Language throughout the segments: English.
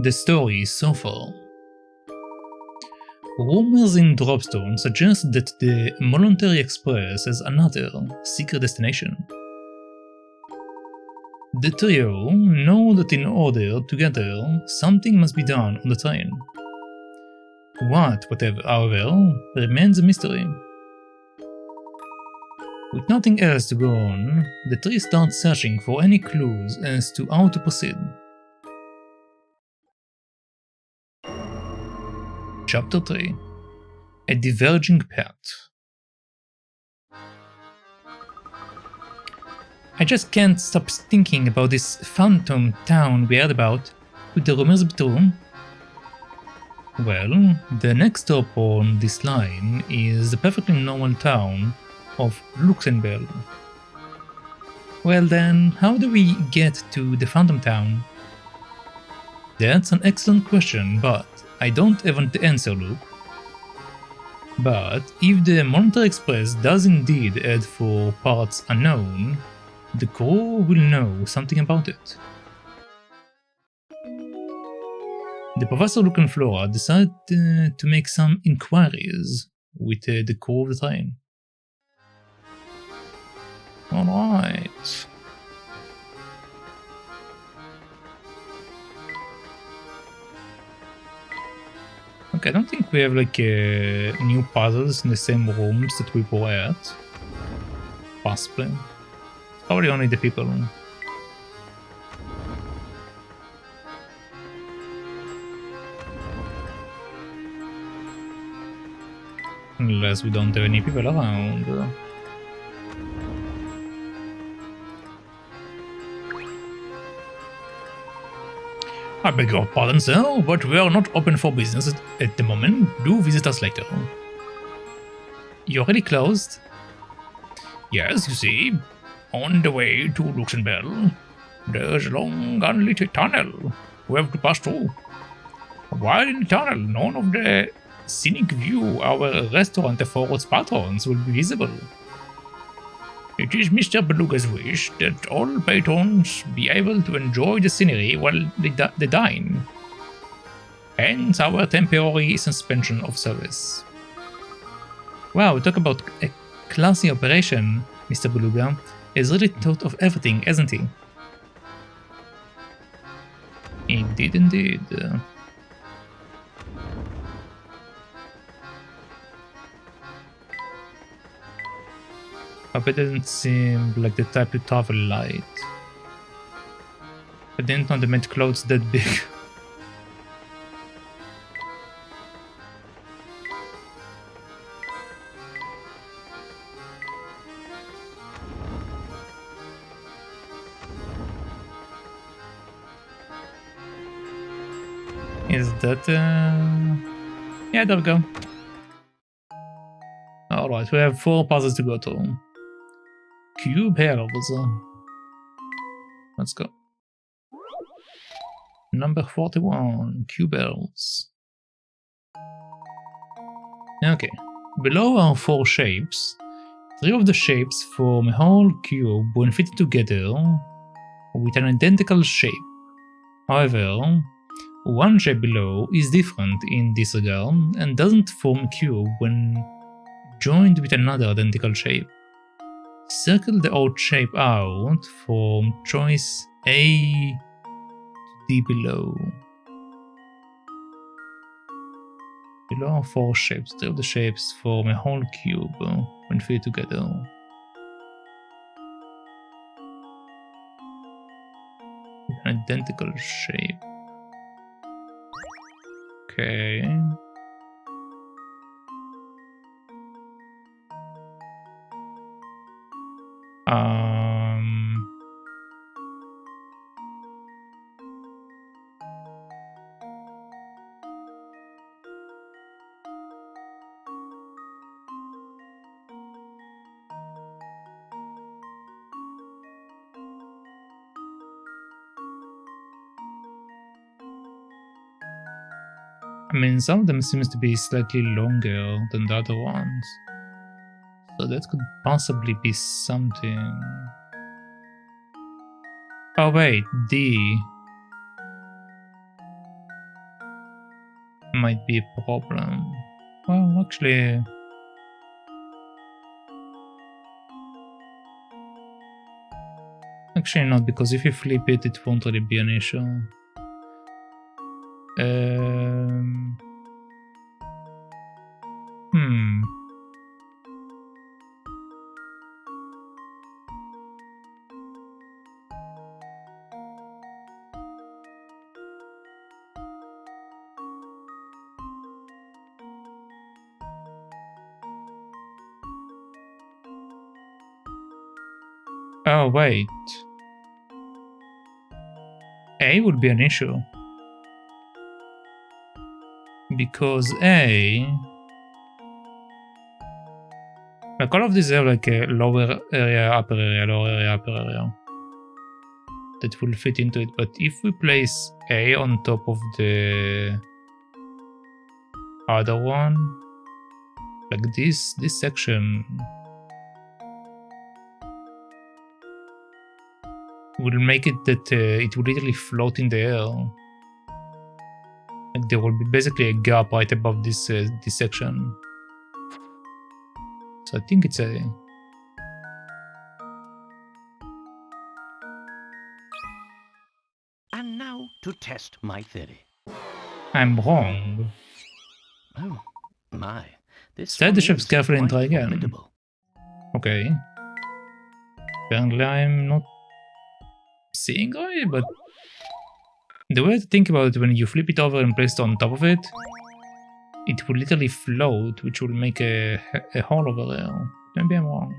The story so far. Rumors in Dropstone suggest that the Molentary Express has another secret destination. The trio know that in order to get there, something must be done on the train. Whatever, however, remains a mystery. With nothing else to go on, the three start searching for any clues as to how to proceed. Chapter 3. A Diverging Path. I just can't stop thinking about this phantom town we heard about. Could the rumors be true? Well, the next stop on this line is the perfectly normal town of Luxembourg. Well then, how do we get to the phantom town? That's an excellent question, but I don't have the answer, Luke. But if the Molentary Express does indeed head for parts unknown, the crew will know something about it. The Professor, Luke and Flora decide to make some inquiries with the crew of the train. Alright. Okay, I don't think we have like new puzzles in the same rooms that we were at. Possibly. It's probably only the people. Unless we don't have any people around. I beg your pardon, sir, but we are not open for business at the moment. Do visit us later. You're already closed? Yes, you see, on the way to Luxembourg, there's a long unlit tunnel we have to pass through. While in the tunnel, none of the scenic view our restaurant for its patrons will be visible. It is Mr. Beluga's wish that all patrons be able to enjoy the scenery while they dine. Hence our temporary suspension of service. Wow, talk about a classy operation. Mr. Beluga has really thought of everything, hasn't he? He did indeed. Papa doesn't seem like the type to travel light. I didn't know they made clothes that big. Is that yeah, there we go. Alright, we have 4 puzzles to go to. Cube Hells. Let's go. Number 41, Cube Hells. Okay, below are 4 shapes. 3 of the shapes form a whole cube when fitted together with an identical shape. However, one shape below is different in this regard and doesn't form a cube when joined with another identical shape. Circle the odd shape out from choice A to D below. Below are 4 shapes. 3 of the shapes form a whole cube when fitted together. An identical shape. Okay. I mean, some of them seems to be slightly longer than the other ones. So that could possibly be something. Oh wait, D. might be a problem. Well, actually... Actually not, because if you flip it, it won't really be an issue. Oh, wait. A would be an issue. Because A... Like all of these have like a lower area, upper area, lower area, upper area. That will fit into it. But if we place A on top of the other one, like this section will make it that it will literally float in the air. Like there will be basically a gap right above this this section. So I think it's A. And now to test my theory. I'm wrong. Oh my! This Study one the ships is carefully and quite try again. formidable. Okay. Apparently I'm not seeing right, but the way to think about it, when you flip it over and place it on top of it, it will literally float, which will make a hole over there. Maybe I'm wrong.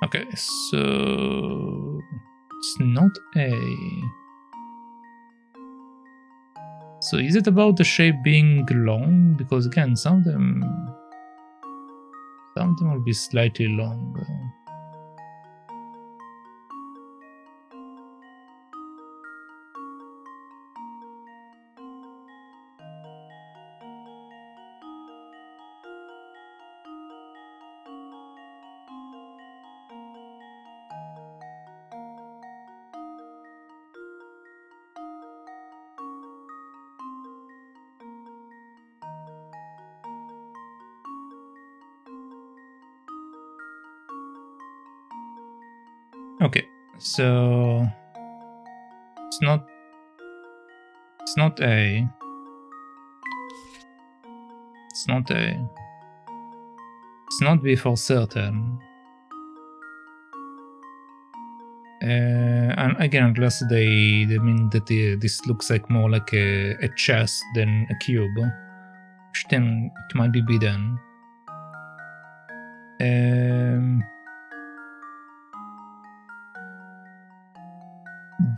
Okay, so it's not A. So is it about the shape being long? Because again, some of them will be slightly longer. Okay, so it's not A. It's not A. It's not B for certain. And again, unless they mean that this looks like more like a chest than a cube, which then it might be B then.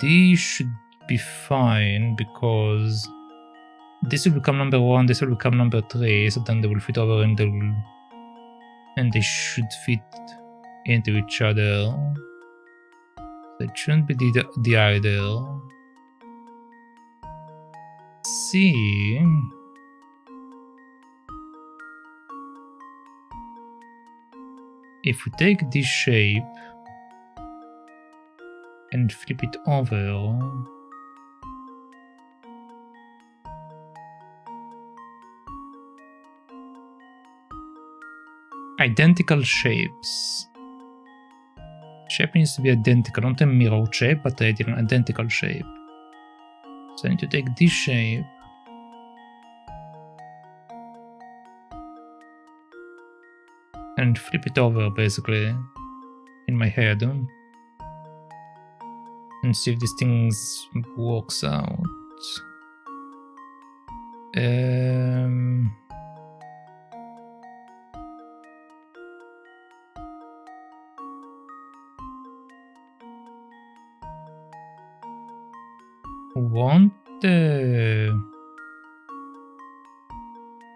D should be fine because this will become number 1, this will become number 3, so then they will fit over and they should fit into each other. So it shouldn't be D either. C. If we take this shape and flip it over, identical shapes. Shape needs to be identical, not a mirror shape, but an identical shape. So I need to take this shape and flip it over, basically, in my head, and see if this thing works out.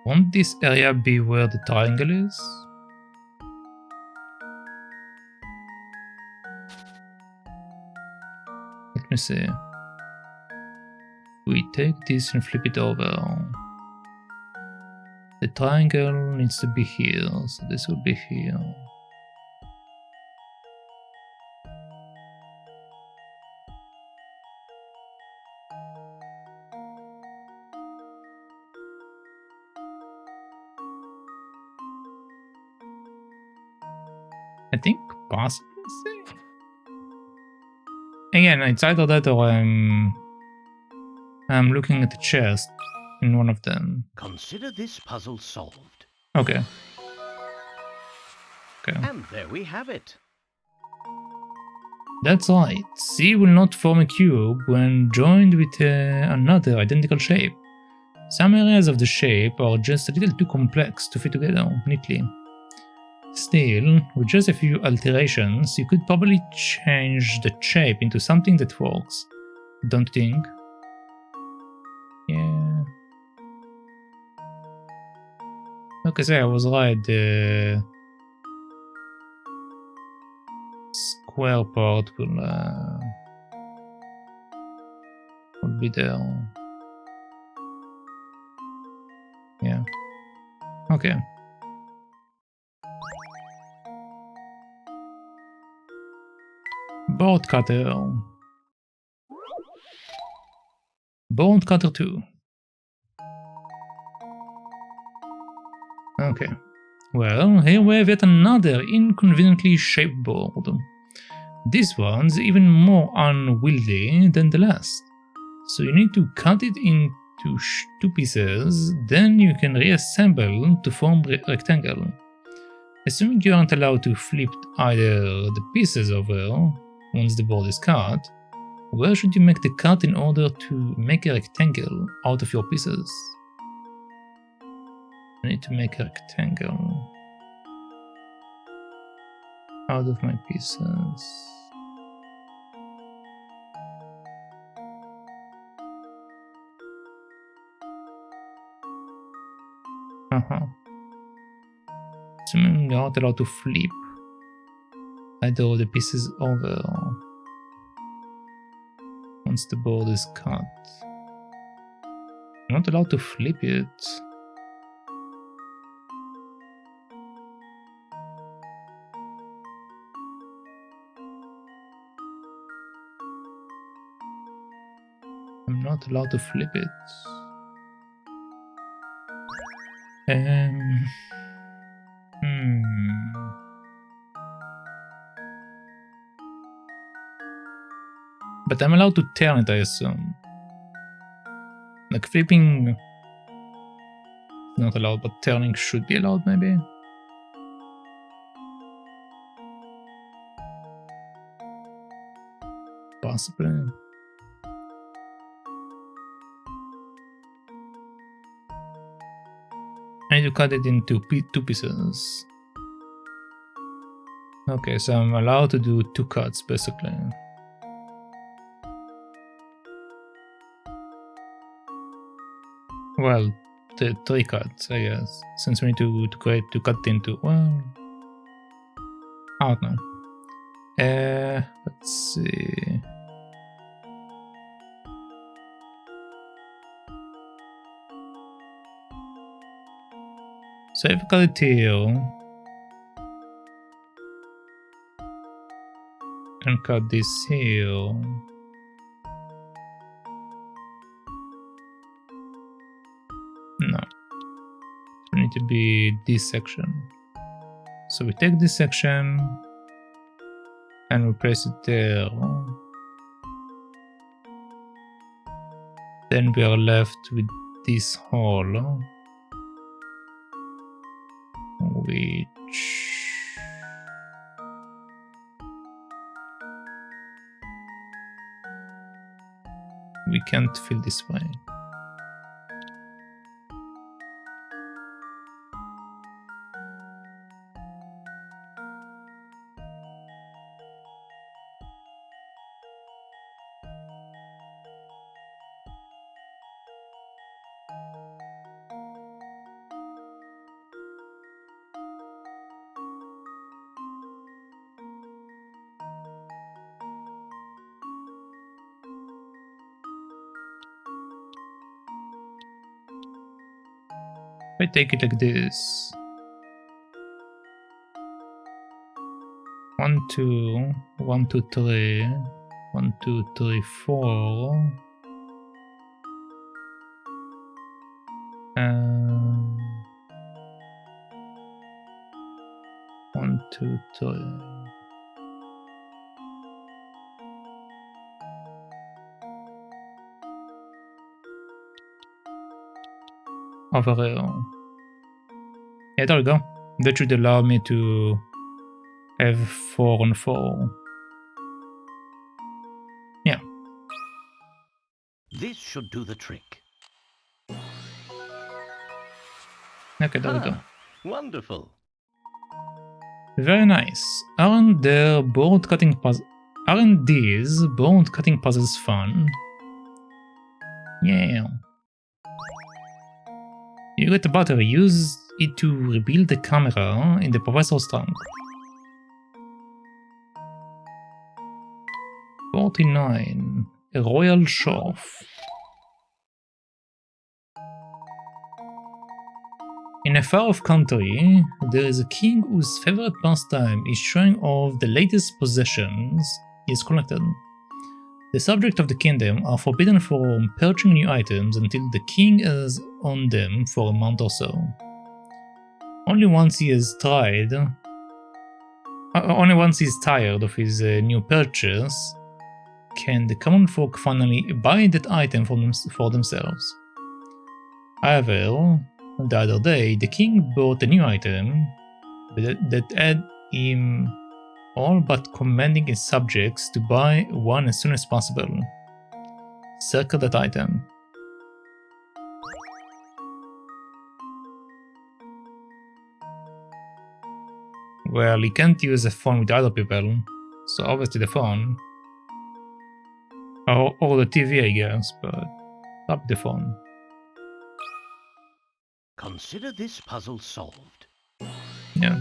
Won't this area be where the triangle is? Let me see. We take this and flip it over. The triangle needs to be here, so this will be here. I think possibly. Again, it's either that or I'm looking at the chest in one of them. Consider this puzzle solved. Okay. Okay. And there we have it. That's right. C will not form a cube when joined with another identical shape. Some areas of the shape are just a little too complex to fit together neatly. Still, with just a few alterations, you could probably change the shape into something that works. Don't you think? Yeah. Okay, so I was right. The square part will be there. Yeah. Okay. Board cutter. Board cutter 2. Okay. Well, here we have yet another inconveniently shaped board. This one's even more unwieldy than the last. So you need to cut it into two pieces, then you can reassemble to form a rectangle. Assuming you aren't allowed to flip either the pieces over once the board is cut, where should you make the cut in order to make a rectangle out of your pieces? I need to make a rectangle out of my pieces. Assuming you're not allowed to flip either of the pieces over once the board is cut. I'm not allowed to flip it. I'm not allowed to flip it. But I'm allowed to turn it, I assume. Like flipping, not allowed, but turning should be allowed, maybe. Possibly. I need to cut it into two pieces. Okay, so I'm allowed to do 2 cuts, basically. Well, the 3 cuts, I guess, since we need to cut into, well, I don't know. Let's see. So I've got it here. And cut this here. No. It need to be this section. So we take this section and we place it there. Then we are left with this hole, which we can't fill this way. I take it like this. 1, 2, 1, 2, 3, 1, 2, 3, 4. 1, 1, 2, 3. Over here. Yeah, there we go. That should allow me to have 4 on 4. Yeah. This should do the trick. Okay, there we go. Wonderful. Very nice. Aren't these board cutting puzzles fun? Yeah. You get the battery. Use it to rebuild the camera in the professor's trunk. 49. A royal show-off. In a far-off country, there is a king whose favorite pastime is showing off the latest possessions he has collected. The subjects of the kingdom are forbidden from purchasing new items until the king has owned them for a month or so. Only once he is tired of his new purchase can the common folk finally buy that item for themselves. However, the other day, the king bought a new item that had him all but commanding his subjects to buy one as soon as possible. Circle that item. Well, he can't use a phone with other people, so obviously the phone. Or the TV, I guess, but not the phone. Consider this puzzle solved. Yeah.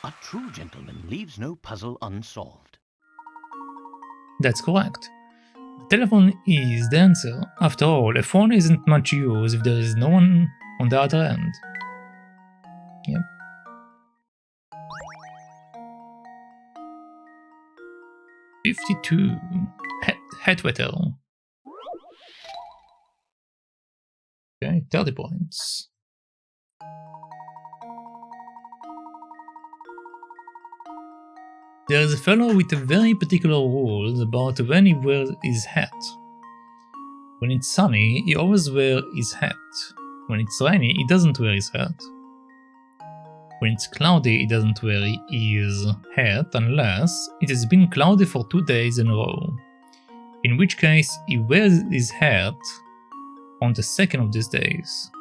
A true gentleman leaves no puzzle unsolved. That's correct. The telephone is the answer. After all, a phone isn't much use if there is no one on the other end. Yep. $52. Head wetter. Okay, 30 points. There is a fellow with a very particular rules about when he wears his hat. When it's sunny, he always wears his hat. When it's rainy, he doesn't wear his hat. When it's cloudy, he doesn't wear his hat unless it has been cloudy for 2 days in a row, in which case he wears his hat on the second of these days.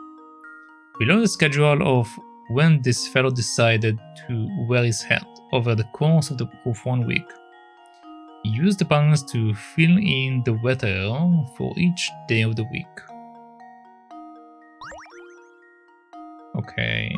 Below the schedule of when this fellow decided to wear his hat over the course of 1 week. Use the buttons to fill in the weather for each day of the week. Okay.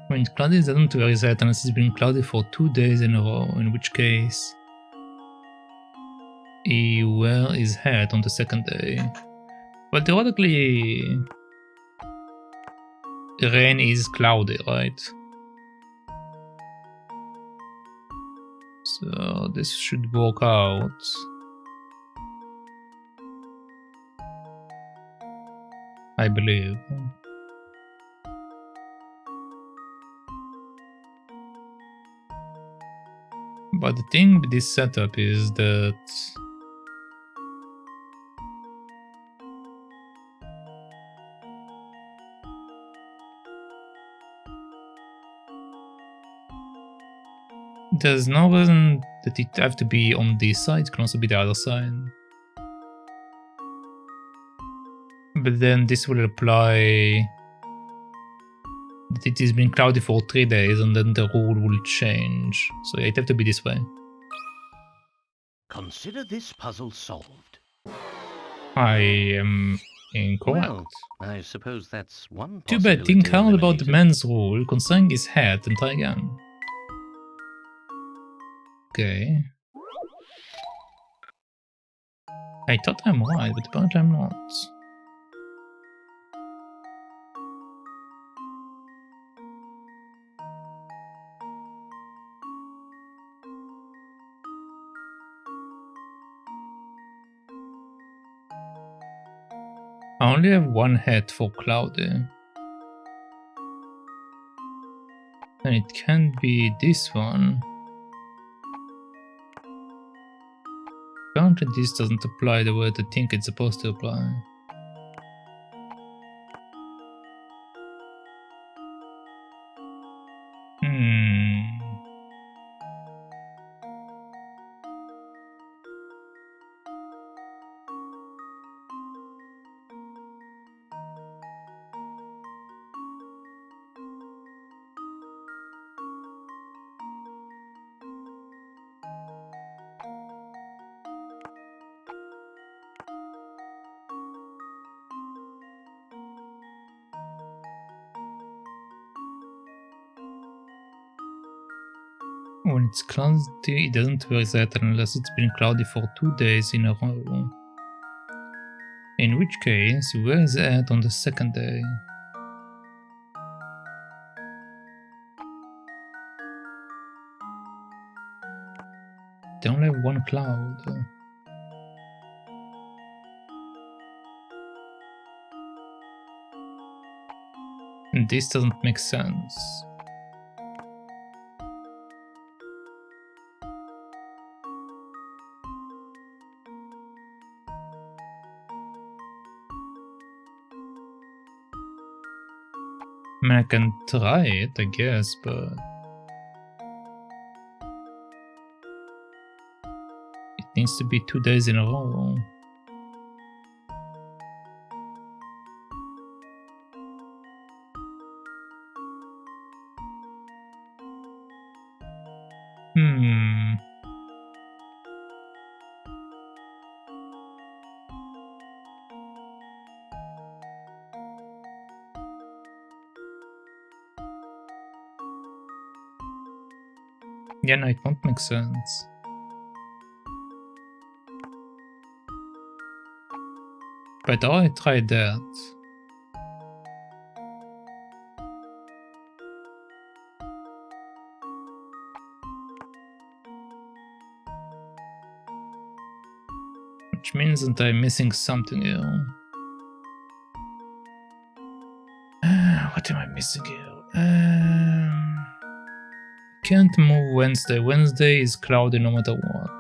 When it's cloudy, it doesn't wear his hat unless it's been cloudy for 2 days in a row, in which case he wears his hat on the second day. Well, theoretically, rain is cloudy, right? So this should work out. I believe. But the thing with this setup is that there's no reason that it have to be on this side, it can also be the other side. But then this will apply that it has been cloudy for 3 days and then the rule will change. So it have to be this way. Consider this puzzle solved. I am incorrect. Well, I suppose that's one Too bad, think hard about the man's rule concerning his hat and try again. Okay. I thought I'm right, but apparently I'm not. I only have one hat for cloudy. And it can't be this one. Apparently this doesn't apply the way I think it's supposed to apply. When it's cloudy, it doesn't wear that unless it's been cloudy for 2 days in a row. In which case, you wear that on the second day. They only have one cloud. And this doesn't make sense. I mean, I can try it, I guess, but it needs to be 2 days in a row. Yeah, no, it won't make sense. But I tried that. Which means that I'm missing something here. What am I missing here? Can't move Wednesday. Wednesday is cloudy no matter what.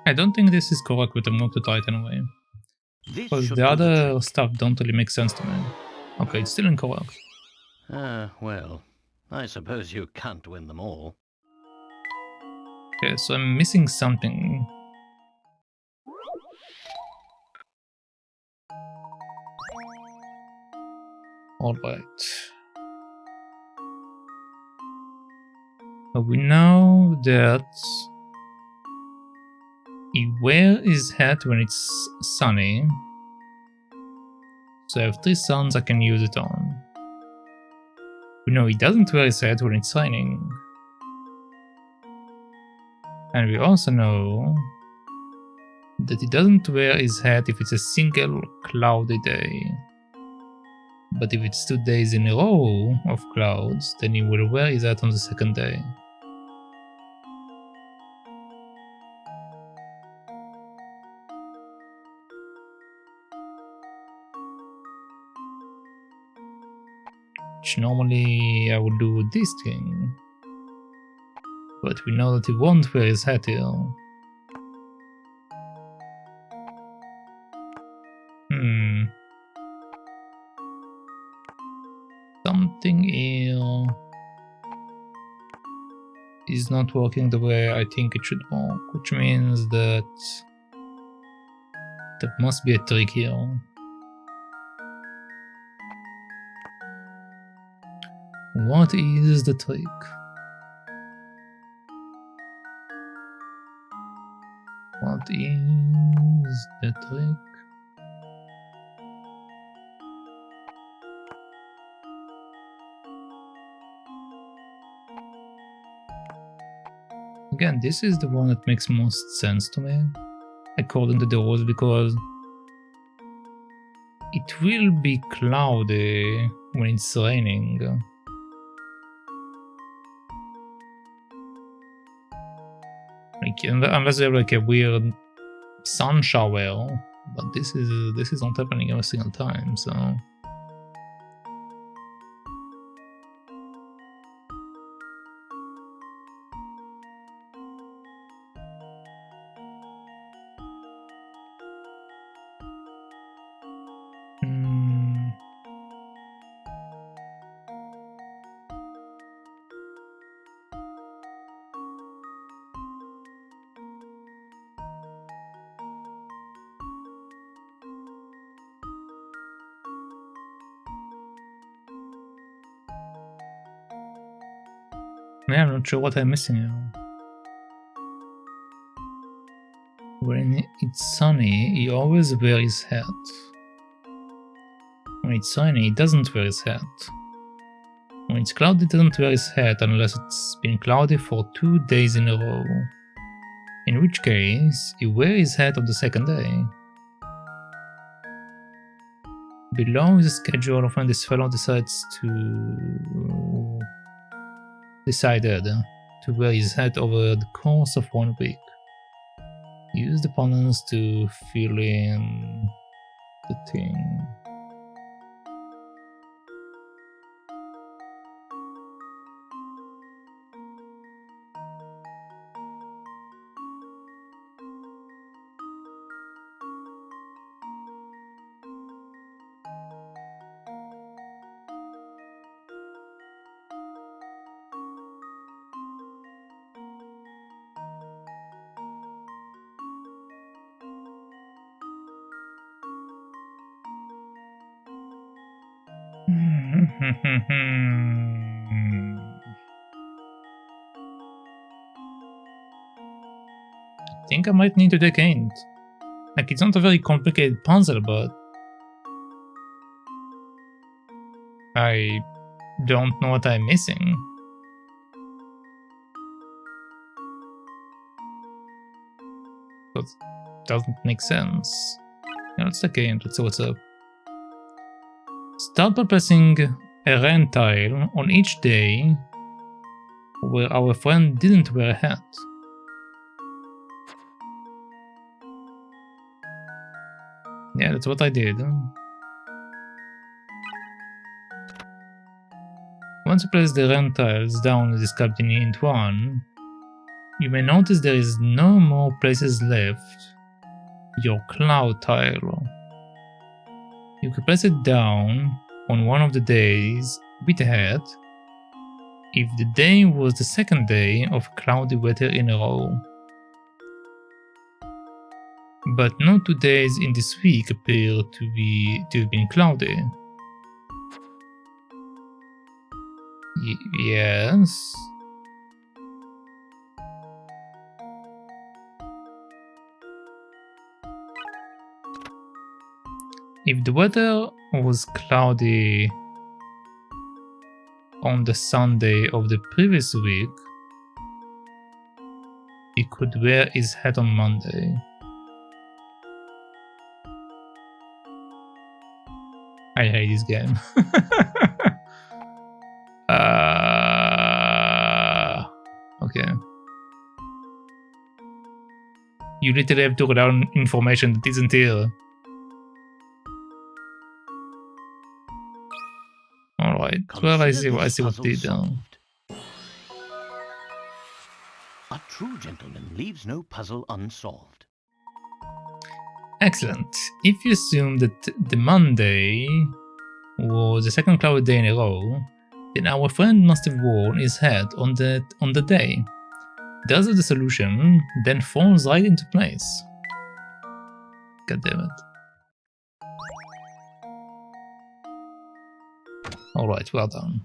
I don't think this is correct, but I'm going to try it anyway. Because the other stuff don't really make sense to me. Okay, it's still incorrect. Well, I suppose you can't win them all. Okay, so I'm missing something. Alright. We know that he wears his hat when it's sunny. So I have 3 suns I can use it on. We know he doesn't wear his hat when it's raining. And we also know that he doesn't wear his hat if it's a single cloudy day. But if it's 2 days in a row of clouds, then he will wear his hat on the second day. which normally I would do this thing. But we know that he won't wear his hat here. Something here is not working the way I think it should work, which means that there must be a trick here. What is the trick? What is the trick? Again, this is the one that makes most sense to me, according to the rules, because it will be cloudy when it's raining. Like, unless you have like a weird sun shower, but this is not happening every single time, so. Yeah, I'm not sure what I'm missing here. When it's sunny, he always wears his hat. When it's sunny, he doesn't wear his hat. When it's cloudy, he doesn't wear his hat unless it's been cloudy for 2 days in a row. In which case, he wears his hat on the second day. Below is a schedule of when this fellow decided to wear his hat over the course of 1 week. Use the opponents to fill in the thing. I think I might need to take a hint. Like, it's not a very complicated puzzle, but I don't know what I'm missing. That doesn't make sense. Yeah, let's take a hint, let's see what's up. Start by pressing a rand tile on each day where our friend didn't wear a hat. Yeah, that's what I did. Once you place the rand tiles down as described in hint 1, you may notice there is no more places left for your cloud tile. You can place it down on one of the days with a hat if the day was the second day of cloudy weather in a row. But no 2 days in this week appear to have been cloudy. Yes. If the weather was cloudy on the Sunday of the previous week, he could wear his hat on Monday. I hate this game. Okay. You literally have to rely on information that isn't here. Alright. Alright, well, I see Consider this what puzzle they did. solved. A true gentleman leaves no puzzle unsolved. Excellent. If you assume that the Monday was the second cloudy day in a row, then our friend must have worn his hat on the day. The rest of the solution then falls right into place. God damn it. Alright, well done.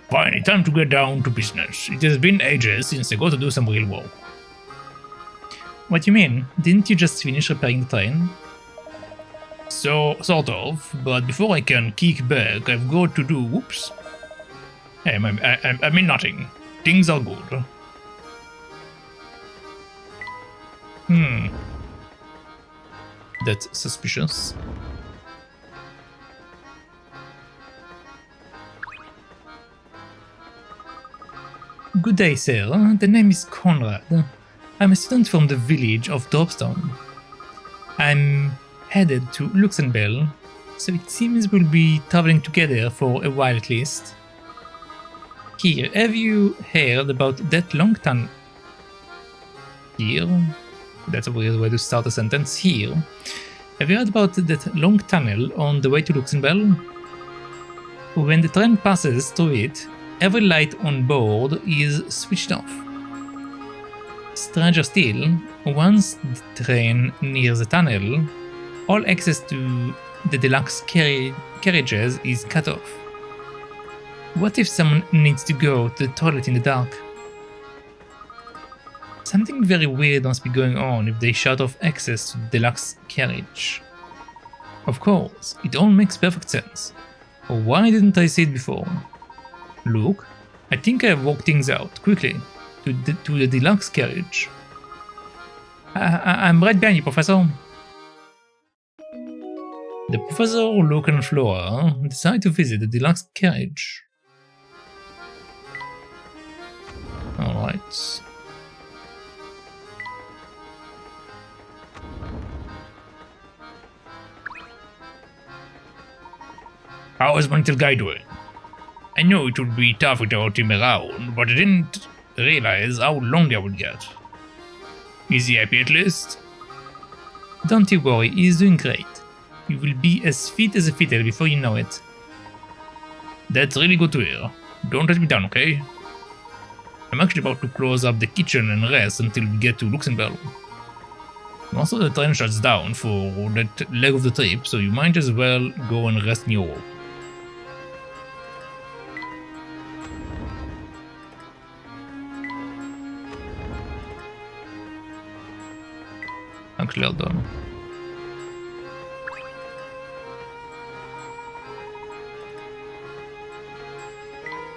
Finally, time to get down to business. It has been ages since I got to do some real work. What do you mean? Didn't you just finish repairing the train? So, sort of, but before I can kick back, I've got to do... Whoops. Hey, I mean nothing. Things are good. That's suspicious. Good day, sir. The name is Conrad. I'm a student from the village of Dropstone. I'm headed to Luxembourg, so it seems we'll be traveling together for a while at least. Here, have you heard about that long tunnel? Here? That's a weird way to start a sentence. Here. Have you heard about that long tunnel on the way to Luxembourg? When the train passes through it, every light on board is switched off. Stranger still, once the train nears the tunnel, all access to the deluxe carriages is cut off. What if someone needs to go to the toilet in the dark? Something very weird must be going on if they shut off access to the deluxe carriage. Of course, it all makes perfect sense. Why didn't I see it before? Look, I think I have worked things out quickly to the deluxe carriage. I'm right behind you, Professor. The Professor, Luke and Flora decide to visit the deluxe carriage. Alright. How is my little guy doing? I knew it would be tough without him around, but I didn't realize how long I would get. Is he happy at least? Don't you worry, he's doing great. You will be as fit as a fiddle before you know it. That's really good to hear. Don't let me down, okay? I'm actually about to close up the kitchen and rest until we get to Luxembourg. Most of the train shuts down for that leg of the trip, so you might as well go and rest in your work. Actually, all done.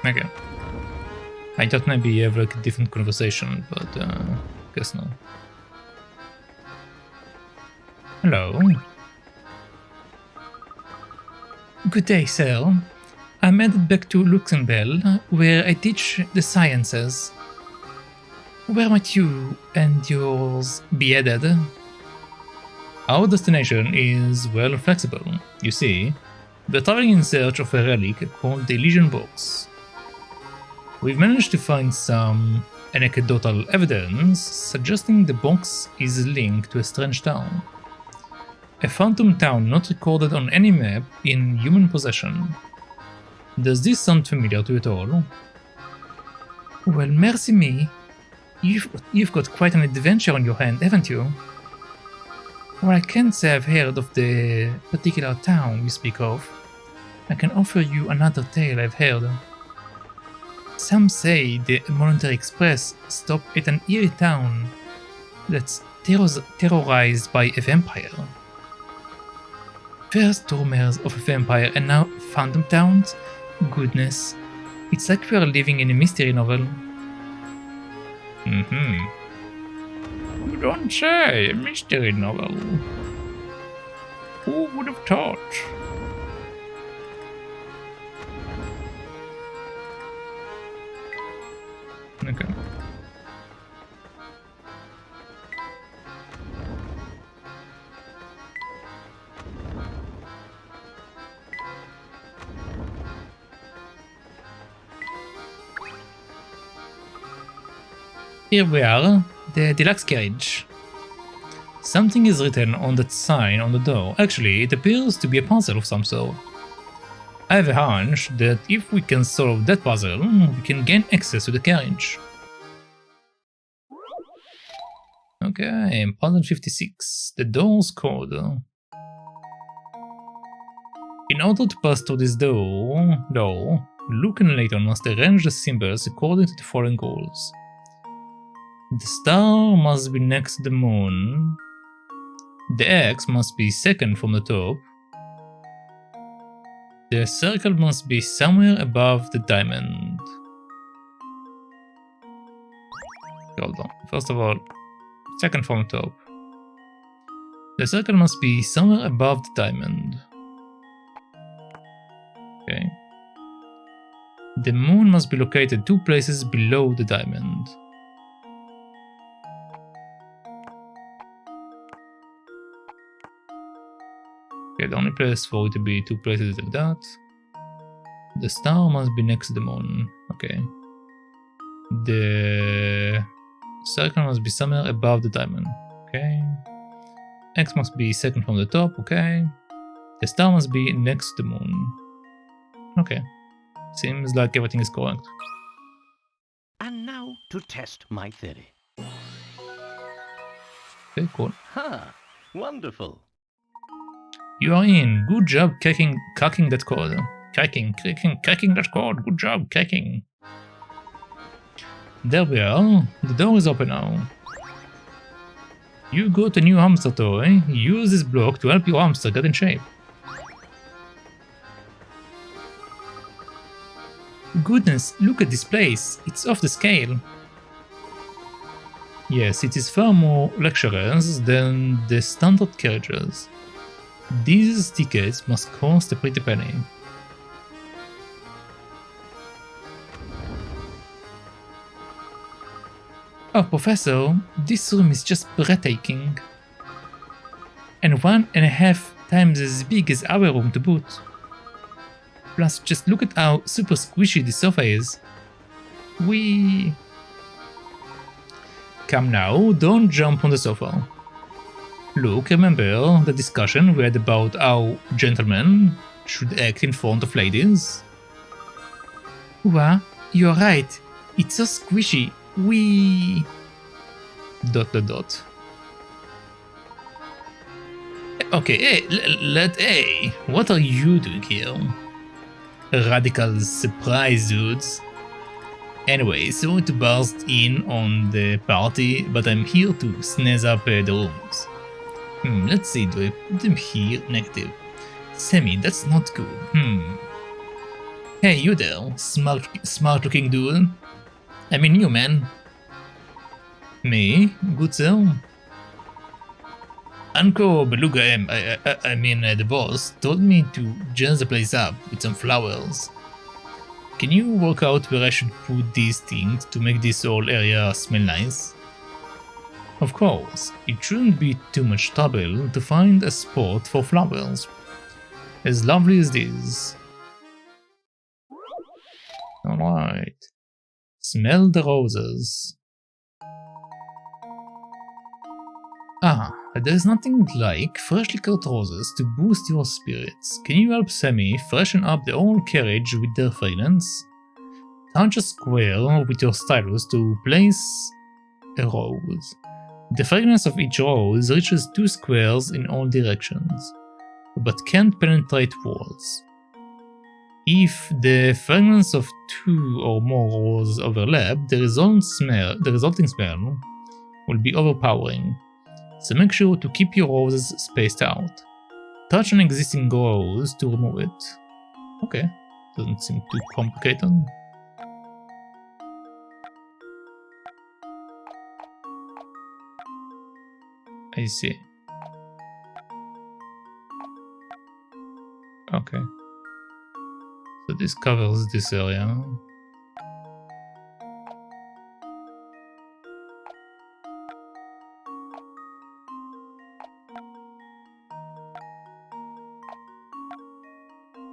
Okay. I thought maybe you have like a different conversation, but guess not. Hello. Good day, sir. I'm headed back to Luxembourg, where I teach the sciences. Where might you and yours be headed? Our destination is, well, flexible. You see, we're traveling in search of a relic called the Legion Box. We've managed to find some anecdotal evidence suggesting the box is linked to a strange town. A phantom town not recorded on any map in human possession. Does this sound familiar to you at all? Well, merci me. You've got quite an adventure on your hand, haven't you? Well, I can't say I've heard of the particular town you speak of. I can offer you another tale I've heard. Some say the Molentary Express stopped at an eerie town that's terrorized by a vampire. First rumors of a vampire and now phantom towns? Goodness, it's like we are living in a mystery novel. You don't say, a mystery novel. Who would have thought? Okay. Here we are, the deluxe carriage. Something is written on that sign on the door. Actually, it appears to be a puzzle of some sort. I have a hunch that if we can solve that puzzle, we can gain access to the carriage. Okay, puzzle 56. The door's code. In order to pass through this door, Luke and Layton must arrange the symbols according to the following rules. The star must be next to the moon. The X must be second from the top. The circle must be somewhere above the diamond. Hold on. First of all, second from the top. The circle must be somewhere above the diamond. Okay. The moon must be located 2 places below the diamond. Okay, the only place for it to be 2 places like that. The star must be next to the moon. Okay. The circle must be somewhere above the diamond. Okay. X must be second from the top. Okay. The star must be next to the moon. Okay. Seems like everything is correct. And now to test my theory. Okay, cool. Ha! Wonderful. You are in. Good job cracking that code. Cracking that code. Good job cracking. There we are. The door is open now. You got a new hamster toy. Use this block to help your hamster get in shape. Goodness, look at this place. It's off the scale. Yes, it is far more luxurious than the standard carriages. These tickets must cost a pretty penny. Oh, Professor, this room is just breathtaking. And 1.5 times as big as our room to boot. Plus, just look at how super squishy the sofa is. Come now, don't jump on the sofa. Look, remember the discussion we had about how gentlemen should act in front of ladies? What? You're right. It's so squishy. Okay, hey, what are you doing here? Radical surprise, dudes. Anyway, sorry to burst in on the party, but I'm here to snazz up the rooms. Let's see, do I put them here? Negative. Sammy, that's not good. Hey, you there, smart looking dude. I mean you, man. Me? Good sir? Uncle Beluga the boss, told me to jazz the place up with some flowers. Can you work out where I should put these things to make this whole area smell nice? Of course, it shouldn't be too much trouble to find a spot for flowers. As lovely as this. Alright. Smell the roses. There's nothing like freshly cut roses to boost your spirits. Can you help Sammy freshen up the whole carriage with their fragrance? Touch a square with your stylus to place a rose. The fragrance of each rose reaches 2 squares in all directions, but can't penetrate walls. If the fragrance of 2 or more roses overlap, the resulting smell will be overpowering, so make sure to keep your roses spaced out. Touch an existing rose to remove it. Okay, doesn't seem too complicated. I see. Okay. So this covers this area.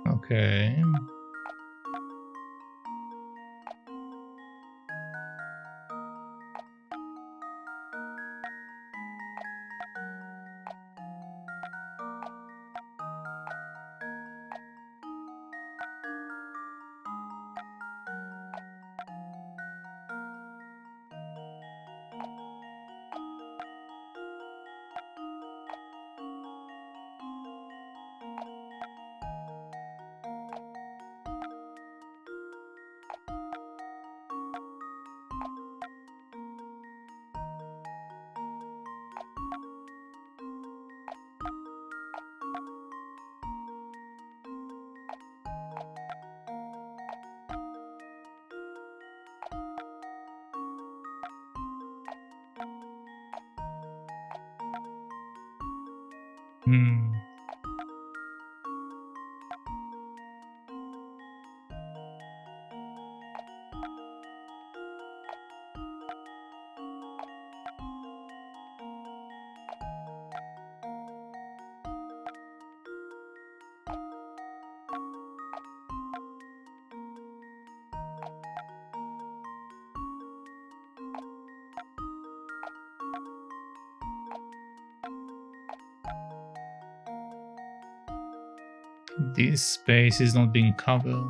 Okay. Hmm. This space is not being covered.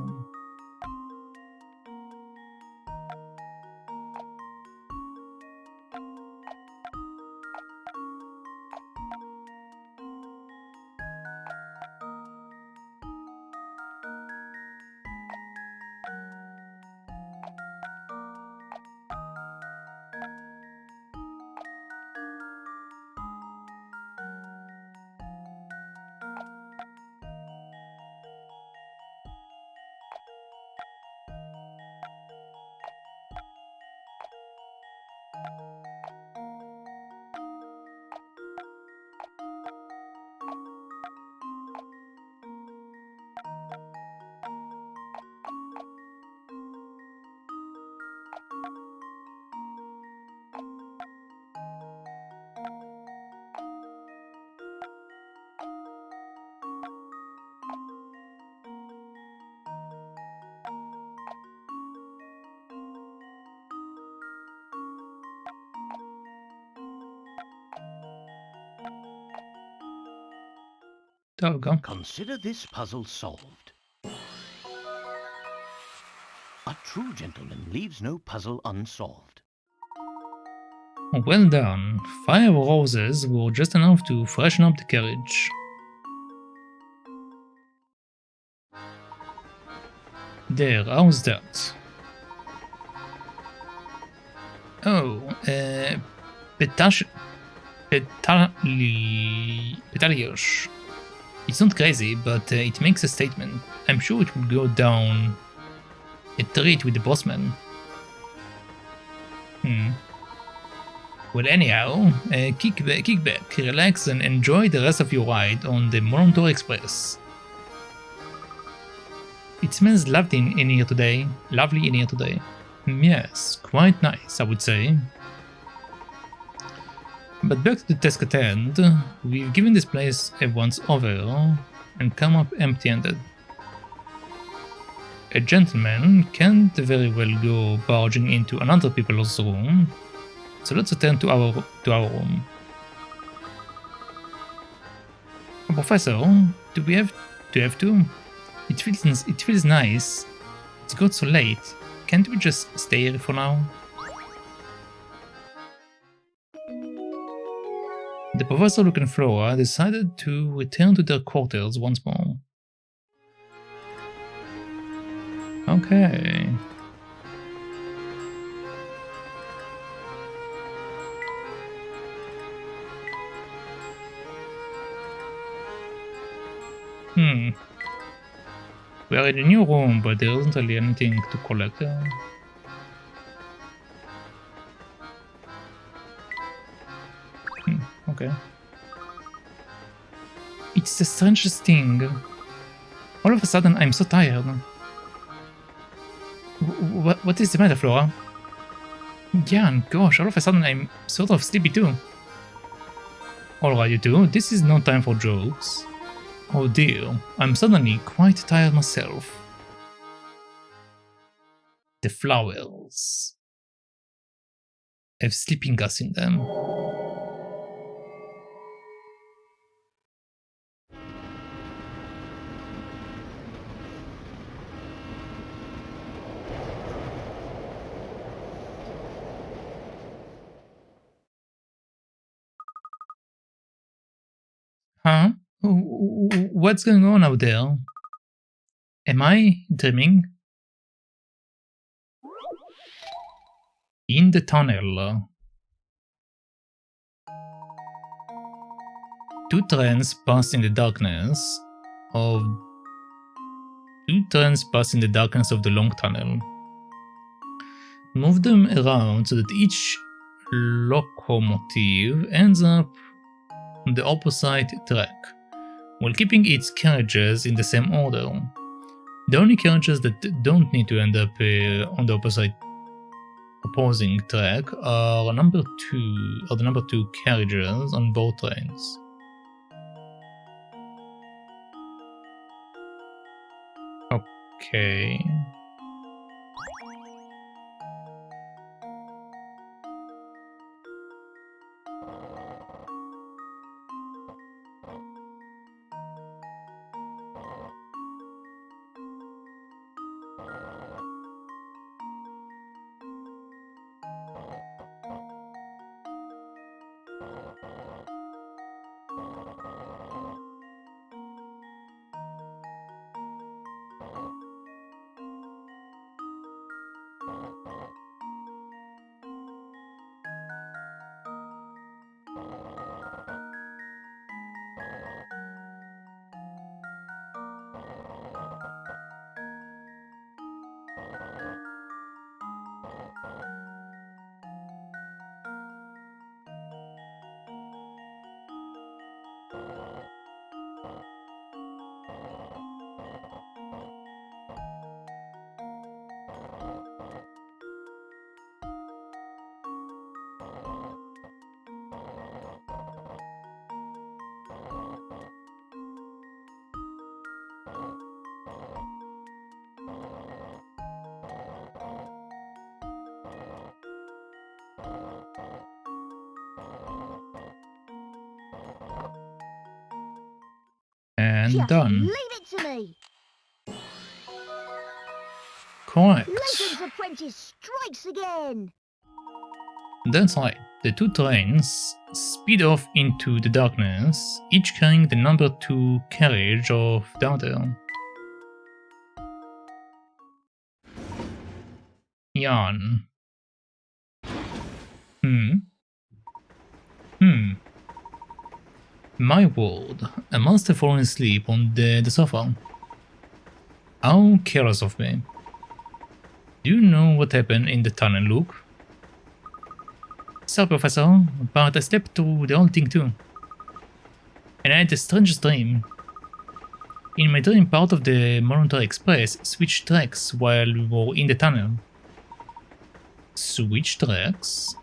There we go. Consider this puzzle solved. A true gentleman leaves no puzzle unsolved. Well done. 5 roses were just enough to freshen up the carriage. There, how's that? Oh, Petalios. It's not crazy, but it makes a statement. I'm sure it will go down a treat with the bossman. Well, anyhow, kick back, relax, and enjoy the rest of your ride on the Molentary Express. It smells lovely in here today. Yes, quite nice, I would say. But back to the task at hand, we've given this place a once-over and come up empty-handed. A gentleman can't very well go barging into another people's room, so let's return to our room. Professor, do we have to? It feels nice. It's got so late. Can't we just stay here for now? The professor, Luke, and Flora decided to return to their quarters once more. Okay. We are in a new room, but there isn't really anything to collect. Okay. It's the strangest thing. All of a sudden, I'm so tired. What is the matter, Flora? Yeah, and gosh, all of a sudden I'm sort of sleepy too. Alright, you two, this is no time for jokes. Oh dear, I'm suddenly quite tired myself. The flowers have sleeping gas in them. Huh? What's going on out there? Am I dreaming? In the tunnel. Two trains pass in the darkness of the long tunnel. Move them around so that each locomotive ends up on the opposite track, while keeping its carriages in the same order. The only carriages that don't need to end up on the opposing track are the number 2 carriages on both trains. Okay. And Just done. leave it to me. Correct. Layton's apprentice strikes again. That's right. The 2 trains speed off into the darkness, each carrying the number 2 carriage of the other. Yawn. My word, I must have fallen asleep on the sofa. How careless of me. Do you know what happened in the tunnel, Luke? Sorry, Professor, but I slept through the whole thing too. And I had the strangest dream. In my dream, part of the Molentary Express switched tracks while we were in the tunnel. Switch tracks?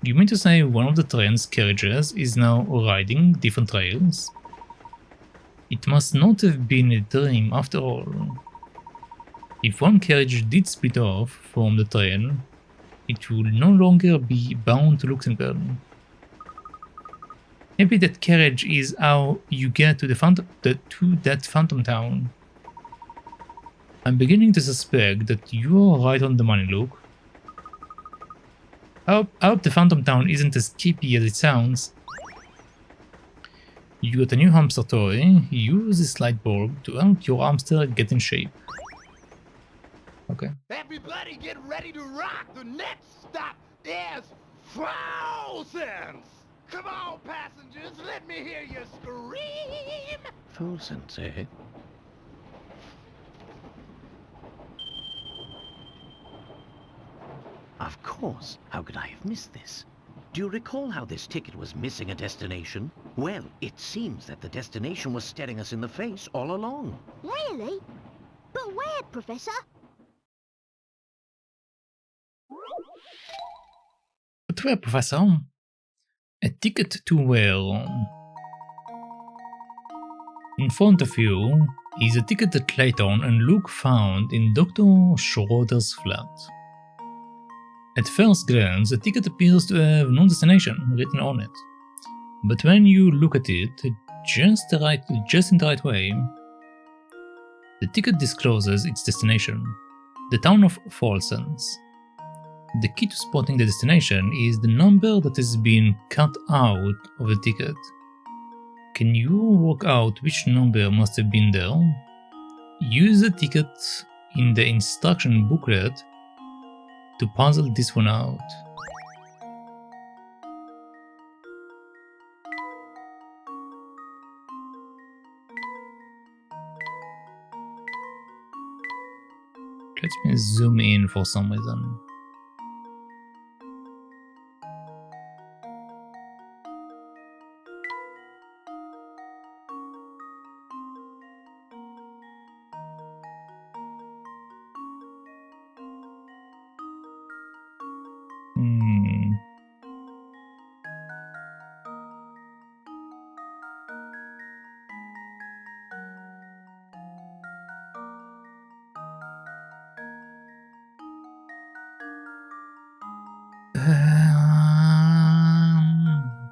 You mean to say one of the train's carriages is now riding different trails? It must not have been a dream after all. If one carriage did split off from the train, it will no longer be bound to Luxembourg. Maybe that carriage is how you get to that phantom town. I'm beginning to suspect that you're right on the money, Luke. I hope the Phantom Town isn't as creepy as it sounds. You got a new hamster toy. Use this light bulb to help your hamster get in shape. Okay. Everybody get ready to rock! The next stop is Frozen! Come on, passengers, let me hear you scream! Frozen, eh? Of course. How could I have missed this? Do you recall how this ticket was missing a destination? Well, it seems that the destination was staring us in the face all along. Really? But where, Professor? But where, Professor? A ticket to where? In front of you is a ticket that Layton and Luke found in Dr. Schroeder's flat. At first glance, the ticket appears to have no destination written on it, but when you look at it just in the right way, the ticket discloses its destination, the town of Folsens. The key to spotting the destination is the number that has been cut out of the ticket. Can you work out which number must have been there? Use the ticket in the instruction booklet to puzzle this one out. Let me zoom in for some reason.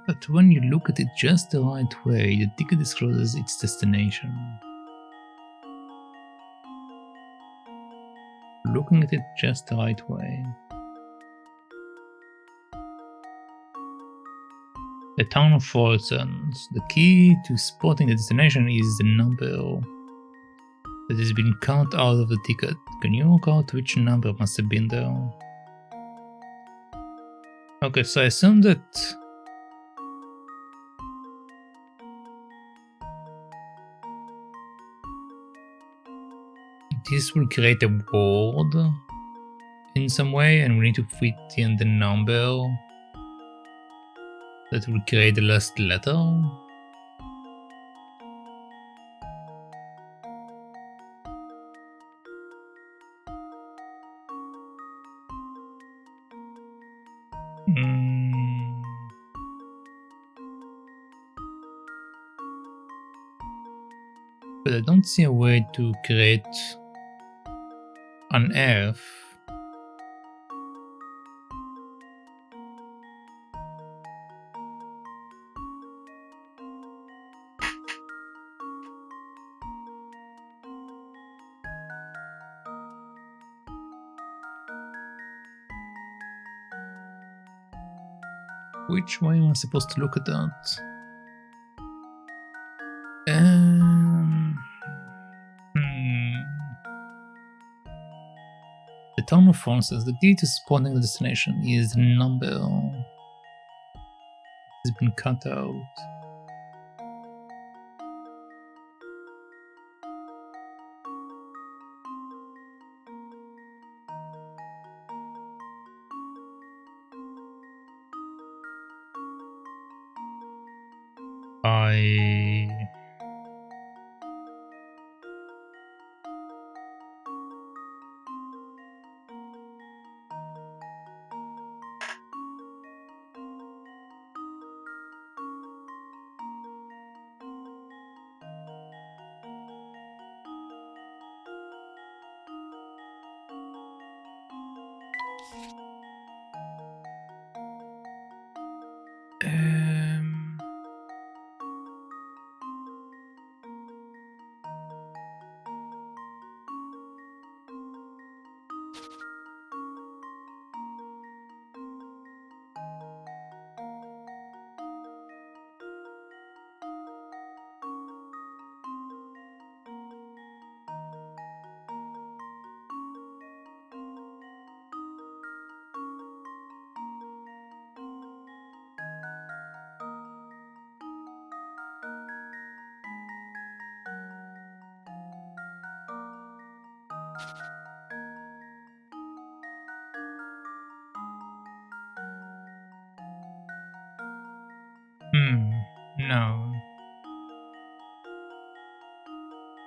But when you look at it just the right way, the ticket discloses its destination. Looking at it just the right way. The town of Folsons. The key to spotting the destination is the number that has been cut out of the ticket. Can you work out which number must have been there? Okay, so I assume that this will create a word in some way, and we need to fit in the number that will create the last letter. But I don't see a way to create an F. Which way am I supposed to look at that? The town of France says the key to spotting the destination is the number that has been cut out. No.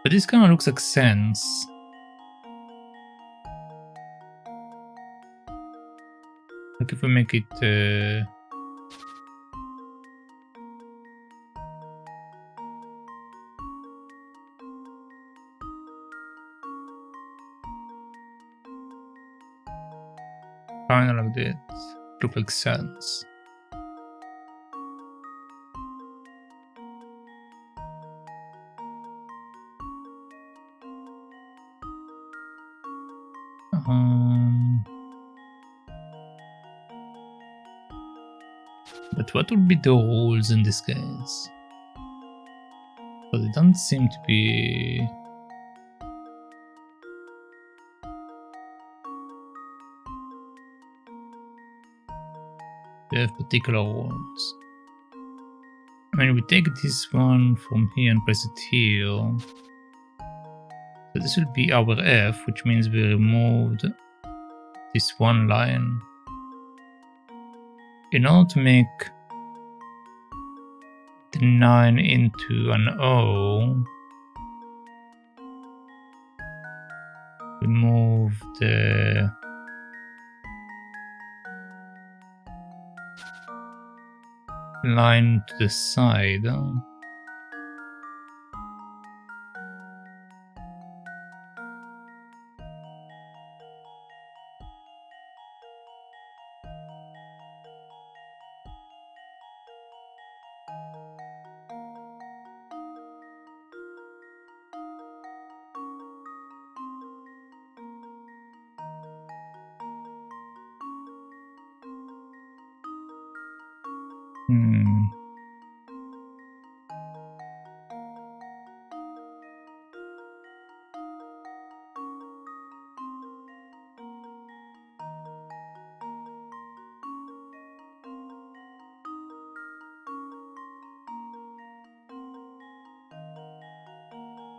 But this kind of looks like sense. Like if we make it kind of like this, look like sense. But what would be the rules in this case? But they don't seem to be... They have particular rules. I mean, we take this one from here and place it here. So this will be our F, which means we removed this one line. In order to make the 9 into an O, remove the line to the side.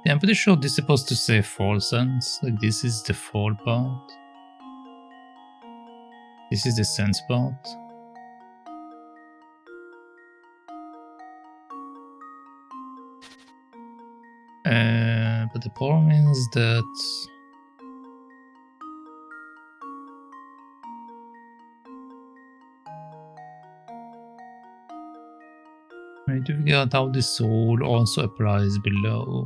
Yeah, I'm pretty sure this is supposed to say fall sense. Like this is the fall part. This is the sense part. But the problem is that I need to figure out how this rule also applies below.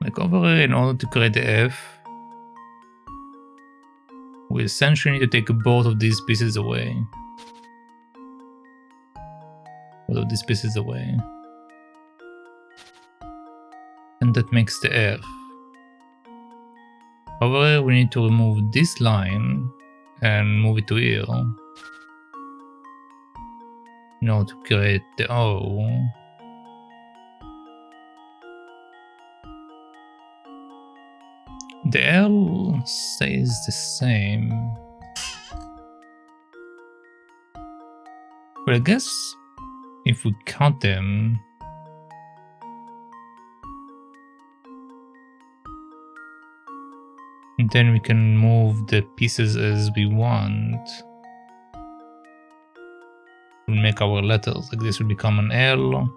Like over here, in order to create the F, we essentially need to take both of these pieces away. Both of these pieces away. And that makes the F. Over here, we need to remove this line and move it to here. In order to create the O. The L stays the same. But I guess if we count them, then we can move the pieces as we want. We'll make our letters. Like this will become an L.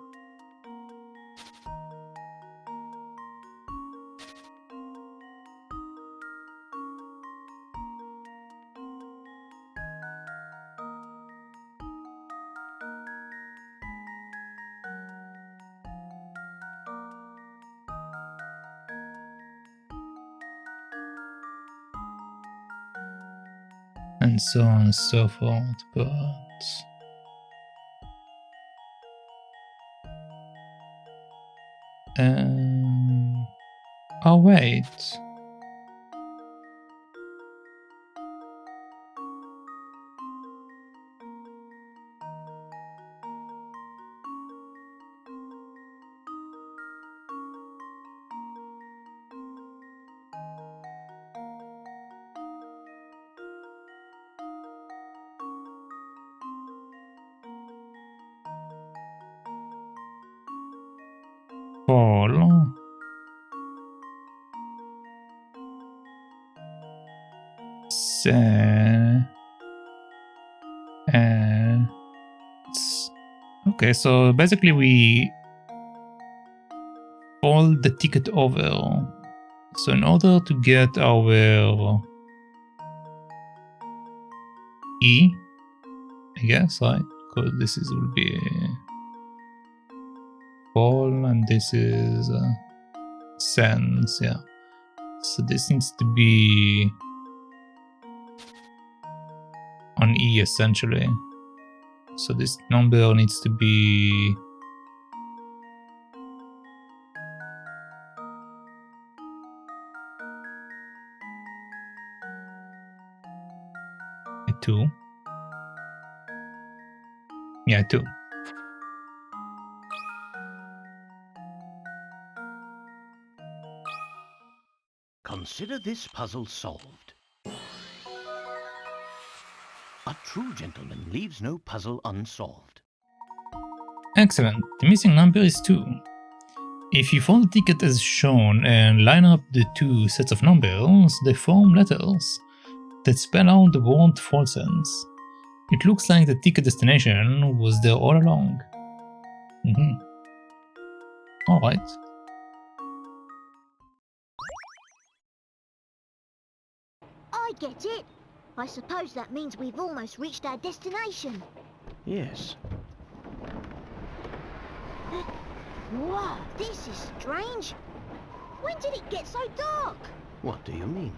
And so on and so forth, but oh wait. Fall. Okay, so basically we fold the ticket over. So in order to get our E, I guess, right? Because this is will be fall and this is sense, yeah. So this needs to be on E essentially. So this number needs to be a 2. Yeah, 2. Consider this puzzle solved. A true gentleman leaves no puzzle unsolved. Excellent. The missing number is 2. If you fold the ticket as shown and line up the two sets of numbers, they form letters that spell out the word falsense. It looks like the ticket destination was there all along. Alright. I get it. I suppose that means we've almost reached our destination. Yes. Whoa, this is strange. When did it get so dark? What do you mean?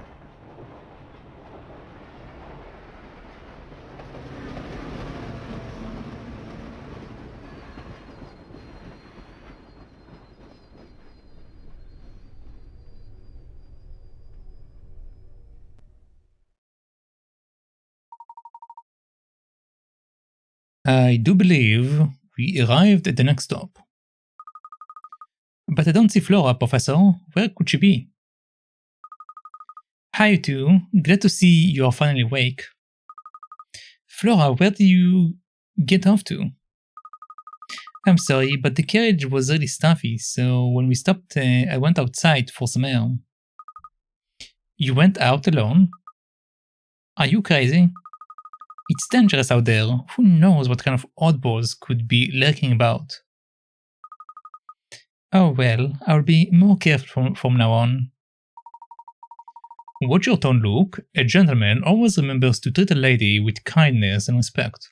I do believe we arrived at the next stop. But I don't see Flora, Professor. Where could she be? Hi, you two. Glad to see you are finally awake. Flora, where do you get off to? I'm sorry, but the carriage was really stuffy, so when we stopped, I went outside for some air. You went out alone? Are you crazy? It's dangerous out there. Who knows what kind of oddballs could be lurking about? Oh well, I'll be more careful from now on. Watch your tone, Luke. A gentleman always remembers to treat a lady with kindness and respect.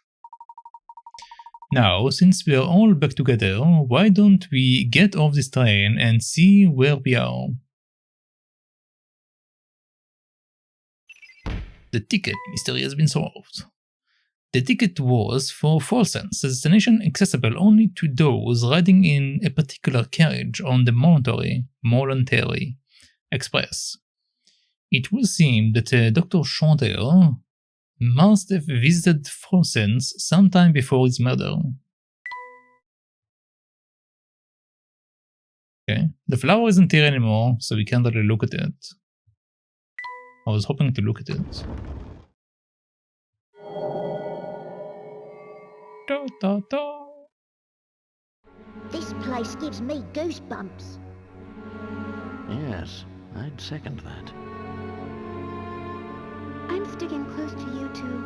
Now, since we are all back together, why don't we get off this train and see where we are? The ticket mystery has been solved. The ticket was for Falsense, a destination accessible only to those riding in a particular carriage on the Molentary Express. It would seem that Dr. Chanter must have visited Falsense sometime before his murder. Okay, the flower isn't here anymore, so we can't really look at it. I was hoping to look at it. Da, da, da. This place gives me goosebumps. Yes, I'd second that. I'm sticking close to you two.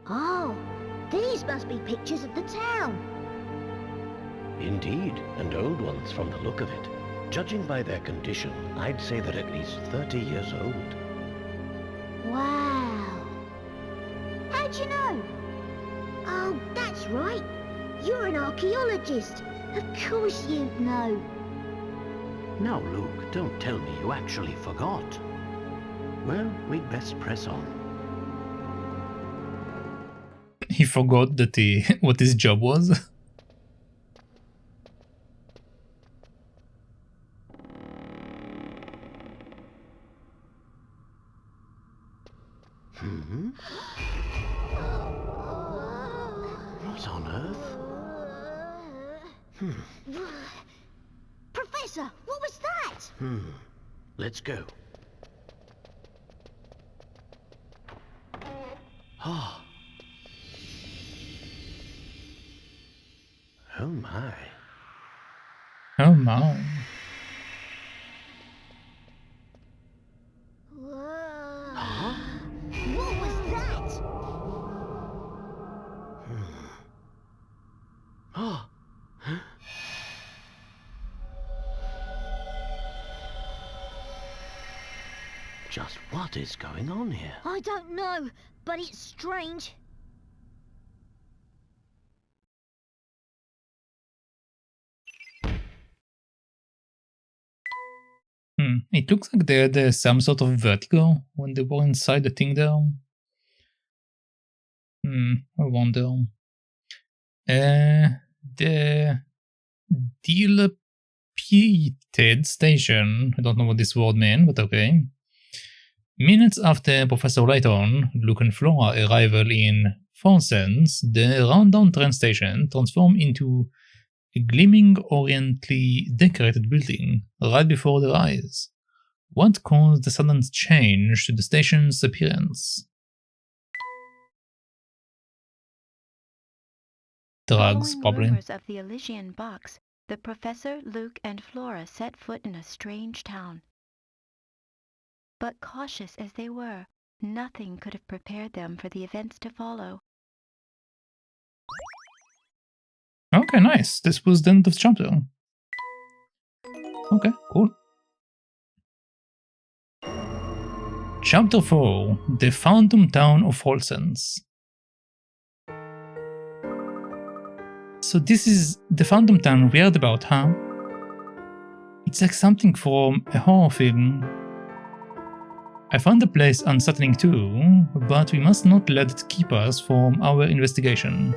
Oh, these must be pictures of the town. Indeed, and old ones from the look of it. Judging by their condition, I'd say they're at least 30 years old. Wow. How'd you know? Oh, that's right. You're an archaeologist. Of course you'd know. Now, Luke, don't tell me you actually forgot. Well, we'd best press on. He forgot that what his job was. What on earth? Professor, what was that? Let's go. Ah. Oh my. Oh my. Huh? What was that? Ah. Just what is going on here? I don't know, but it's strange. It looks like they had some sort of vertigo when they were inside the thing there. I wonder. The dilapidated station, I don't know what this word means, but okay, Minutes after Professor Layton, Luke and Flora arrival in Fonsens, the rundown train station transforms into a gleaming, orientally decorated building right before their eyes. What caused the sudden change to the station's appearance? Drugs, Following probably. rumors of the Elysian box, the Professor, Luke, and Flora set foot in a strange town. But cautious as they were, nothing could have prepared them for the events to follow. Okay, nice. This was the end of the chapter. Okay, cool. Chapter 4, The Phantom Town of Holsens. So this is the Phantom Town we heard about, huh? It's like something from a horror film. I found the place unsettling too, but we must not let it keep us from our investigation.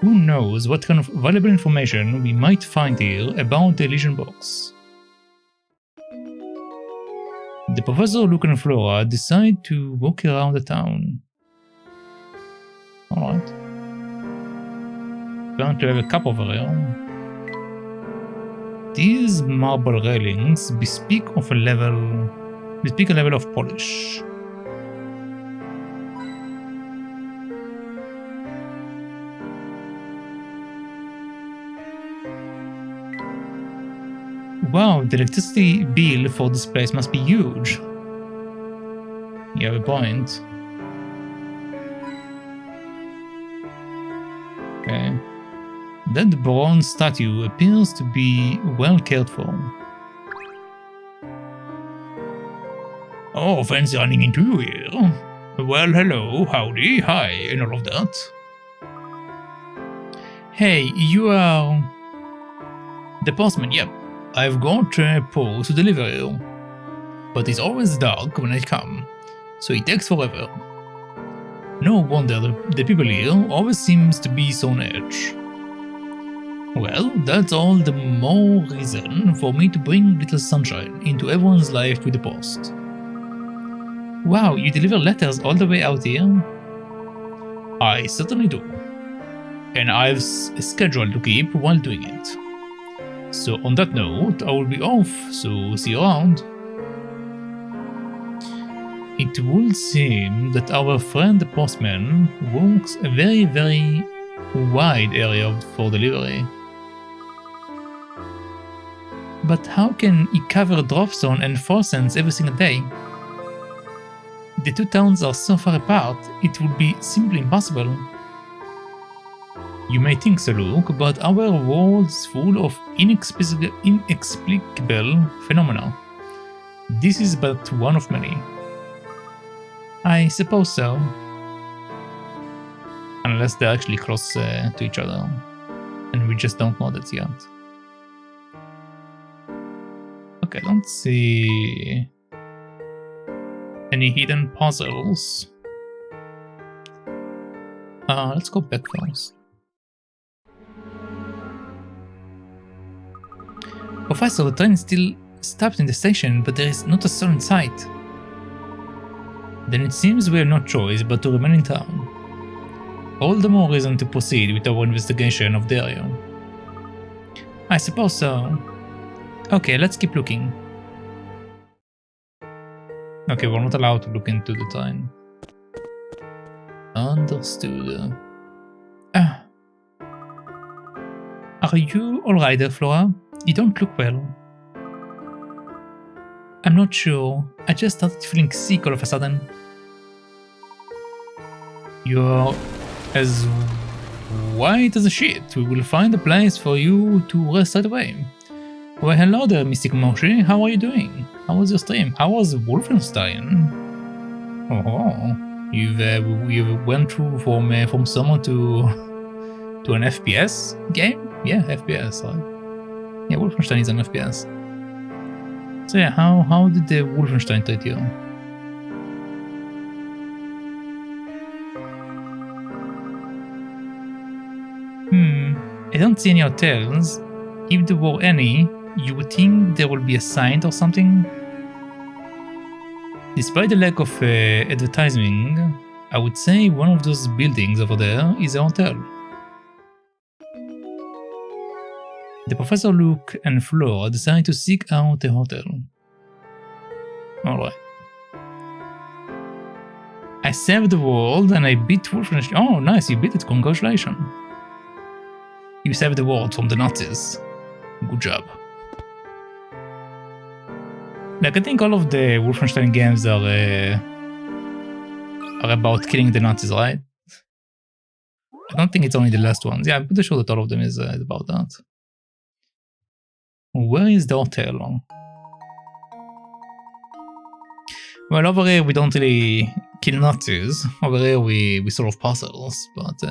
Who knows what kind of valuable information we might find here about the Elysian box. The Professor, Luke and Flora decide to walk around the town. Alright. Going to have a cup over here. These marble railings bespeak a level of polish. Wow, the electricity bill for this place must be huge. You have a point. Okay. That bronze statue appears to be well cared for. Oh, fancy running into you here. Well, hello, howdy, hi, and all of that. Hey, you are... The postman, yep. I've got a post to deliver you. But it's always dark when I come, so it takes forever. No wonder the people here always seems to be so on edge. Well, that's all the more reason for me to bring little sunshine into everyone's life with the post. Wow, you deliver letters all the way out here? I certainly do. And I've a schedule to keep while doing it. So on that note, I will be off, so see you around. It would seem that our friend the postman works a very, very wide area for delivery. But how can he cover Dropzone and Fonsens every single day? The two towns are so far apart, it would be simply impossible. You may think so, Luke, but our world is full of inexplicable phenomena. This is but one of many. I suppose so. Unless they're actually close to each other, and we just don't know that yet. Okay, I don't see any hidden puzzles. Let's go back first. Professor, the train is still stopped in the station, but there is not a soul in sight. Then it seems we have no choice but to remain in town. All the more reason to proceed with our investigation of the area. I suppose so. Okay, let's keep looking. Okay, we're not allowed to look into the train. Understood. Are you alright there, Flora? You don't look well. I'm not sure. I just started feeling sick all of a sudden. You're as white as a sheet. We will find a place for you to rest right away. Well, hello there, Mystic Moshi. How are you doing? How was your stream? How was Wolfenstein? Oh, you've went through from someone to an FPS game? Yeah, FPS, right? Yeah, Wolfenstein is an FPS. So yeah, how did the Wolfenstein treat you? I don't see any hotels. If there were any, you would think there would be a sign or something. Despite the lack of advertising, I would say one of those buildings over there is a hotel. The Professor, Luke, and Flora decide to seek out a hotel. Alright. I saved the world and I beat Wolfenstein. Oh, nice, you beat it, congratulations. You saved the world from the Nazis. Good job. Like, I think all of the Wolfenstein games are about killing the Nazis, right? I don't think it's only the last ones. Yeah, I'm pretty sure that all of them is about that. Where is the hotel? Well, over here we don't really kill Nazis. Over here we solve puzzles, but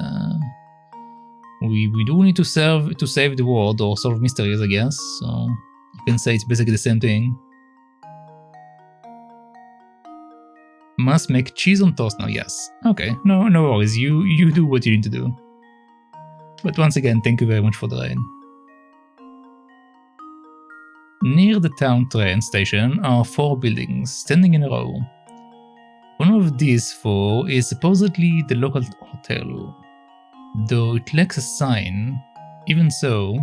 we do need to save the world or solve mysteries, I guess. So you can say it's basically the same thing. Must make cheese on toast now, yes. Okay, no worries, you do what you need to do. But once again, thank you very much for the ride. Near the town train station are 4 buildings, standing in a row. One of these 4 is supposedly the local hotel, though it lacks a sign. Even so,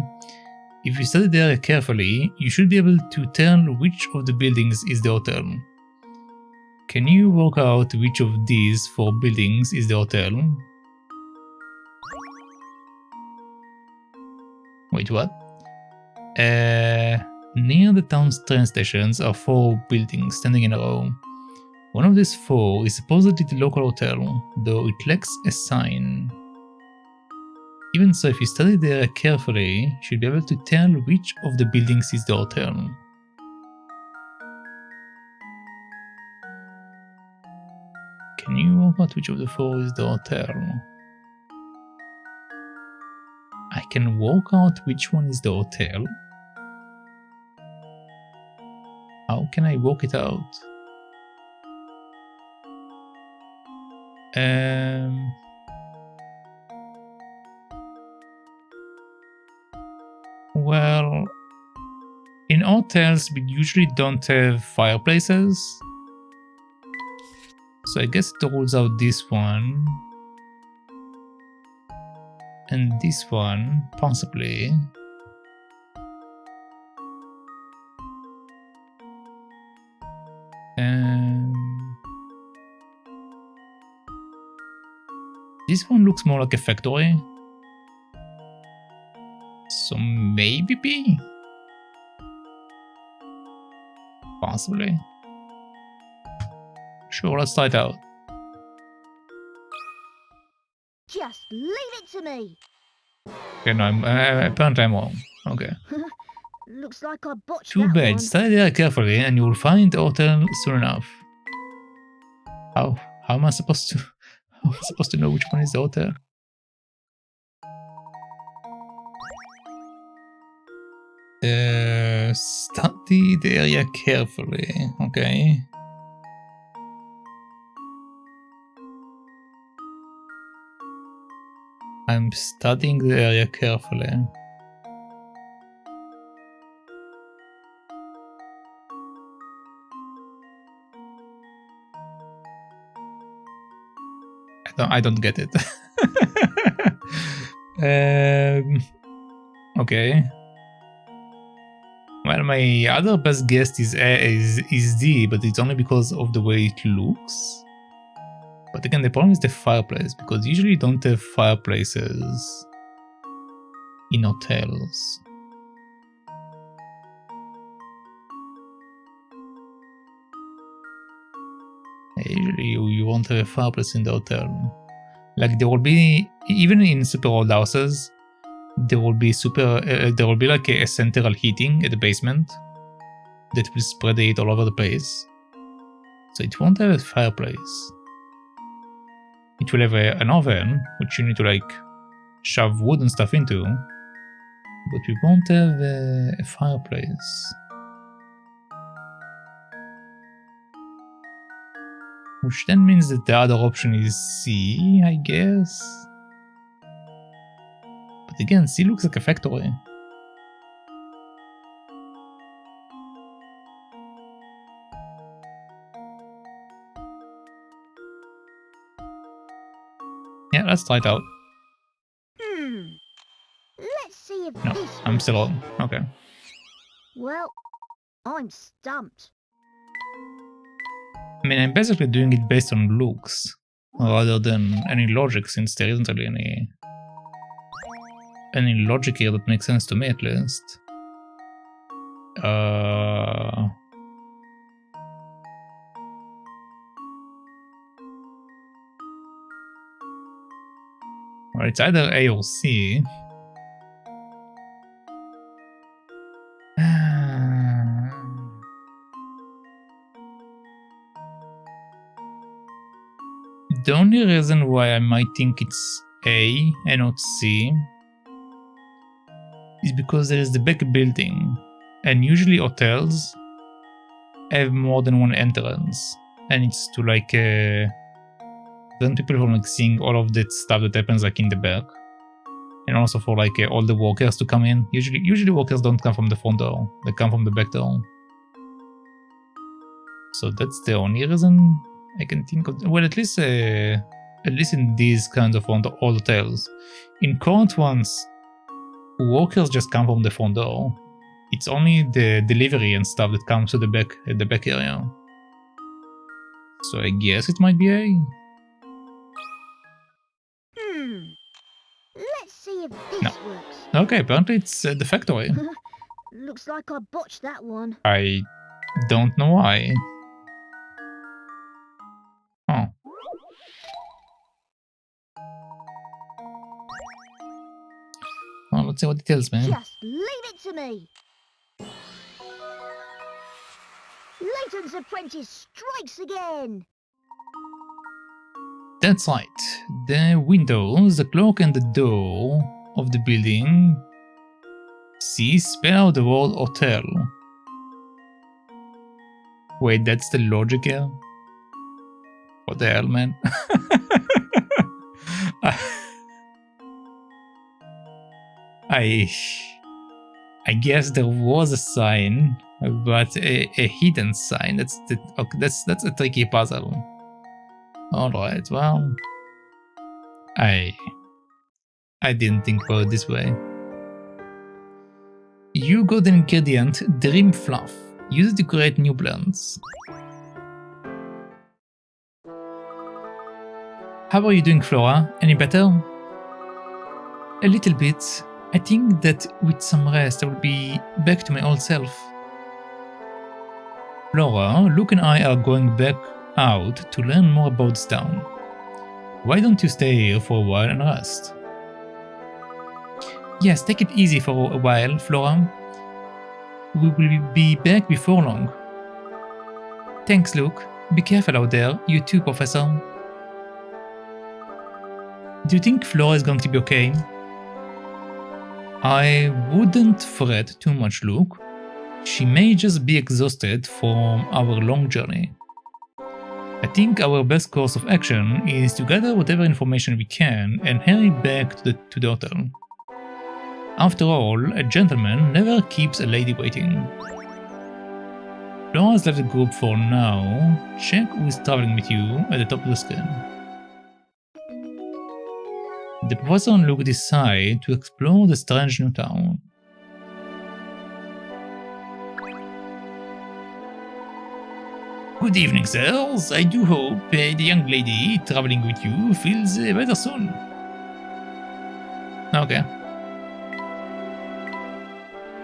if you study the area carefully, you should be able to tell which of the buildings is the hotel. Can you work out which of these 4 buildings is the hotel? Wait, what? Near the town's train stations are 4 buildings standing in a row. One of these 4 is supposedly the local hotel, though it lacks a sign. Even so, if you study the area carefully, you should be able to tell which of the buildings is the hotel. Can you work out which of the 4 is the hotel? I can work out which one is the hotel. How can I work it out? Well, in hotels we usually don't have fireplaces. So I guess it rules out this one. And this one, possibly. This one looks more like a factory. So maybe B? Possibly. Sure, let's try it out. Just leave it to me. Okay, no, apparently I'm wrong. Okay. Looks like I botched Too that bad. one. Study there carefully and you will find the hotel soon enough. How am I supposed to... How am I supposed to know which one is the hotel? Study the area carefully, okay. I'm studying the area carefully. I don't get it. Okay. Well, my other best guess is D, but it's only because of the way it looks. But again, the problem is the fireplace, because usually you don't have fireplaces in hotels. Usually you won't have a fireplace in the hotel. Like there will be, even in super old houses, there will be like a central heating at the basement that will spread the heat all over the place. So it won't have a fireplace. It will have an oven, which you need to like shove wood and stuff into, but we won't have a fireplace. Which then means that the other option is C, I guess. But again, C looks like a factory. Yeah, let's try it out. Let's see if No, this I'm works. still on. Okay. Well, I'm stumped. I mean, I'm basically doing it based on looks rather than any logic, since there isn't really any logic here that makes sense to me, at least. Well, it's either A or C. The only reason why I might think it's A and not C is because there is the back building, and usually hotels have more than one entrance, and it's to like prevent people from like seeing all of that stuff that happens like in the back, and also for like all the workers to come in. Usually workers don't come from the front door; they come from the back door. So that's the only reason I can think of. Well, at least in these kinds of old hotels. In current ones, workers just come from the front door. It's only the delivery and stuff that comes to the back area. So I guess it might be A. Let's see if this No. works. Okay, apparently it's the factory. Looks like I botched that one. I don't know why. Oh. Well, let's see what it tells me. Just leave it to me. Layton's apprentice strikes again. That's right. The windows, the clock, and the door of the building. See, spell out the word hotel. Wait, that's the logic here? What the hell, man? I guess there was a sign, but a hidden sign. That's a tricky puzzle. Alright, well, I didn't think about it this way. You got the ingredient Dream Fluff. Use it to create new blends. How are you doing, Flora? Any better? A little bit. I think that with some rest I will be back to my old self. Flora, Luke and I are going back out to learn more about this town. Why don't you stay here for a while and rest? Yes, take it easy for a while, Flora. We will be back before long. Thanks, Luke. Be careful out there. You too, Professor. Do you think Flora is going to be okay? I wouldn't fret too much, Luke. She may just be exhausted from our long journey. I think our best course of action is to gather whatever information we can and hurry back to the hotel. After all, a gentleman never keeps a lady waiting. Flora's left the group for now. Check who is traveling with you at the top of the screen. The professor and Luke decide to explore the strange new town. Good evening, sirs. I do hope the young lady traveling with you feels better soon. Okay.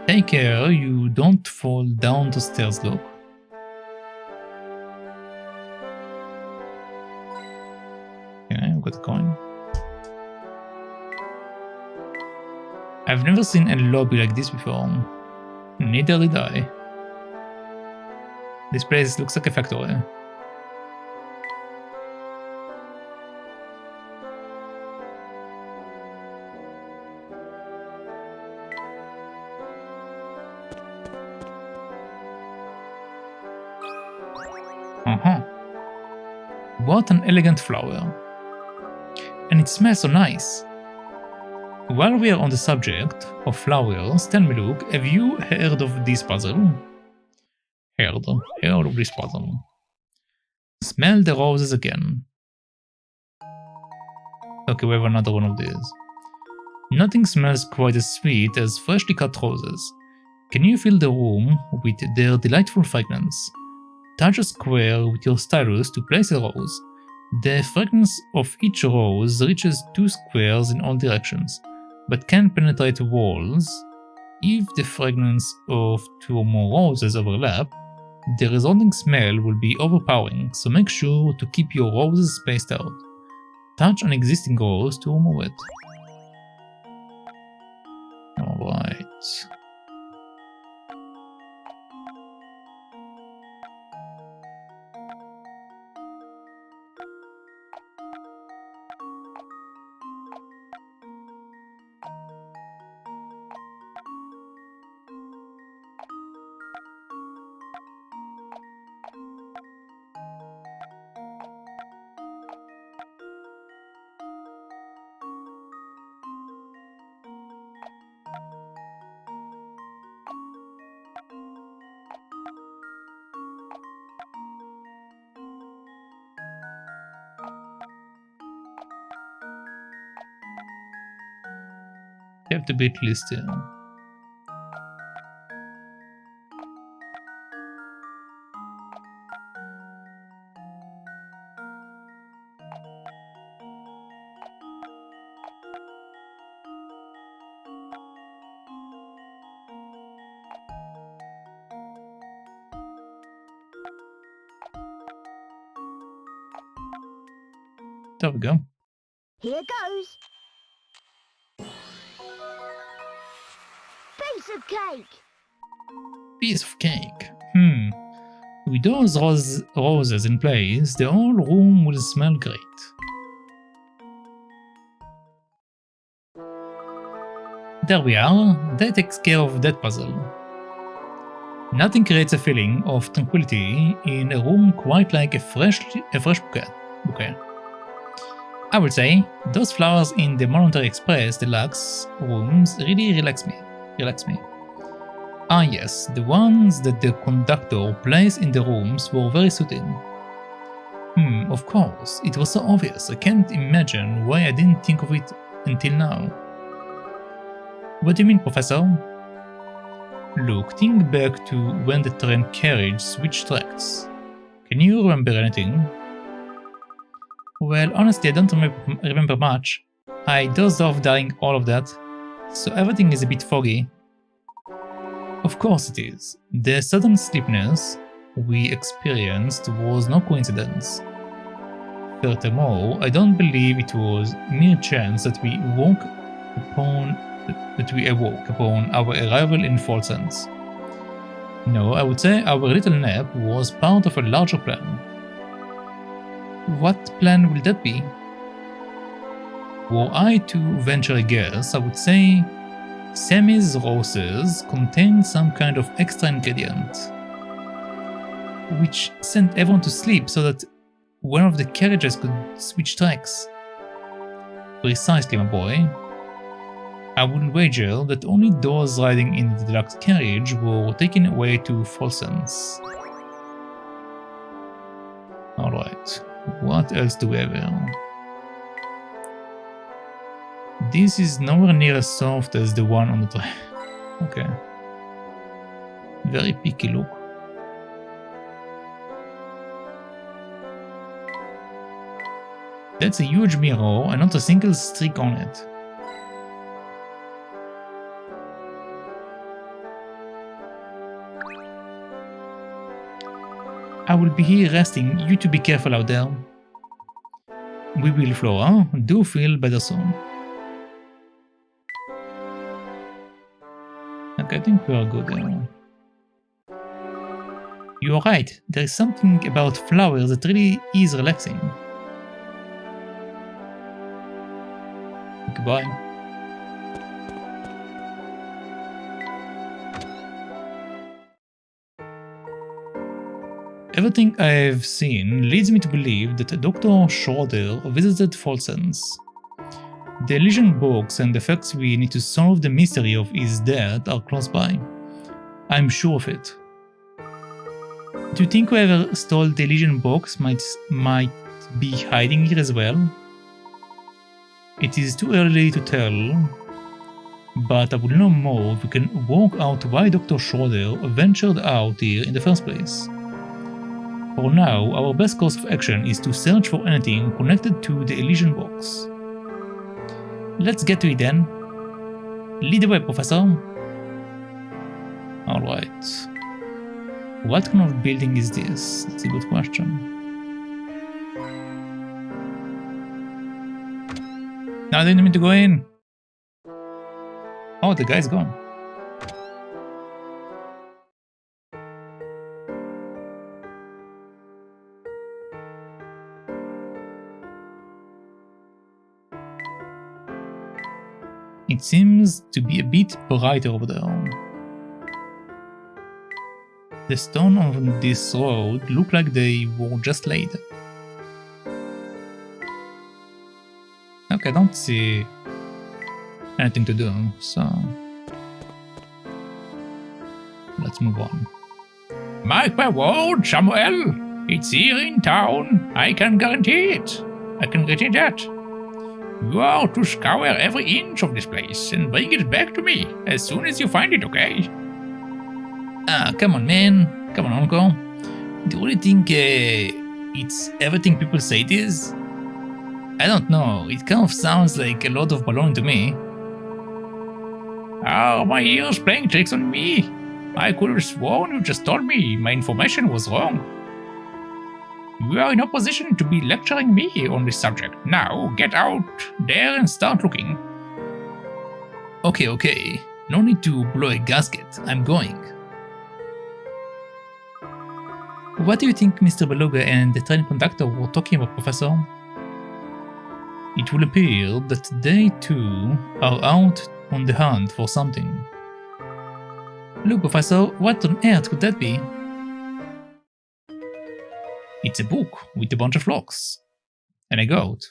Take care you don't fall down the stairs, Luke. Okay, I've got a coin. I've never seen a lobby like this before. Neither did I. This place looks like a factory. What an elegant flower. And it smells so nice. While we are on the subject of flowers, tell me, Luke, have you heard of this puzzle? Heard of this puzzle. Smell the roses again. Okay, we have another one of these. Nothing smells quite as sweet as freshly cut roses. Can you fill the room with their delightful fragrance? Touch a square with your stylus to place a rose. The fragrance of each rose reaches 2 squares in all directions, but can penetrate walls. If the fragrance of 2 or more roses overlap, the resulting smell will be overpowering, so make sure to keep your roses spaced out. Touch an existing rose to remove it. Alright. You have the bit list here. There we go. Here goes. Piece of cake. Piece of cake. With those roses in place, the whole room will smell great. There we are. That takes care of that puzzle. Nothing creates a feeling of tranquility in a room quite like a fresh bouquet. I would say those flowers in the Molentary Express deluxe rooms really relax me. Ah yes, the ones that the conductor placed in the rooms were very soothing. Of course, it was so obvious. I can't imagine why I didn't think of it until now. What do you mean, Professor? Look, think back to when the train carriage switched tracks. Can you remember anything? Well, honestly, I don't remember much. I dozed off during all of that, so everything is a bit foggy. Of course it is. The sudden sleepiness we experienced was no coincidence. Furthermore, I don't believe it was mere chance that we awoke upon our arrival in Folsen's. No, I would say our little nap was part of a larger plan. What plan will that be? Were I to venture a guess, I would say Sammy's roses contained some kind of extra ingredient, which sent everyone to sleep so that one of the carriages could switch tracks. Precisely, my boy. I would wager that only those riding in the deluxe carriage were taken away to Folsen's. Alright, what else do we have here? This is nowhere near as soft as the one on the train. Okay. Very picky look. That's a huge mirror and not a single streak on it. I will be here resting, you to be careful out there. We will, Flora. Do feel better soon. Okay, I think we are good there. You are right, there is something about flowers that really is relaxing. Goodbye. Everything I've seen leads me to believe that Dr. Schroeder visited Folsen's. The illusion box and the facts we need to solve the mystery of his death are close by. I'm sure of it. Do you think whoever stole the illusion box might be hiding here as well? It is too early to tell, but I will know more if we can work out why Dr. Schroeder ventured out here in the first place. For now, our best course of action is to search for anything connected to the Elysian box. Let's get to it then. Lead the way, Professor. Alright. What kind of building is this? That's a good question. Now I didn't mean to go in. Oh, the guy's gone. It seems to be a bit brighter over there. The stone on this road look like they were just laid. Okay, I don't see anything to do, so let's move on. Mark my word, Samuel! It's here in town. I can guarantee it. I can guarantee that. You are to scour every inch of this place and bring it back to me as soon as you find it, okay? Ah, come on, man. Come on, Uncle. Do you really think it's everything people say it is? I don't know. It kind of sounds like a lot of baloney to me. Are my ears playing tricks on me? I could have sworn you just told me my information was wrong. You are in no position to be lecturing me on this subject. Now, get out there and start looking. Okay. No need to blow a gasket. I'm going. What do you think Mr. Beluga and the train conductor were talking about, Professor? It will appear that they too are out on the hunt for something. Look, Professor, what on earth could that be? It's a book with a bunch of locks. And a goat.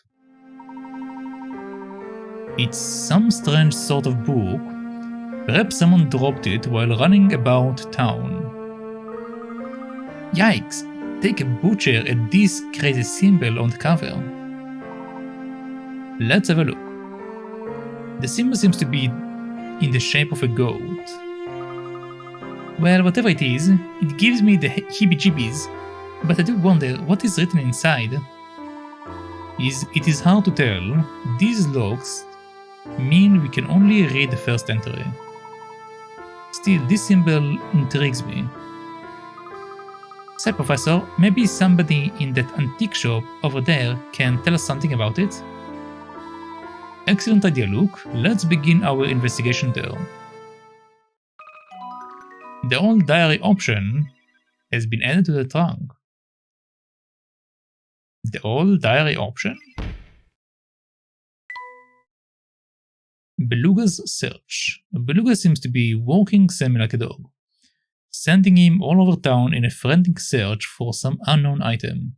It's some strange sort of book. Perhaps someone dropped it while running about town. Yikes! Take a butcher at this crazy symbol on the cover. Let's have a look. The symbol seems to be in the shape of a goat. Well, whatever it is, it gives me the heebie-jeebies, but I do wonder what is written inside. It is hard to tell. These locks mean we can only read the first entry. Still, this symbol intrigues me. Say, Professor, maybe somebody in that antique shop over there can tell us something about it? Excellent idea, Luke. Let's begin our investigation there. The old diary option has been added to the trunk. The old diary option? Beluga's search. Beluga seems to be walking Sammy like a dog, sending him all over town in a frantic search for some unknown item.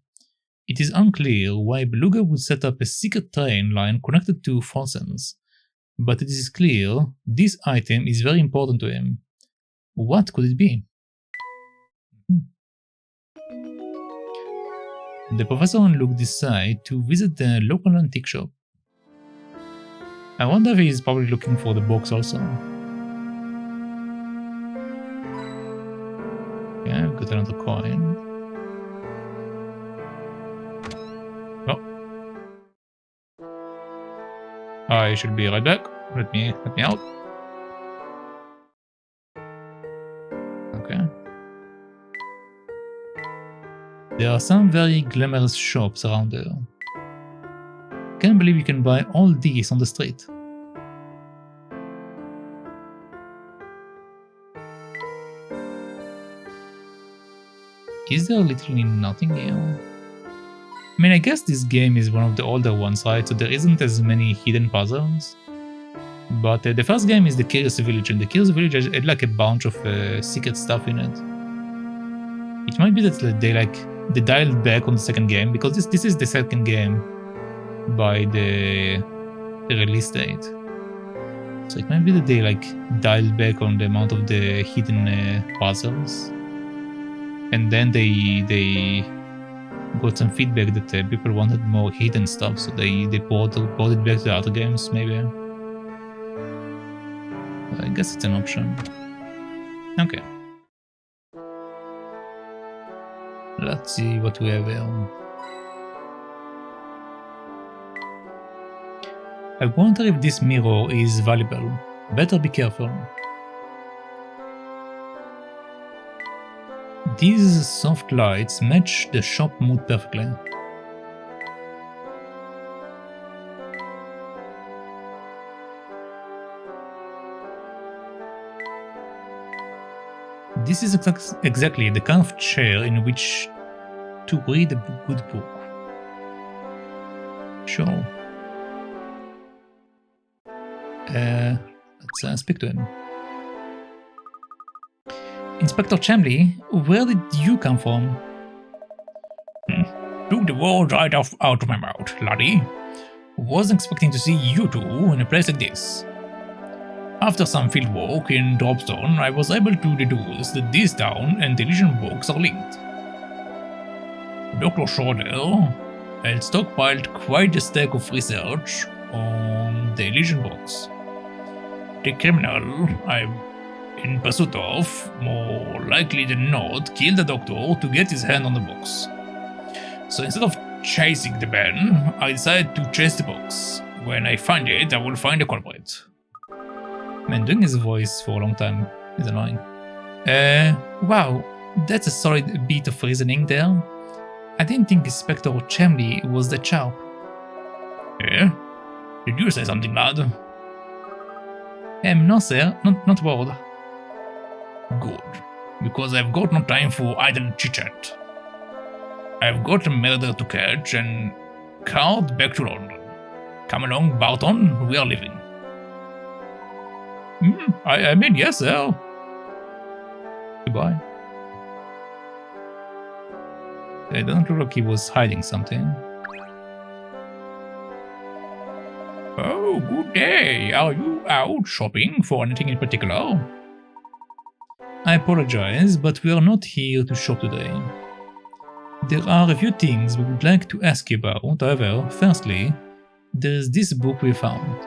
It is unclear why Beluga would set up a secret train line connected to Fawson's, but it is clear this item is very important to him. What could it be? The Professor and Luke decide to visit the local antique shop. I wonder if he is probably looking for the box also. Okay, I've got another coin. I should be right back. Let me out. Okay. There are some very glamorous shops around there. Can't believe you can buy all these on the street. Is there literally nothing here? I mean, I guess this game is one of the older ones, right? So there isn't as many hidden puzzles. But the first game is the Curious Village, and the Curious Village had like a bunch of secret stuff in it. It might be that they dialed back on the second game, because this is the second game by the release date. So it might be that they dialed back on the amount of the hidden puzzles, and then they got some feedback that people wanted more hidden stuff, so they brought it back to other games, maybe. I guess it's an option. Okay. Let's see what we have here. I wonder if this mirror is valuable. Better be careful. These soft lights match the shop mood perfectly. This is exactly the kind of chair in which to read a good book. Sure. Let's speak to him. Inspector Chamley, where did you come from? Took the words right out of my mouth, laddie. Wasn't expecting to see you two in a place like this. After some field work in Dropstone, I was able to deduce that this town and the Elysian Box are linked. Dr. Schroeder had stockpiled quite a stack of research on the Elysian Box. The criminal I'm in pursuit of, more likely than not, killed the doctor to get his hand on the box. So instead of chasing the man, I decided to chase the box. When I find it, I will find the culprit. Man, doing his voice for a long time is annoying. Wow, that's a solid bit of reasoning there. I didn't think Inspector Chamley was that sharp. Yeah? Did you say something, lad? No sir, not word. Good, because I've got no time for idle chit-chat. I've got a murder to catch and card back to London. Come along, Barton, we are leaving. I mean, yes, sir. Goodbye. It doesn't look like he was hiding something. Oh, good day. Are you out shopping for anything in particular? I apologize, but we are not here to shop today. There are a few things we would like to ask you about. However, firstly, there is this book we found.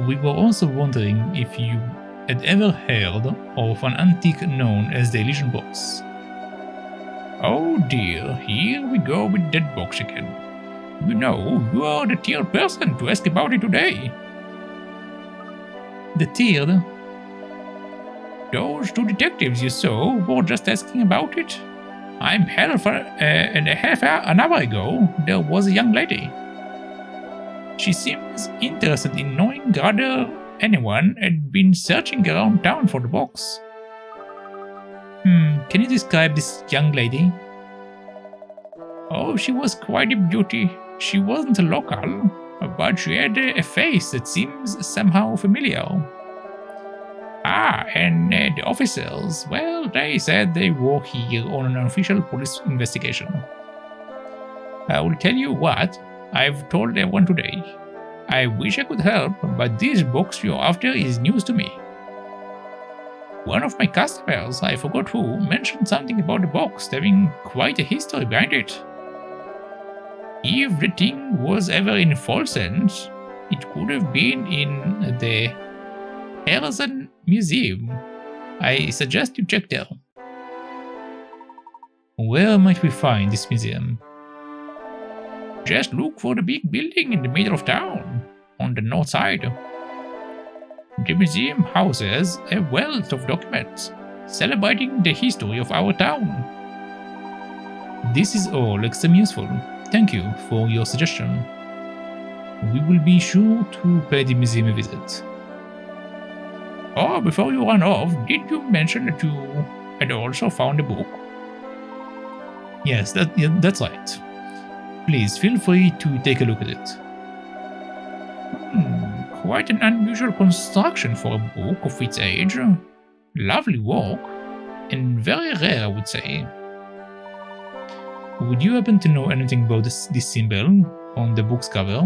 We were also wondering if you had ever heard of an antique known as the Elysian Box. Oh dear, here we go with that box again. You know, you are the third person to ask about it today. The third? Those two detectives you saw were just asking about it. I'm hell for and a half an hour ago, there was a young lady. She seems interested in knowing whether anyone had been searching around town for the box. Can you describe this young lady? Oh, she was quite a beauty. She wasn't a local, but she had a face that seems somehow familiar. Ah, and the officers, well, they said they were here on an official police investigation. I will tell you what, I've told everyone today. I wish I could help, but this box you're after is news to me. One of my customers, I forgot who, mentioned something about the box having quite a history behind it. If the thing was ever in Folsens, it could have been in the Herzen Museum. I suggest you check there. Where might we find this museum? Just look for the big building in the middle of town, on the north side. The museum houses a wealth of documents celebrating the history of our town. This is all extremely useful. Thank you for your suggestion. We will be sure to pay the museum a visit. Oh, before you run off, did you mention that you had also found a book? Yes, that's right. Please feel free to take a look at it. Quite an unusual construction for a book of its age. Lovely work, and very rare, I would say. Would you happen to know anything about this symbol on the book's cover?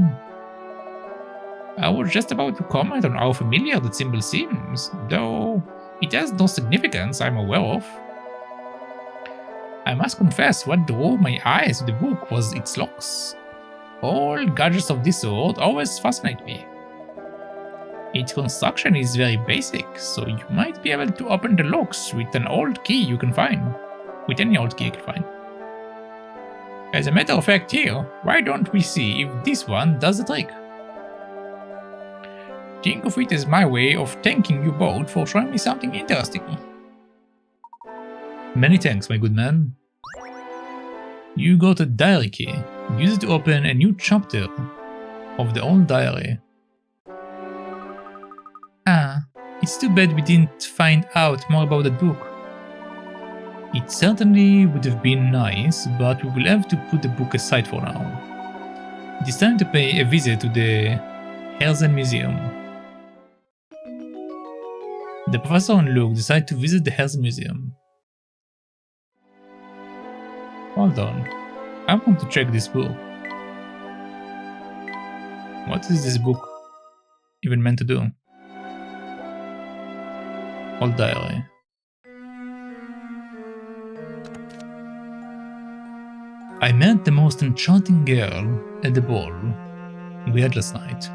I was just about to comment on how familiar that symbol seems, though it has no significance I'm aware of. I must confess, what drew my eyes to the book was its locks. All gadgets of this sort always fascinate me. Its construction is very basic, so you might be able to open the locks with an old key you can find. With any old key you can find. As a matter of fact here, why don't we see if this one does the trick? Think of it as my way of thanking you both for showing me something interesting. Many thanks, my good man. You got a diary key. Use it to open a new chapter of the old diary. Ah, it's too bad we didn't find out more about that book. It certainly would have been nice, but we will have to put the book aside for now. It is time to pay a visit to the Herzen Museum. The professor and Luke decide to visit the Herzen Museum. Hold on, I want to check this book. What is this book even meant to do? Old diary. I met the most enchanting girl at the ball we had last night.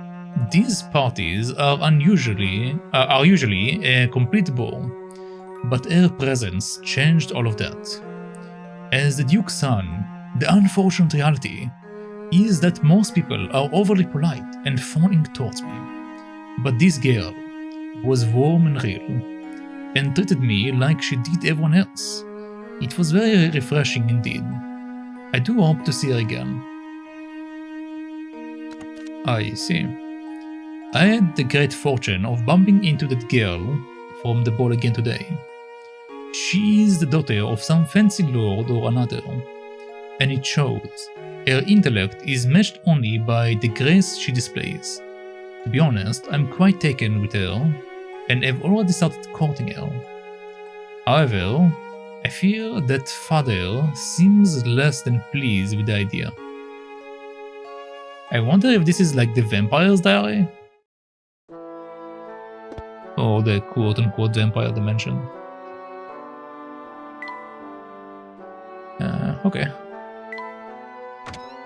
These parties are usually a complete ball, but her presence changed all of that. As the Duke's son, the unfortunate reality is that most people are overly polite and fawning towards me. But this girl was warm and real, and treated me like she did everyone else. It was very refreshing indeed. I do hope to see her again. I see. I had the great fortune of bumping into that girl from the ball again today. She is the daughter of some fancy lord or another, and it shows. Her intellect is matched only by the grace she displays. To be honest, I'm quite taken with her, and have already started courting her. However, I fear that father seems less than pleased with the idea. I wonder if this is like the vampire's diary? Or the quote-unquote vampire dimension. Okay.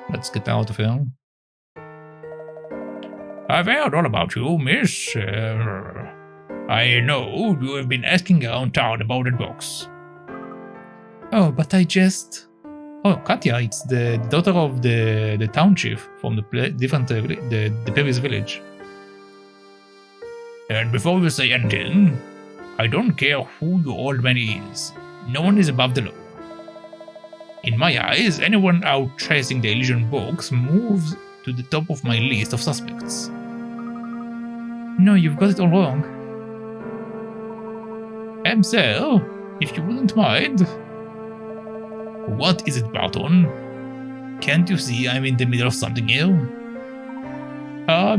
Let's get out of here. I've heard all about you, miss. I know you have been asking around town about that box. Oh, but I just... Oh, Katya, it's the daughter of the town chief from the previous village. And before you say anything, I don't care who your old man is. No one is above the law. In my eyes, anyone out chasing the Elysian box moves to the top of my list of suspects. No, you've got it all wrong. Sir, if you wouldn't mind. What is it, Barton? Can't you see I'm in the middle of something here?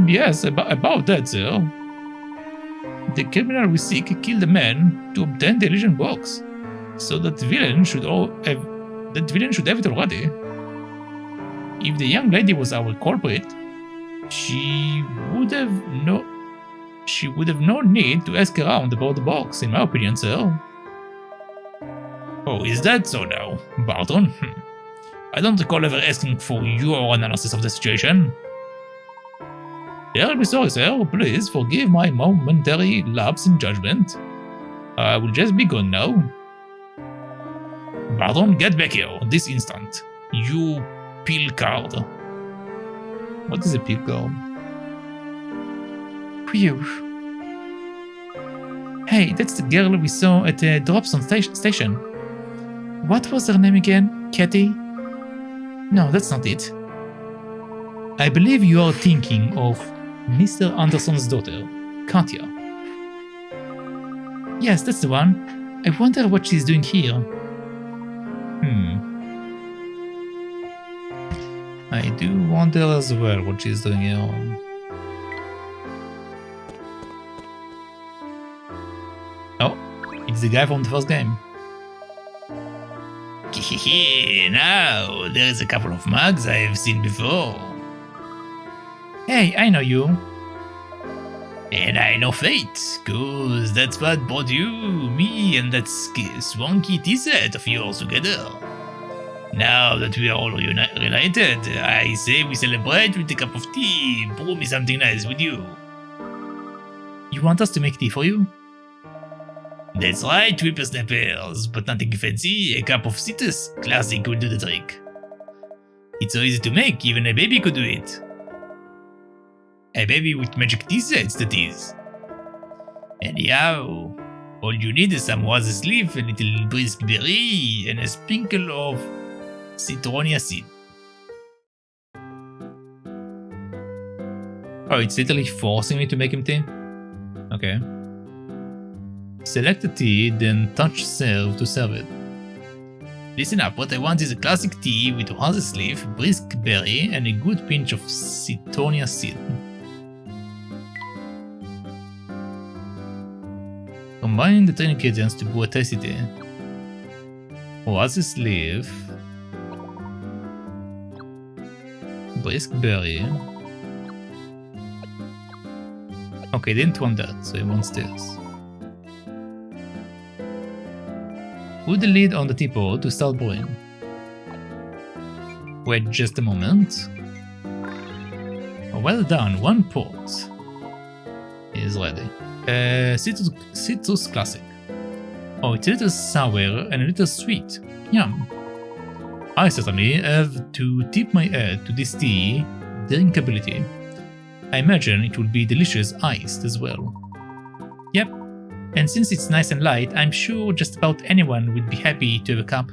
Yes, about that, sir. The criminal we seek killed a man to obtain the Elysian box, so that villain should have it already. If the young lady was our culprit, she would have no need to ask around about the box, in my opinion, sir. Oh, is that so now, Barton? I don't recall ever asking for your analysis of the situation. Terribly sorry, sir. Please forgive my momentary lapse in judgment. I will just be gone now. Barton, get back here this instant. You pill card. What is a pill card? Phew. Hey, that's the girl we saw at the Dropstone station. What was her name again? Katie? No, that's not it. I believe you are thinking of Mr. Anderson's daughter, Katya. Yes, that's the one. I wonder what she's doing here. I do wonder as well what she's doing here. Oh, it's the guy from the first game. Now, there's a couple of mugs I have seen before. Hey, I know you. And I know fate, cause that's what brought you, me, and that swanky tea set of yours together. Now that we are all reunited, I say we celebrate with a cup of tea. Brew me something nice with you. You want us to make tea for you? That's right, whippersnappers, but nothing fancy. A cup of citrus classic will do the trick. It's so easy to make, even a baby could do it. A baby with magic tea sets, that is. Anyhow, all you need is some water's leaf, a little brisk berry, and a sprinkle of citronia seed. Oh, it's literally forcing me to make him tea? Okay. Select the tea, then touch serve to serve it. Listen up, what I want is a classic tea with water's leaf, brisk berry, and a good pinch of citronia seed. Combine the three ingredients to brew a tasty tea. Oasis leaf, brisk berry. Okay, didn't want that, so he wants this. Put the lid on the teapot to start brewing. Wait just a moment. Well done, one pot is ready. Citrus classic. Oh, it's a little sour and a little sweet. Yum. I certainly have to tip my hat to this tea drinkability. I imagine it will be delicious iced as well. Yep, and since it's nice and light, I'm sure just about anyone would be happy to have a cup.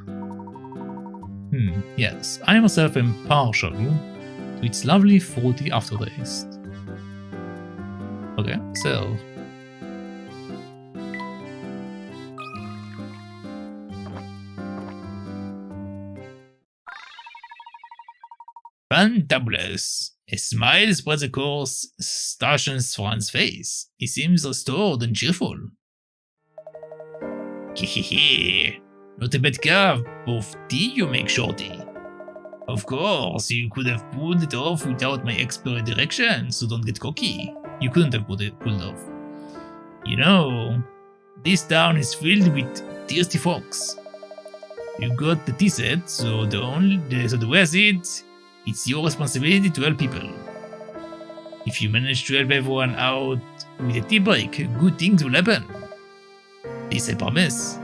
Yes, I myself am partial to its lovely fruity aftertaste. Okay, serve. Fantabulous! A smile spreads across Starshan's face. He seems restored and cheerful. Hehehe. Not a bad cup of tea you make, Shorty. Of course, you could have pulled it off without my expert direction, so don't get cocky. You couldn't have pulled it off. You know, this town is filled with thirsty folks. You got the tea set, so the way I see it, it's your responsibility to help people. If you manage to help everyone out with a tea break, good things will happen. This I promise.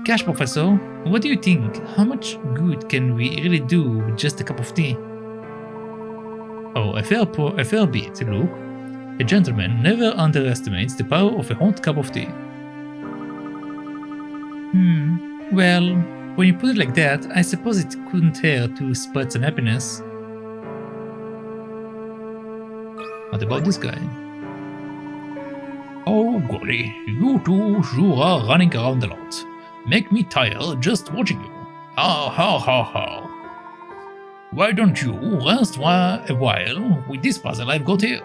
Gosh, Professor, what do you think? How much good can we really do with just a cup of tea? Oh, a fair bit, look. A gentleman never underestimates the power of a hot cup of tea. Well, when you put it like that, I suppose it couldn't hurt to spread some happiness. What about this guy? Oh golly, you two sure are running around a lot. Make me tired just watching you. Ha. Why don't you rest a while with this puzzle I've got here?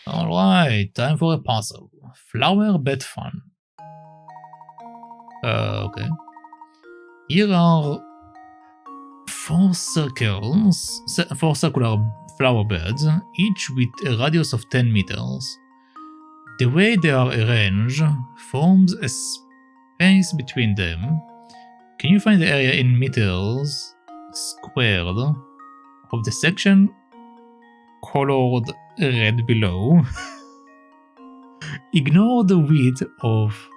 Alright, time for a puzzle. Flower bed fun. Okay. Here are four circular flower beds, each with a radius of 10 meters. The way they are arranged forms a space between them. Can you find the area in meters squared of the section colored red below? Ignore the width of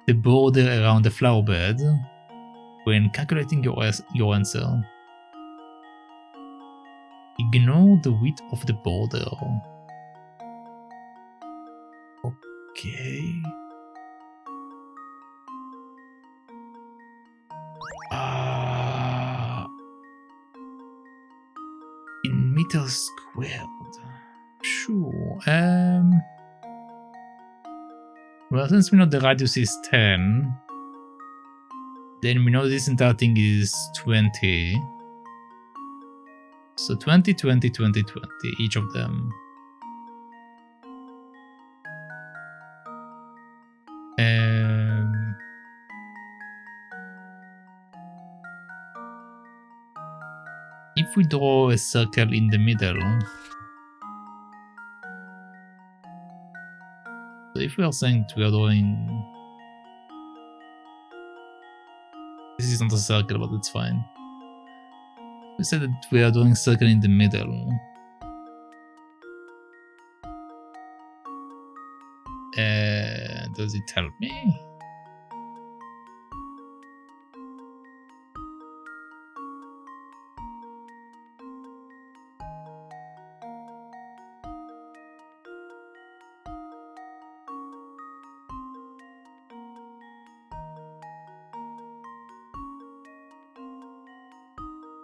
the border around the flower bed when calculating your answer. Ignore the width of the border. Okay. In meters squared. Sure. Well, since we know the radius is 10, then we know this entire thing is 20. So 20, 20, 20, 20, each of them. If we draw a circle in the middle, so if we are saying that we are drawing is not a circle, but it's fine. We said that we are doing circle in the middle. Does it help me?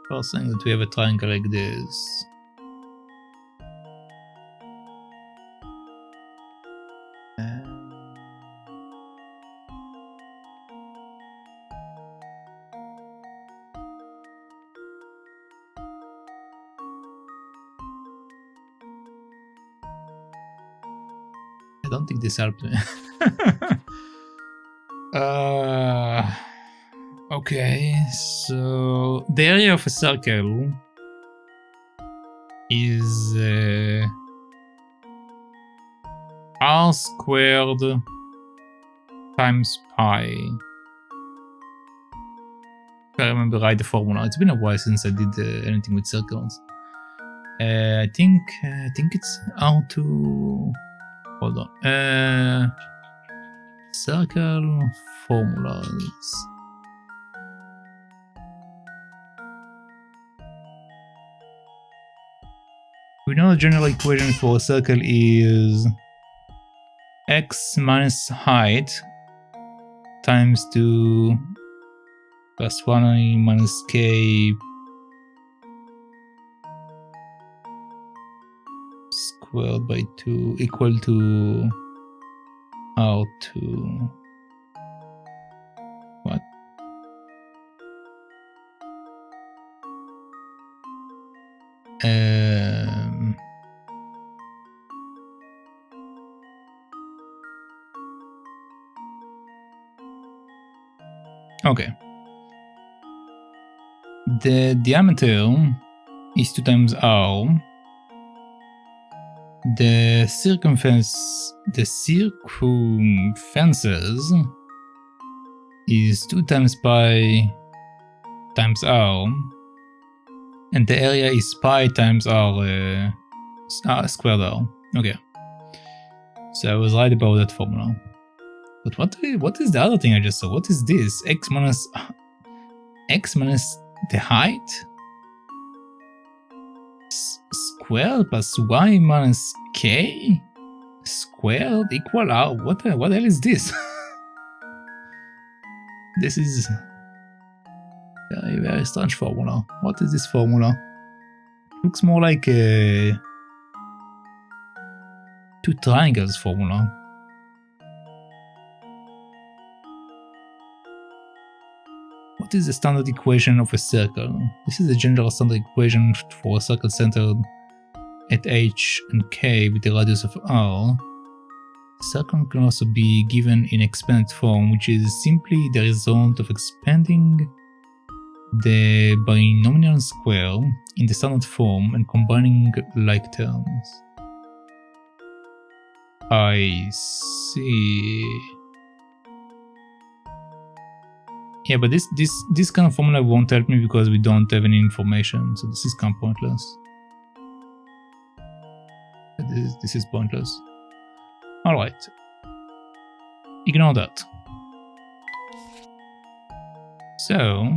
First thing that we have a triangle like this. I don't think this helped me. Okay, so the area of a circle is r squared times pi. If I remember right the formula. It's been a while since I did anything with circles. I think it's R2. Hold on. Circle formulas. We know the general equation for a circle is x minus height times 2 plus 1 minus k squared by 2 equal to R2. What? Okay. The diameter is 2 times r. The circumferences is 2 times pi times r, and the area is pi times r squared r. Okay. So I was right about that formula. But what is the other thing I just saw? What is this? X minus the height squared plus y minus k squared equal r. What the hell is this? This is very, very strange formula. What is this formula? Looks more like a two triangles formula. What is the standard equation of a circle? This is the general standard equation for a circle centered at h and k with the radius of r. The circle can also be given in expanded form, which is simply the result of expanding the binomial square in the standard form and combining like terms. I see. Yeah, but this kind of formula won't help me because we don't have any information, so this is kind of pointless. This is pointless. Alright. Ignore that. So,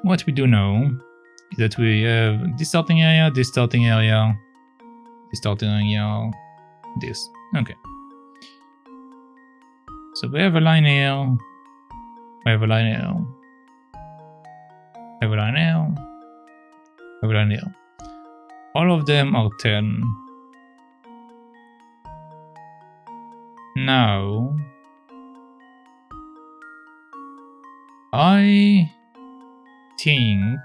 what we do know is that we have this starting area, this starting area, this starting area, this. Okay. So we have a line here. I have a line here. I have a line here. I have a line here. All of them are 10. Now, I think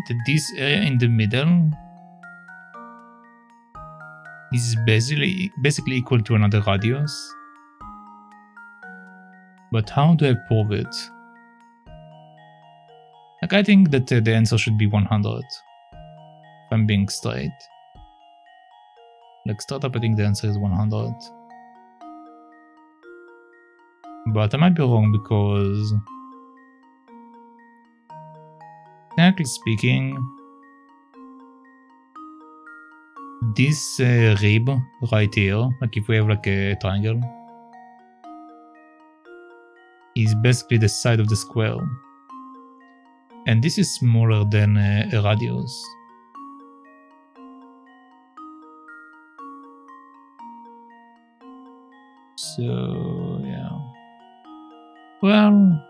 that this area in the middle is basically equal to another radius. But how do I prove it? Like, I think that the answer should be 100. If I'm being straight. Like, straight up, I think the answer is 100. But I might be wrong because, technically speaking, this rib right here, like if we have like a triangle, is basically the side of the square. And this is smaller than a radius. So, yeah. Well,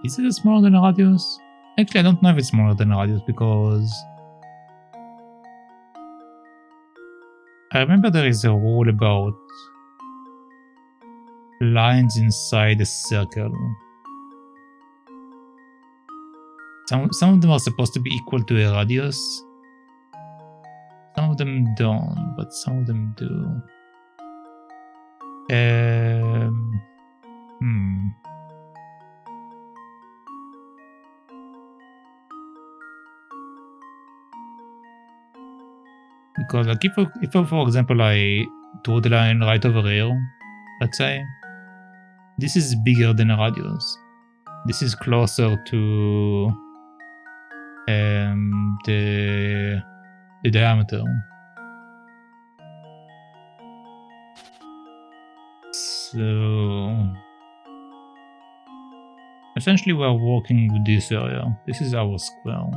is it smaller than a radius? Actually, I don't know if it's smaller than a radius because I remember there is a rule about lines inside a circle. Some of them are supposed to be equal to a radius. Some of them don't, but some of them do. Because like if for example I draw the line right over here, let's say, this is bigger than a radius. This is closer to the diameter. So essentially we are working with this area. This is our square.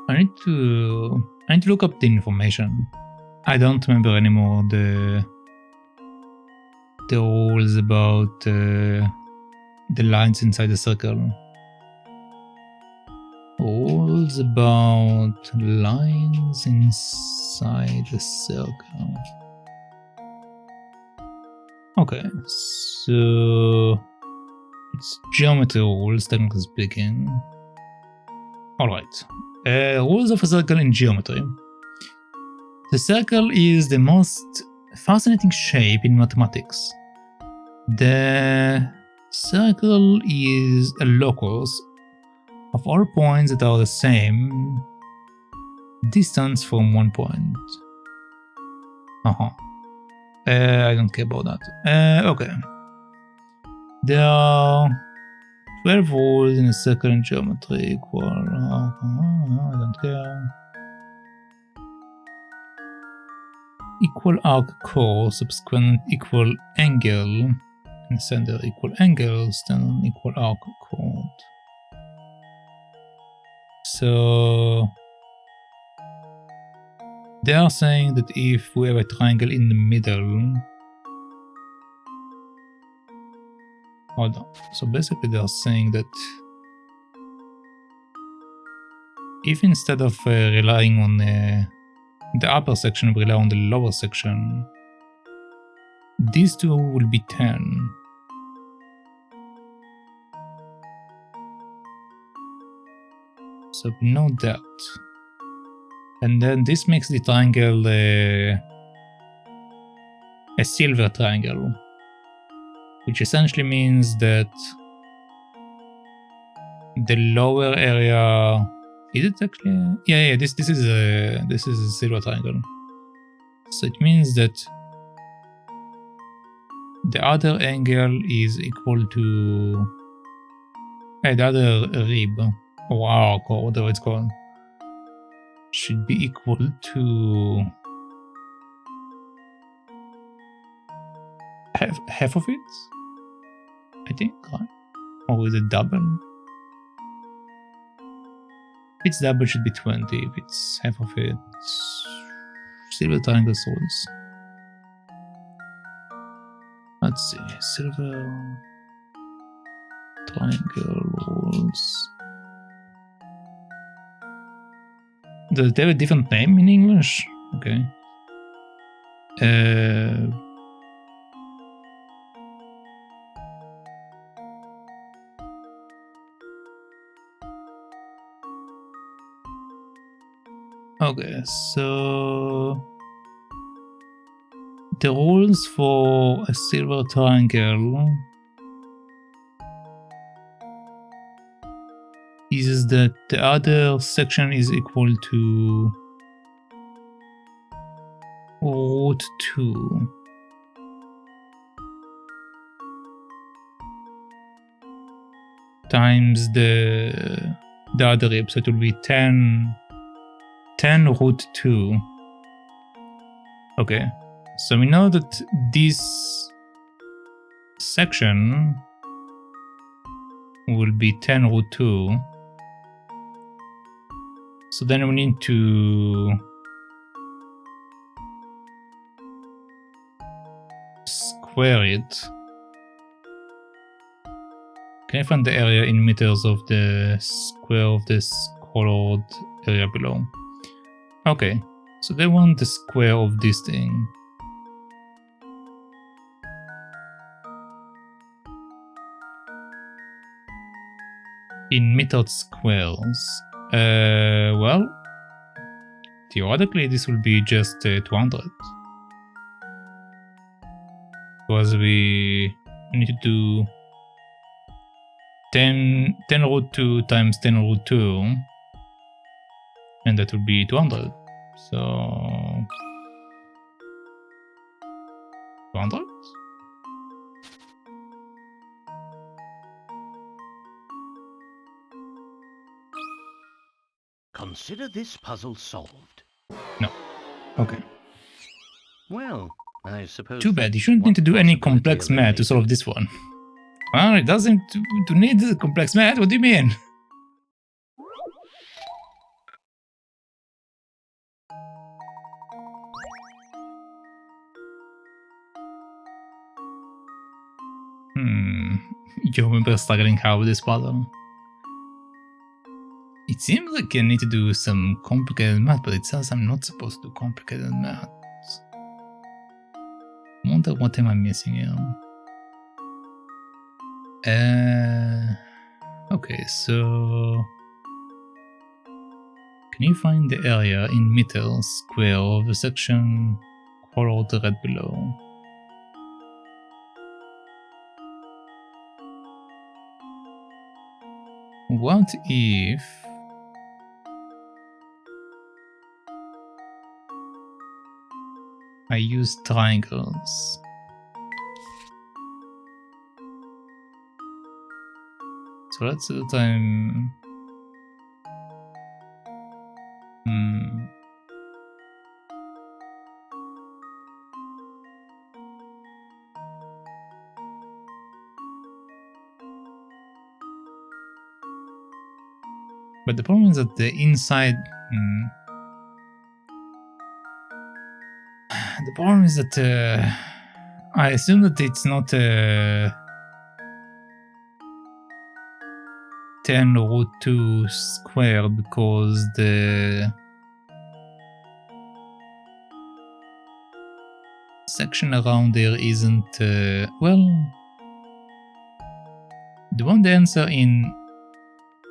I need to look up the information. I don't remember anymore the rules about the lines inside the circle. Rules about lines inside the circle. Okay, so it's geometry rules, technically speaking. Alright. Rules of a circle in geometry. The circle is the most fascinating shape in mathematics. The circle is a locus of all points that are the same distance from one point. I don't care about that. Okay. There are 12 rules in a circle in geometry equal. I don't care. Equal arc core, subsequent equal angle, and center equal angles, then equal arc chord. So they are saying that if we have a triangle in the middle, hold on. So basically they are saying that if instead of relying on the upper section, we rely on the lower section, these two will be 10. So we know that. And then this makes the triangle a silver triangle, which essentially means that the lower area, is it actually? Yeah, this is a silver triangle. So it means that the other angle is equal to the other rib or arc or whatever it's called should be equal to half of it, I think, right? Or is it double? If it's double, it should be 20. If it's half of it, silver triangle swords. Let's see, silver triangle rules. Does they have a different name in English? Okay. Okay, so the rules for a silver triangle is that the other section is equal to root 2 times the other rib, so it will be 10 root 2. Okay, so we know that this section will be 10 root 2. So then we need to square it. Can I find the area in meters of the square of this colored area below? Okay, so they want the square of this thing. In metered squares. Well, theoretically this will be just 200. Because we need to do 10 root 2 times 10 root 2, and that will be 200. So 200? Consider this puzzle solved. No. Okay. Well, I suppose... Too bad, you shouldn't need to do any complex math to solve this one. Well, it doesn't to need the complex math, what do you mean? You remember struggling hard with this puzzle? It seems like I need to do some complicated math, but it says I'm not supposed to do complicated math. I wonder what am I missing here? Okay, so can you find the area in meters square of the section colored red below? What if I use triangles? So let's say that I'm... But the problem is that the inside... The problem is that I assume that it's not 10 root 2 squared because the section around there isn't... well... Do you want the answer in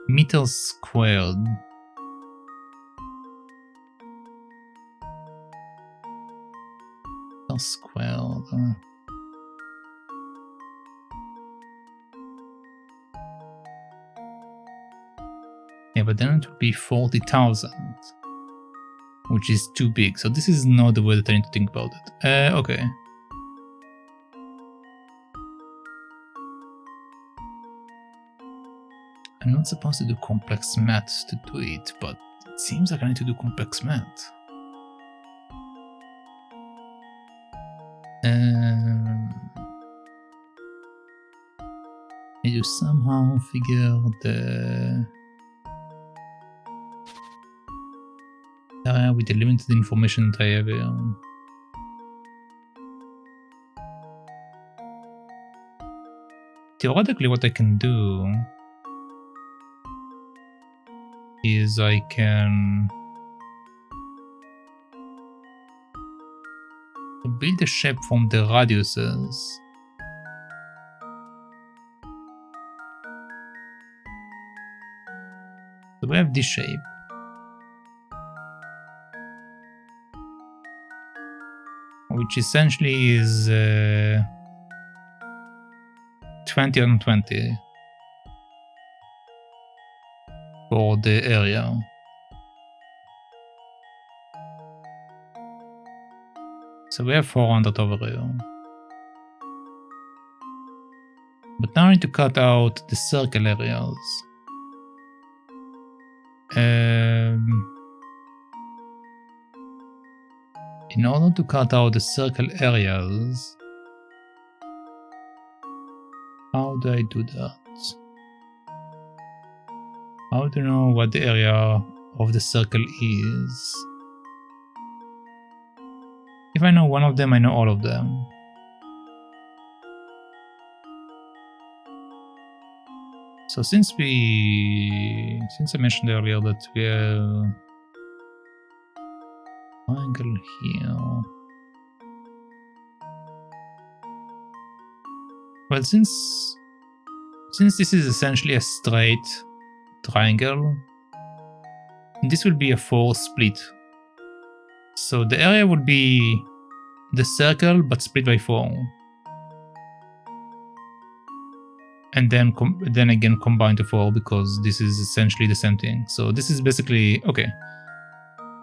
meters squared? Squared. Yeah, but then it would be 40,000, which is too big. So this is not the way that I need to think about it. Okay. I'm not supposed to do complex maths to do it, but it seems like I need to do complex math. You somehow figure the area with the limited information that I have here. Theoretically, what I can do is I can build a shape from the radiuses. So we have this shape. which essentially is 20 on 20 for the area. So we have 400 over here. But now I need to cut out the circle areas. In order to cut out the circle areas, how do I do that? How do you know what the area of the circle is? If I know one of them, I know all of them. So since I mentioned earlier that we have triangle here. Well, since this is essentially a straight triangle, this will be a 4 split. So the area would be the circle but split by 4. And then again combine to 4 because this is essentially the same thing. So this is basically okay.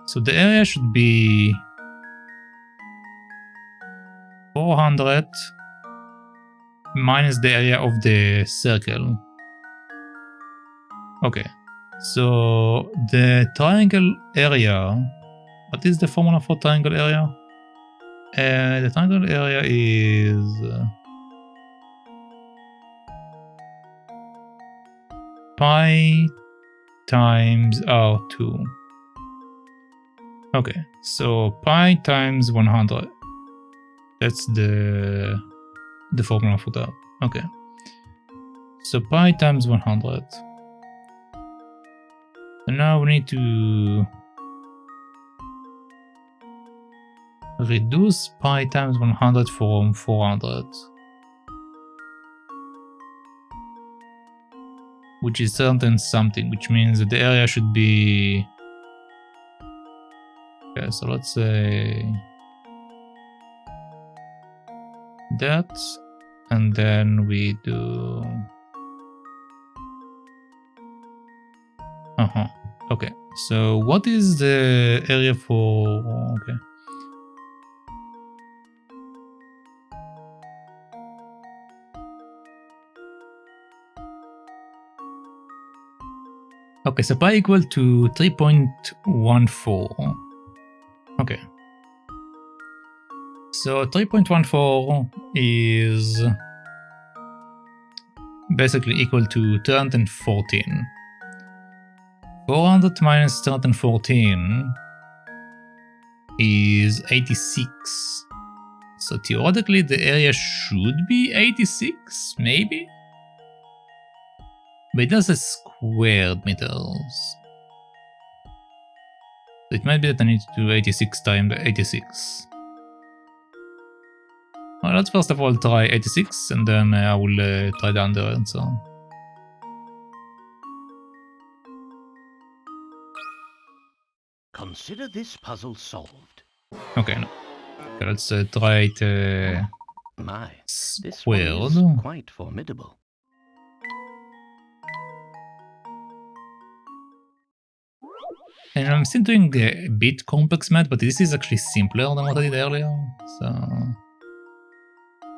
So the area should be 400 minus the area of the circle. Okay. So the triangle area. What is the formula for triangle area? The triangle area is pi times R2. Okay, so pi times 100. That's the formula for that. Okay. So pi times 100. And now we need to reduce pi times 100 from 400. Which is certain something, which means that the area should be... Okay, so let's say that, and then we do... Okay, so what is the area for... Okay. Okay, so pi equal to 3.14. Okay. So 3.14 is basically equal to 214. 400 minus 214 is 86. So theoretically the area should be 86, maybe? But it does a squared meters. So it might be that I need to do 86 times 86. Well, let's first of all try 86 and then I will try the other answer. Consider this puzzle solved. Okay, no. Okay, let's try it My, this squared. one is quite formidable. And I'm still doing a bit complex math, but this is actually simpler than what I did earlier. So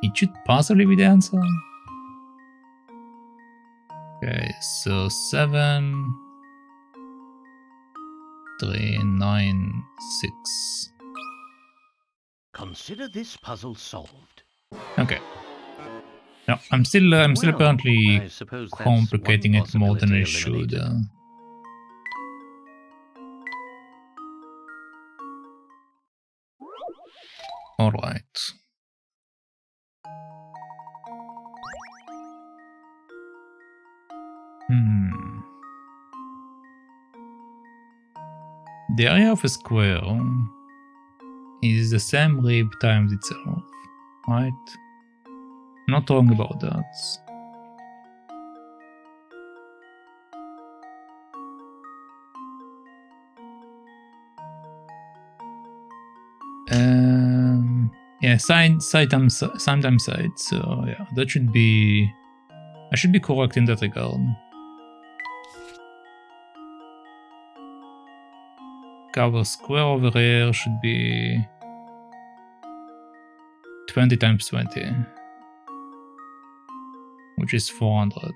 it should possibly be the answer. Okay, so 7, 3, 9, 6. Consider this puzzle solved. Okay. No, I'm still apparently I suppose that's complicating one it more than I possibility should. eliminated. All right. The area of a square is the same rib times itself, right? Not wrong about that. Yeah, side times side. So yeah, that should be. I should be correct in that regard. Cover square over here should be 20 times 20, which is 400.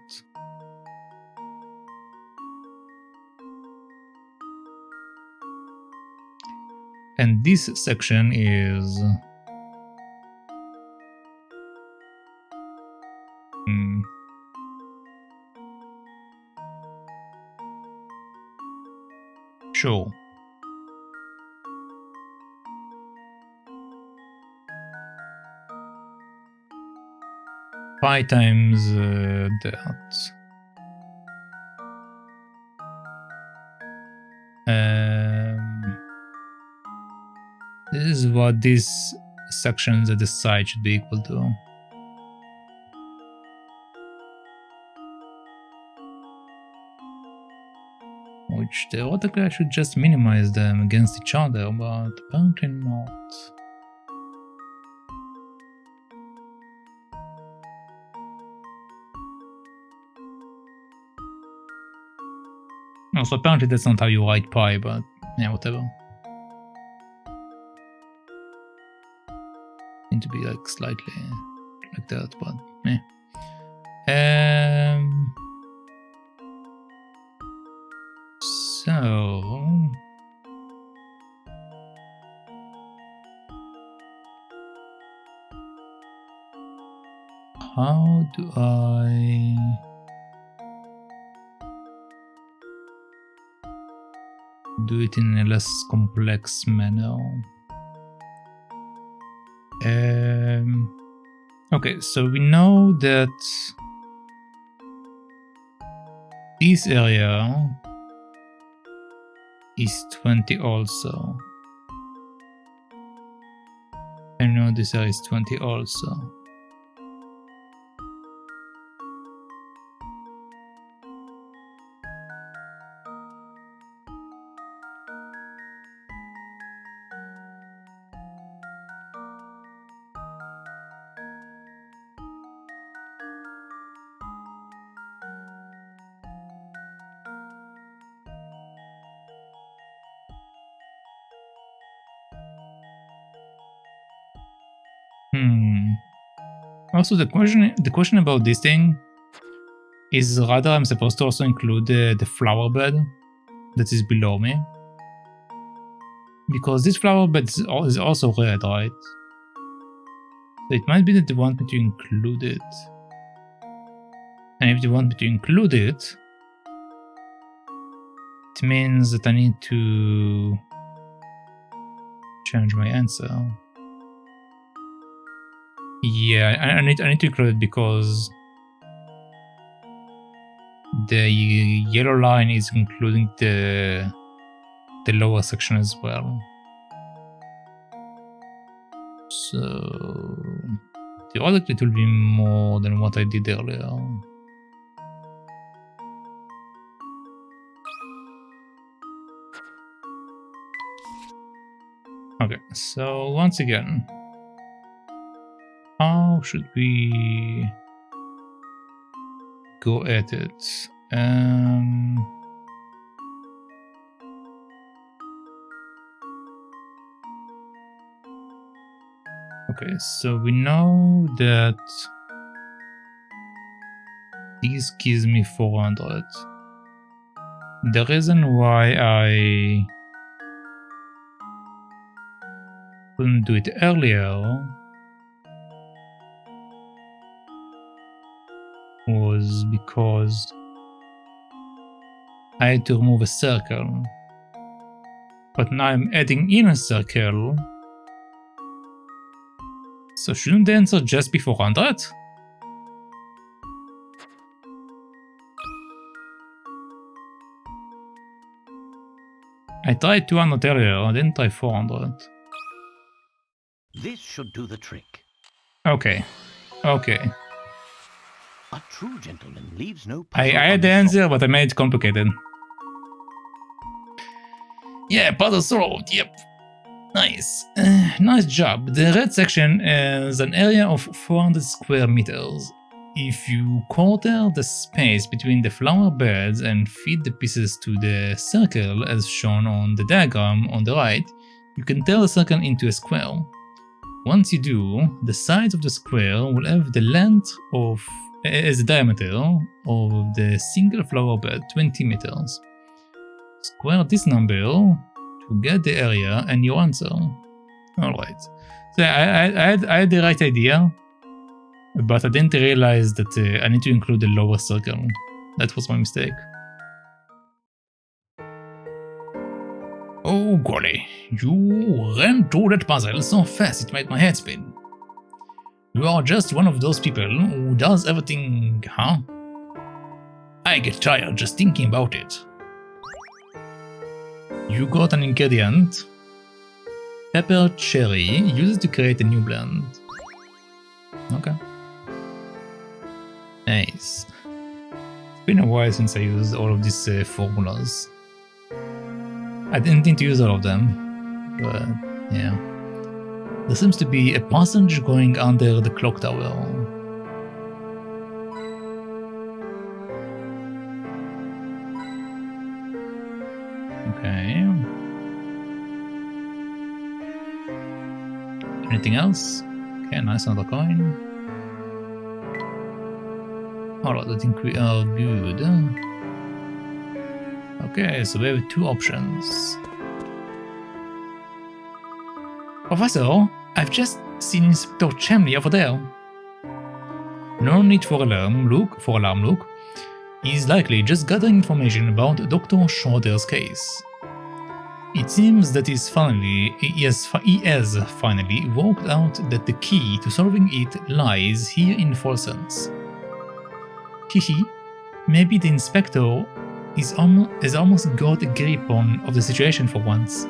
And this section is sure. Pi times that. This is what these sections at the side should be equal to. Which theoretically I should just minimize them against each other, but apparently not. No, so apparently that's not how you write pi, but yeah, whatever. Need to be like slightly like that, but yeah. So how do I do it in a less complex manner? Okay, so we know that this area is 20 also. I know this area is 20 also. Also, the question about this thing is rather I'm supposed to also include the flower bed that is below me, because this flower bed is also red, right? So it might be that they want me to include it, and if they want me to include it, it means that I need to change my answer. Yeah, I need to include it because the yellow line is including the lower section as well. So theoretically it will be more than what I did earlier. Okay, so once again, how should we go at it? Okay, so we know that this gives me 400. The reason why I couldn't do it earlier was because I had to remove a circle. But now I'm adding in a circle. So shouldn't the answer just be 400? I tried 200 earlier, I didn't try 400. This should do the trick. Okay. Okay. A true gentleman leaves no I had the answer, but I made it complicated. Yeah, puzzle solved, yep. Nice. Nice job. The red section is an area of 400 square meters. If you quarter the space between the flower beds and feed the pieces to the circle as shown on the diagram on the right, you can turn the circle into a square. Once you do, the sides of the square will have the length of as the diameter of the single flower bed, 20 meters. Square this number to get the area and your answer. Alright. So I had the right idea, but I didn't realize that I need to include the lower circle. That was my mistake. Oh golly, you ran through that puzzle so fast it made my head spin. You are just one of those people who does everything, huh? I get tired just thinking about it. You got an ingredient. Pepper cherry, use it to create a new blend. Okay. Nice. It's been a while since I used all of these formulas. I didn't need to use all of them, but yeah. There seems to be a passage going under the clock tower. Okay. Anything else? Okay, nice, another coin. Alright, I think we are good. Okay, so we have two options. Professor, I've just seen Inspector Chamley over there. No need for alarm, Luke. He's likely just gathering information about Dr. Schroeder's case. It seems that he has finally worked out that the key to solving it lies here in Folsen's. Hihi, maybe the Inspector has almost got a grip of the situation for once.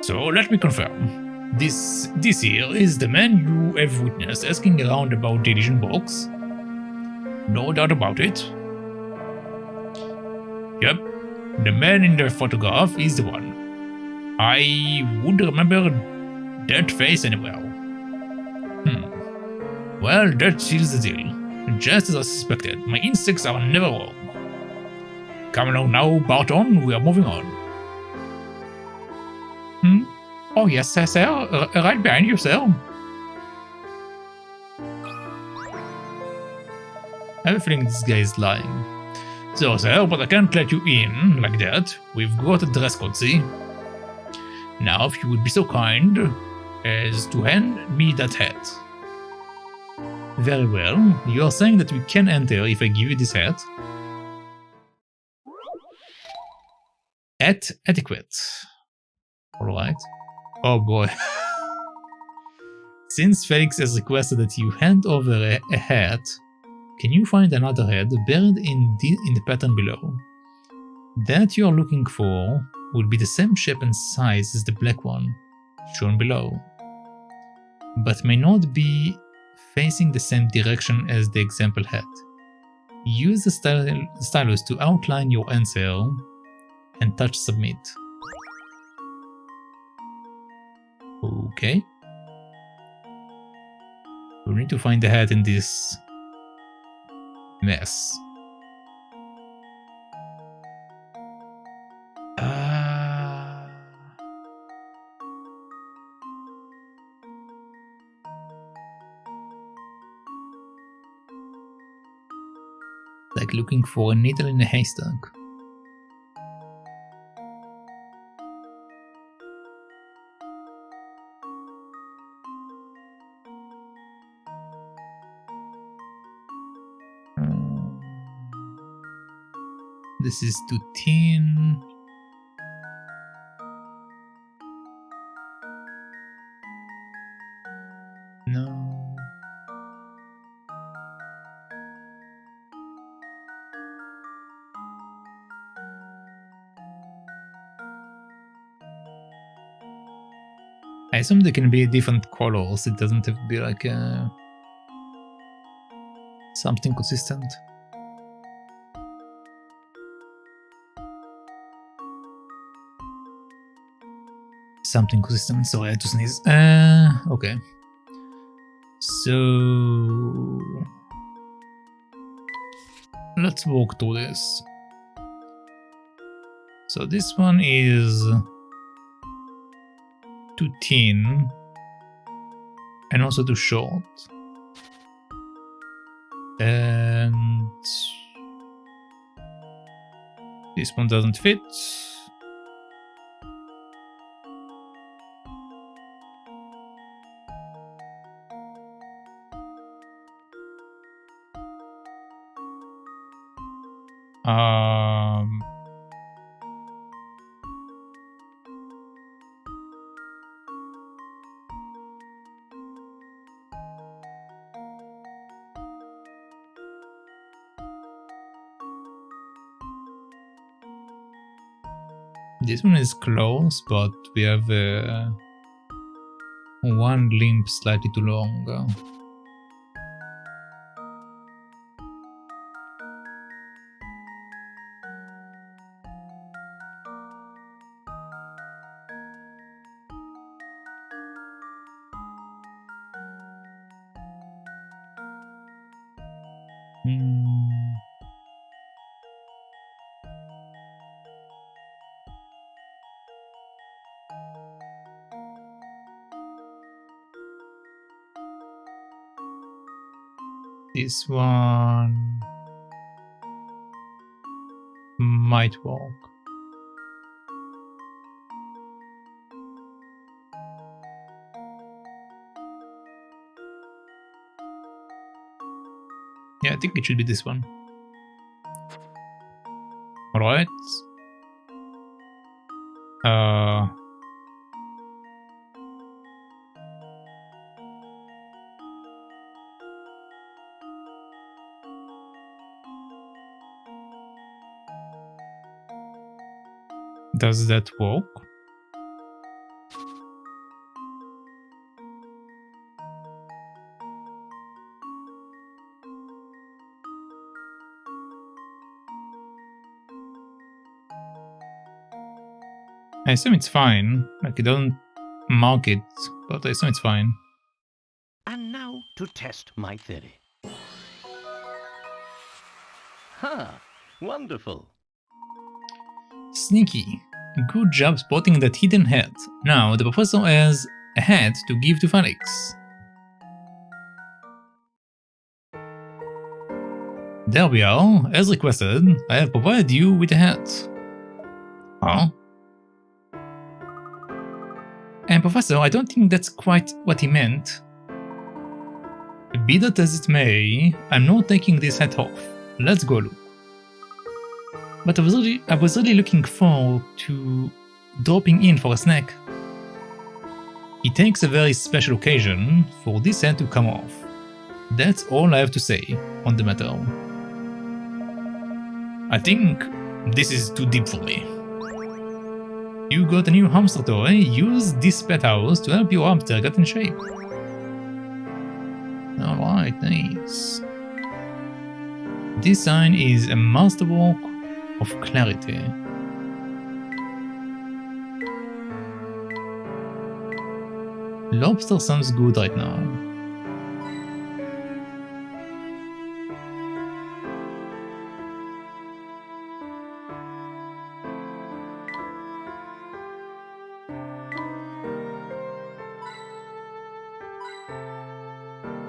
So let me confirm. This here is the man you have witnessed asking around about the Diabolical Box? No doubt about it. Yep, the man in the photograph is the one. I would remember that face anywhere. Well, that seals the deal. Just as I suspected, my instincts are never wrong. Come along now, Barton, we are moving on. Oh yes, sir. Right behind you, sir. I have a feeling this guy is lying. So, sir, but I can't let you in like that. We've got a dress code, see? Now, if you would be so kind as to hand me that hat. Very well. You are saying that we can enter if I give you this hat? Hat adequate. Alright. Oh boy. Since Felix has requested that you hand over a hat, can you find another head buried in the pattern below? That you are looking for will be the same shape and size as the black one, shown below, but may not be facing the same direction as the example hat. Use the stylus to outline your answer and touch submit. Okay. We need to find the hat in this mess. Like looking for a needle in a haystack. This is too thin. No. I assume they can be different colors. It doesn't have to be like something consistent. Something consistent. Sorry, I had to sneeze. Okay. So let's walk through this. So this one is too thin and also too short. And this one doesn't fit. This one is close, but we have one limb slightly too long. This one might work. Yeah, I think it should be this one. Alright. Does that work? I assume it's fine. Like, it doesn't mark it, but I assume it's fine. And now to test my theory. Ha! Wonderful. Sneaky. Good job spotting that hidden hat. Now the professor has a hat to give to Felix. There we are. As requested, I have provided you with a hat. Huh? And Professor, I don't think that's quite what he meant. Be that as it may, I'm not taking this hat off. Let's go look. But I was really looking forward to dropping in for a snack. It takes a very special occasion for this hat to come off. That's all I have to say on the matter. I think this is too deep for me. You got a new hamster toy, use this pet house to help your hamster get in shape. Alright, nice. This sign is a masterwork of clarity. Lobster sounds good right now.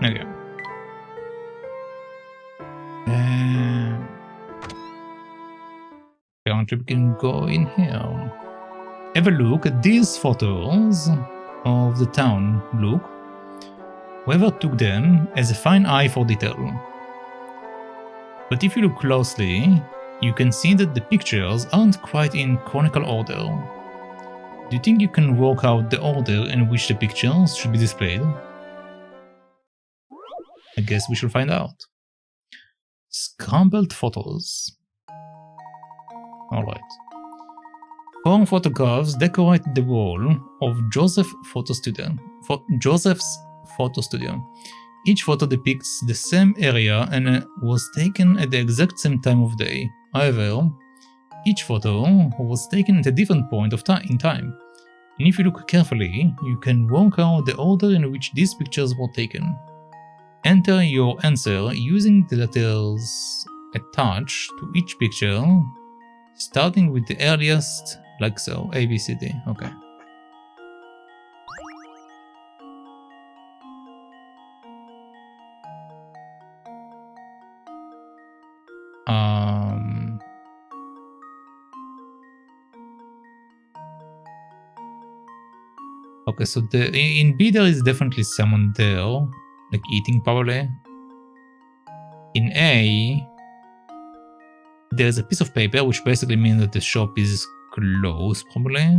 Okay. Apparently we can go in here. Have a look at these photos of the town. Look. Whoever took them has a fine eye for detail. But if you look closely, you can see that the pictures aren't quite in chronicle order. Do you think you can work out the order in which the pictures should be displayed? I guess we shall find out. Scrambled photos. Alright. 4 photographs decorate the wall of Joseph's photo studio. Each photo depicts the same area and was taken at the exact same time of day. However, each photo was taken at a different point in time. And if you look carefully, you can work out the order in which these pictures were taken. Enter your answer using the letters attached to each picture, starting with the earliest, like so, A, B, C, D. Okay. Okay, so in B there is definitely someone there, like eating probably. In A, there's a piece of paper, which basically means that the shop is closed probably.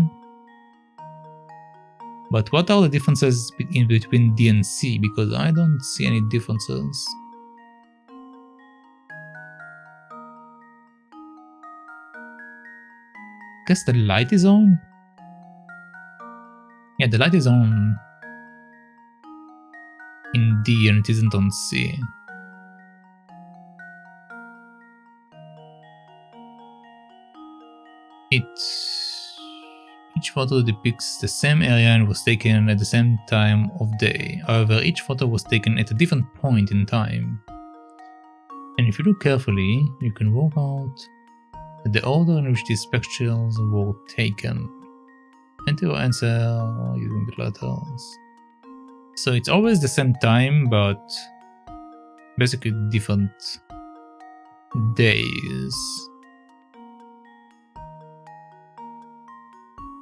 But what are the differences in between D and C? Because I don't see any differences. Guess the light is on? Yeah, the light is on in D and it isn't on C. Each photo depicts the same area and was taken at the same time of day. However, each photo was taken at a different point in time. And if you look carefully, you can work out the order in which these pictures were taken. Enter your answer using the letters. So it's always the same time, but basically different days.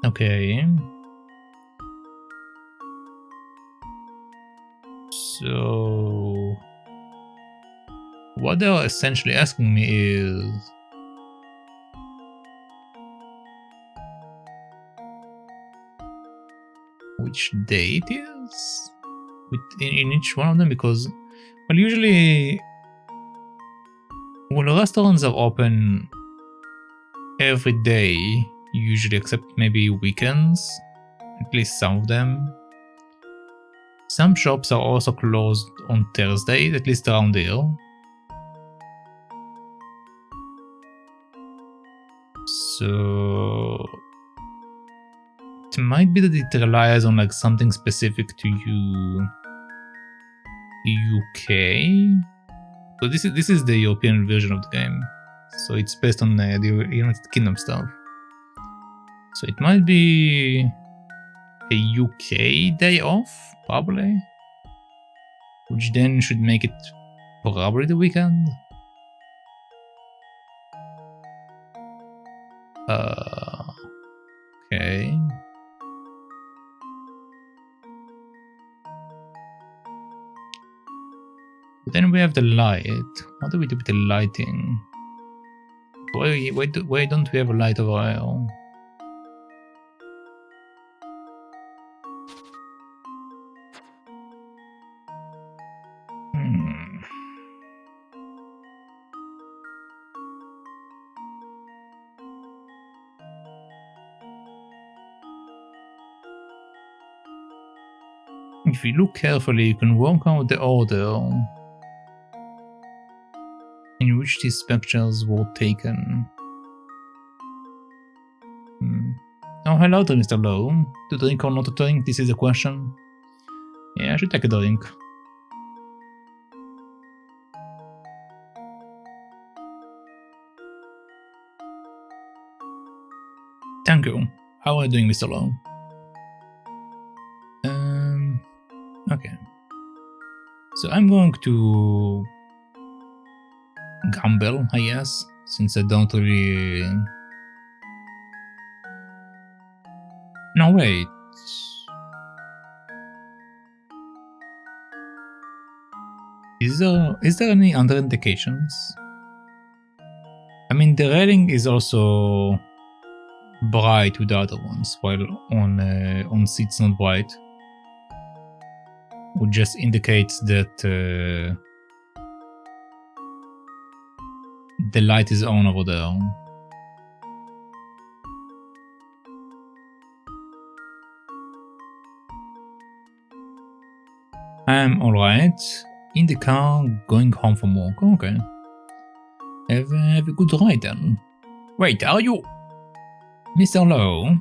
Okay. So what they are essentially asking me is which day it is in each one of them, because well, usually when restaurants are open every day, usually except maybe weekends, at least some of them. Some shops are also closed on Thursdays, at least around here. So it might be that it relies on like something specific to UK. So this is the European version of the game. So it's based on the United Kingdom stuff. So it might be a UK day off, probably. Which then should make it probably the weekend. Okay. But then we have the light. What do we do with the lighting? Why don't we have a light over here? If you look carefully, you can work out the order in which these pictures were taken. Oh, hello to Mr. Lowe. To drink or not to drink, this is a question. Yeah, I should take a drink. Thank you. How are you doing, Mr. Lowe? Okay. So I'm going to gamble, I guess, since I don't really... No, wait. Is there any other indications? I mean, the railing is also bright with the other ones, while on C it's not bright. Which just indicates that the light is on over there. I'm alright. In the car, going home from work. Okay. Have a good ride then. Wait, are you... Mr. Lowe?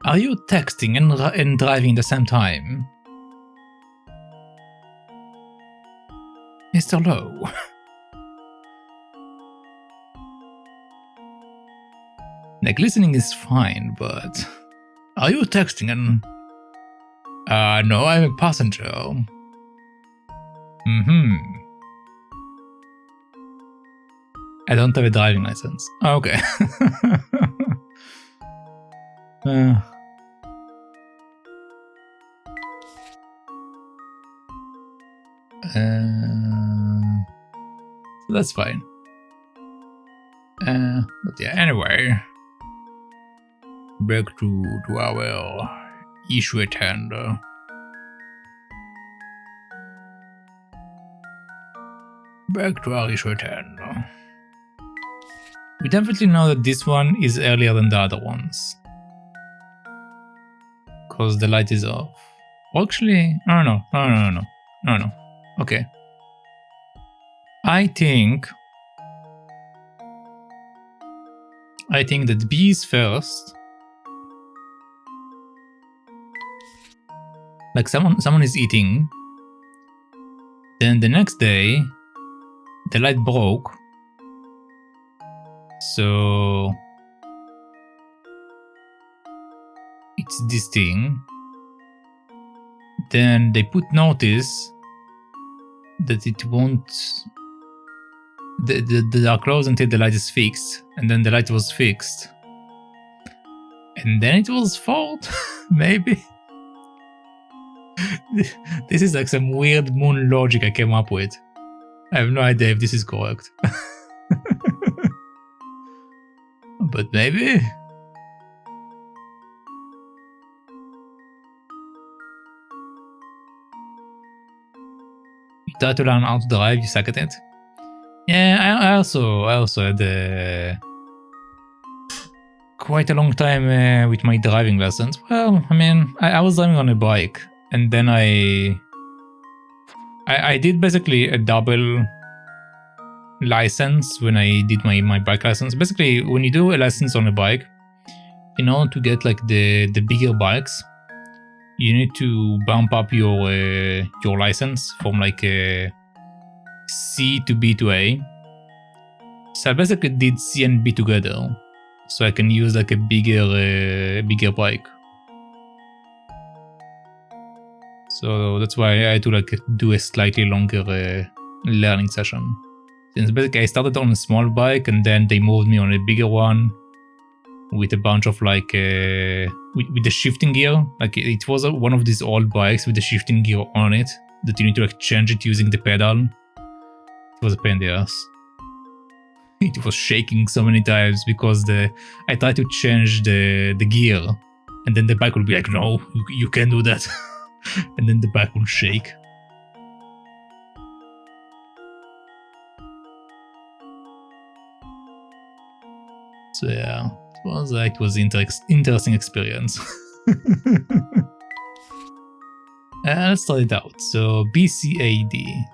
Are you texting and driving at the same time? Mr. Lowe. Like, listening is fine, but... Are you texting and... no, I'm a passenger. I don't have a driving license. Oh, okay. So that's fine. But yeah, anyway. Back to our issue at hand. Back to our issue at hand. We definitely know that this one is earlier than the other ones. Because the light is off. Well, actually, no. Okay. I think that B is first. Like someone is eating. Then the next day, the light broke. So it's this thing. Then they put notice that it won't. They are closed until the light is fixed, and then the light was fixed, and then it was fault. Maybe. This is like some weird moon logic I came up with. I have no idea if this is correct. But maybe? You try to learn how to drive, you suck at it? Yeah, I also had quite a long time with my driving lessons. Well, I mean, I was driving on a bike, and then I did basically a double license when I did my bike license. Basically, when you do a license on a bike, in order to get like the bigger bikes, you need to bump up your license from like a C to B to A. So I basically did C and B together, so I can use like a bigger bike. So that's why I had to like do a slightly longer learning session. Since basically I started on a small bike and then they moved me on a bigger one with a bunch of like with the shifting gear. Like it was one of these old bikes with the shifting gear on it that you need to like change it using the pedal. It was a pain in the ass. It was shaking so many times because I tried to change the gear, and then the bike would be like, no, you can't do that. And then the bike would shake. So yeah, it was interesting experience. Let's try it out. So BCAD,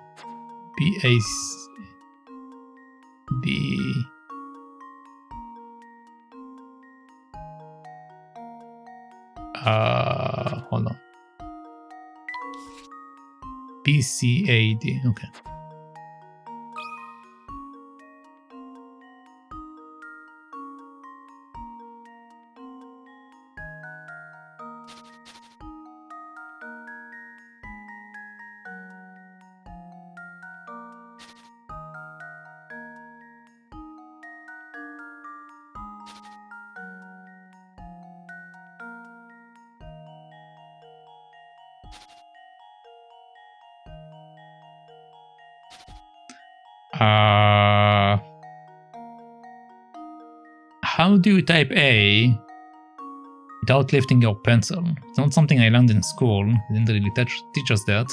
hold on. BCAD, okay. How do you type A without lifting your pencil? It's not something I learned in school. They didn't really teach us that.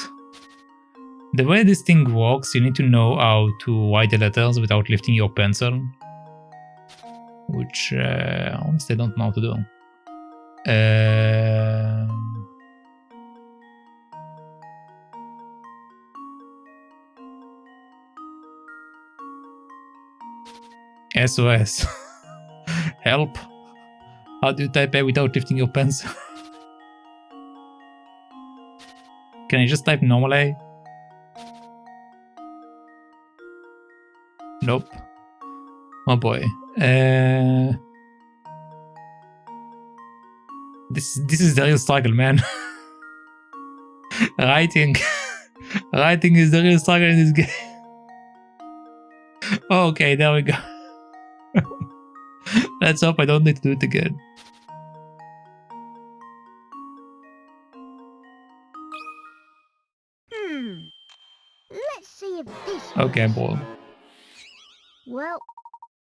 The way this thing works, you need to know how to write the letters without lifting your pencil. Which, honestly, I don't know how to do. SOS. Help. How do you type A without lifting your pencil? Can I just type normal A? Nope. Oh boy. This is the real struggle, man. Writing is the real struggle in this game. Okay, there we go. Let's hope I don't need to do it again. Let's see if this Okay, works. boy. Well,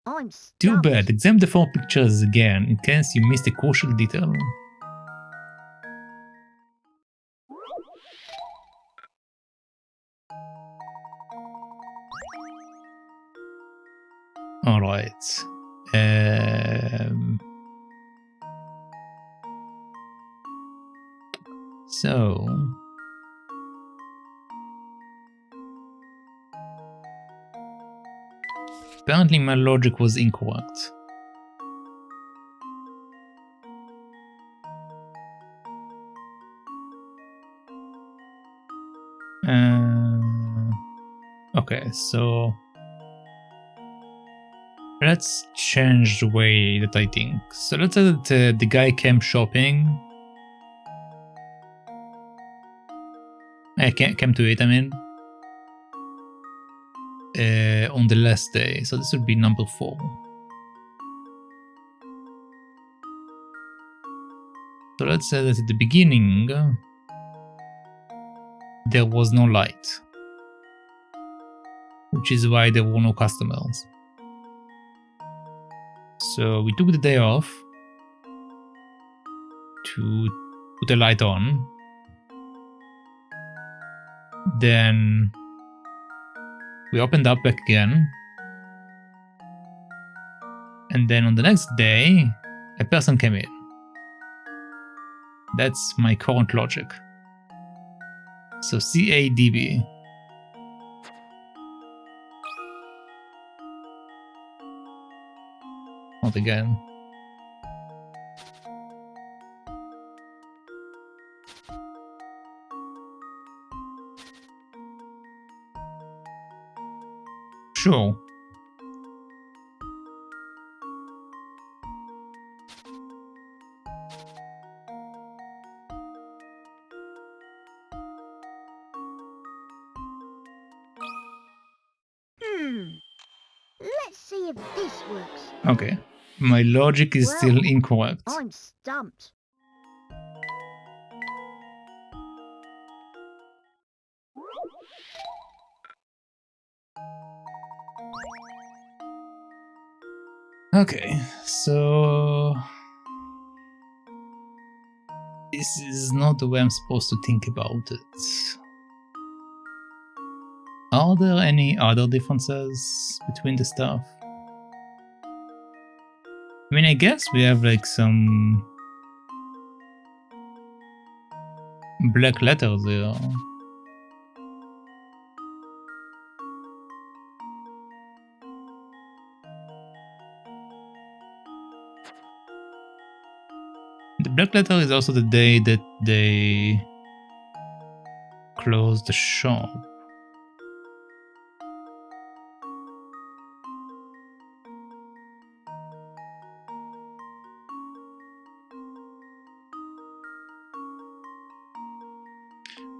I'm Too stumped. bad. Examine the 4 pictures again in case you missed a crucial detail. Alright. So... apparently my logic was incorrect. Okay, so... let's change the way that I think. So let's say that the guy came shopping. Came to it, I mean. On the last day. So this would be number 4. So let's say that at the beginning there was no light. Which is why there were no customers. So we took the day off to put the light on. Then we opened up back again. And then on the next day, a person came in. That's my current logic. So CADB. Not again. Sure. Let's see if this works. Okay. My logic is Well, still incorrect. I'm stumped. Okay, so... this is not the way I'm supposed to think about it. Are there any other differences between the stuff? I mean, I guess we have like some black letters there. The black letter is also the day that they closed the shop.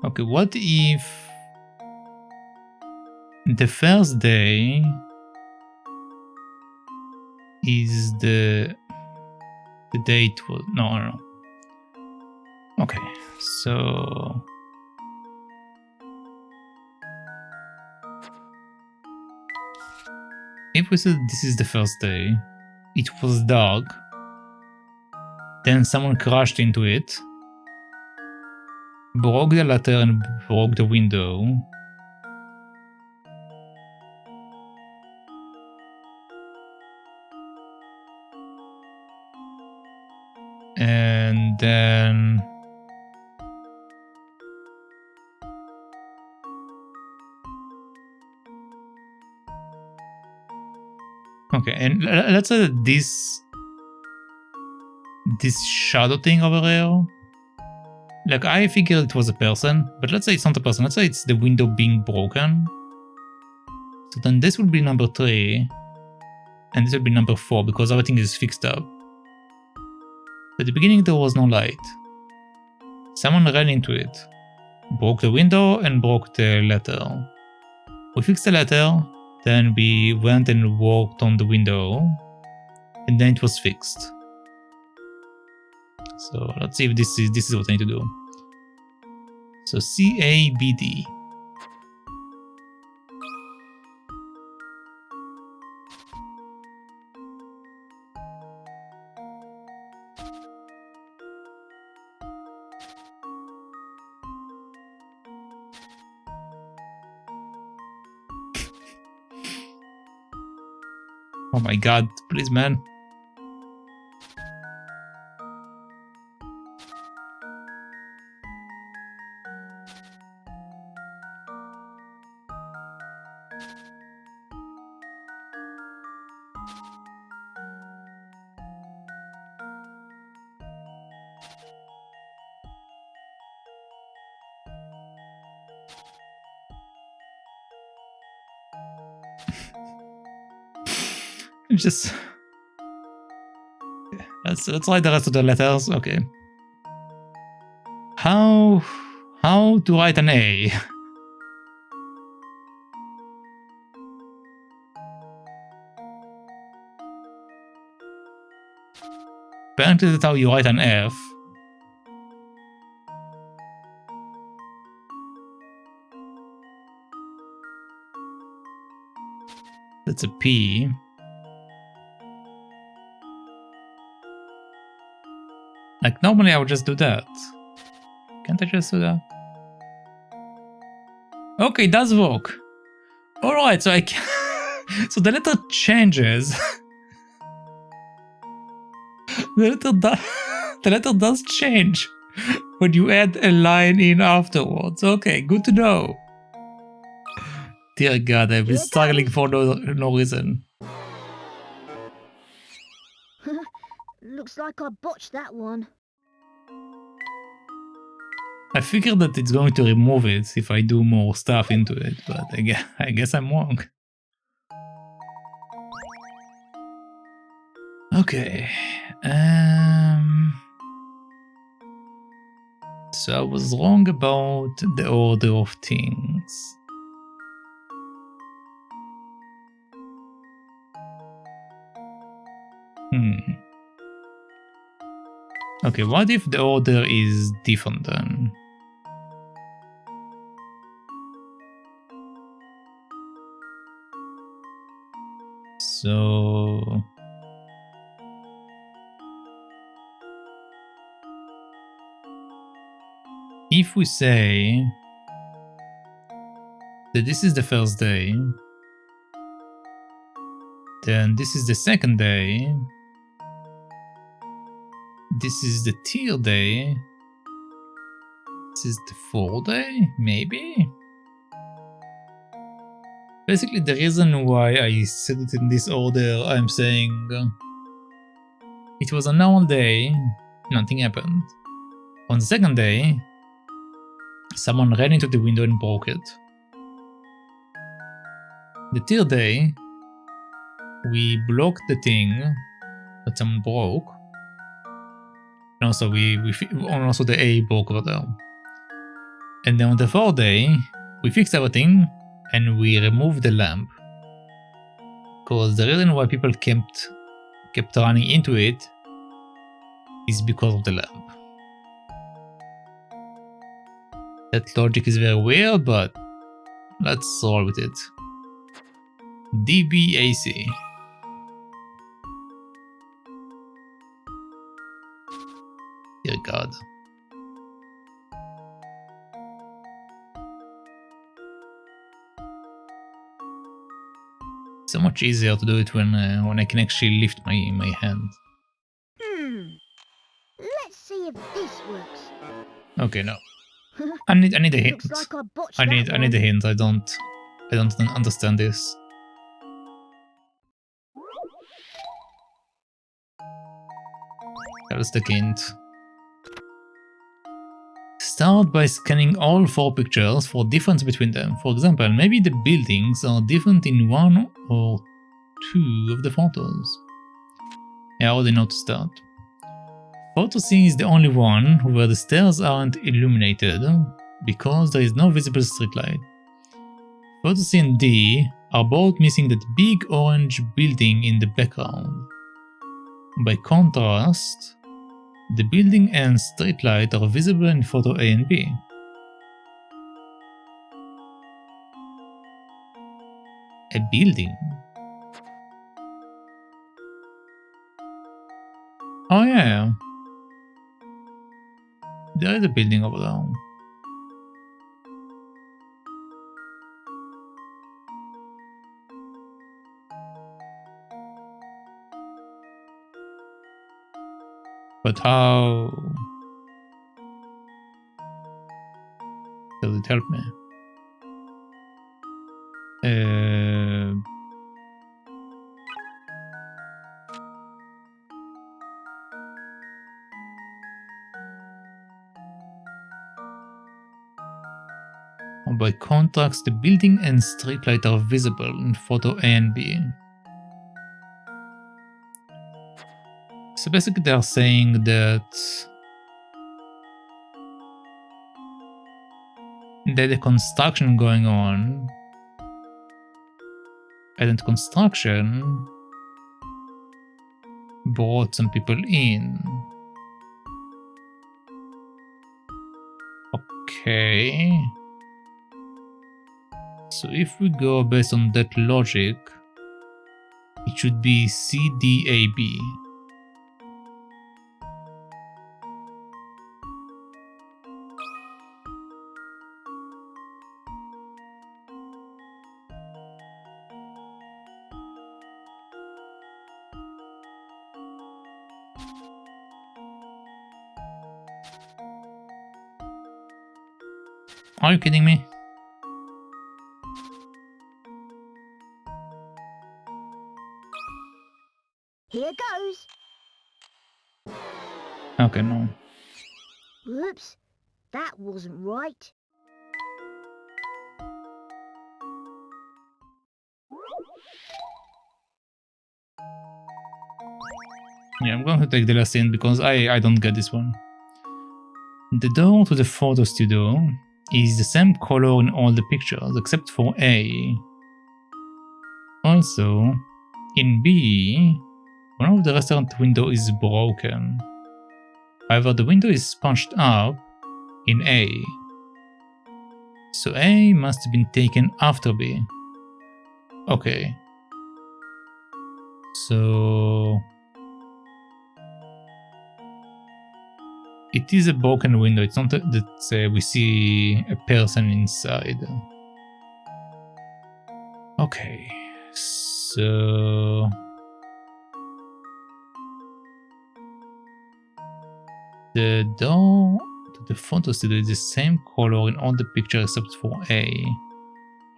Okay, what if the first day is the date was no. Okay, so if we said this is the first day, it was dark, then someone crashed into it, broke the ladder and broke the window. And then okay, and let's say that this shadow thing over here. Like, I figured it was a person, but let's say it's not a person. Let's say it's the window being broken. So then this would be number 3. And this would be number 4 because everything is fixed up. At the beginning there was no light. Someone ran into it. Broke the window and broke the letter. We fixed the letter, then we went and worked on the window. And then it was fixed. So let's see if this is what I need to do. So CABD. Oh my god, please man. Just let's write the rest of the letters. Okay. How to write an A? Apparently that's how you write an F. That's a P. Like, normally I would just do that. Can't I just do that? Okay, it does work. Alright, so I can so the letter changes. the letter does change when you add a line in afterwards. Okay, good to know. Dear God, I've been struggling for no reason. Looks like I botched that one. I figured that it's going to remove it if I do more stuff into it, but I guess I'm wrong. Okay. So I was wrong about the order of things. Okay, what if the order is different then? So... if we say that this is the first day, then this is the second day, this is the third day, this is the fourth day, maybe? Basically, the reason why I said it in this order, I'm saying it was a normal day, nothing happened. On the second day, someone ran into the window and broke it. The third day, we blocked the thing that someone broke. And also also the A broke over there. And then on the fourth day, we fixed everything and we removed the lamp. Because the reason why people kept running into it is because of the lamp. That logic is very weird, but let's roll with it. DBAC. Dear God. So much easier to do it when I can actually lift my hand. Let's see if this works. Okay, no. I need a hint. Looks like I botched I need a hint. I don't understand this. Let's take hint. Start by scanning all 4 pictures for difference between them. For example, maybe the buildings are different in 1 or 2 of the photos. I already know to start. Photo C is the only one where the stairs aren't illuminated because there is no visible streetlight. Photo C and D are both missing that big orange building in the background. By contrast, the building and streetlight are visible in photo A and B. A building? Oh yeah. There is a building over there. But how does it help me? By contrast, the building and streetlight are visible in photo A and B. So basically they are saying that there's a construction going on, and construction brought some people in. Okay. So if we go based on that logic, it should be CDAB. Are you kidding me? Here goes. Okay, no. Whoops, that wasn't right. Yeah, I'm going to take the last hint because I don't get this one. The door to the photo studio is the same color in all the pictures except for A. Also, in B, one of the restaurant windows is broken. However, the window is punched up in A. So A must have been taken after B. Okay. So it is a broken window. It's not that we see a person inside. Okay. So the door to the photo studio is the same color in all the pictures except for A.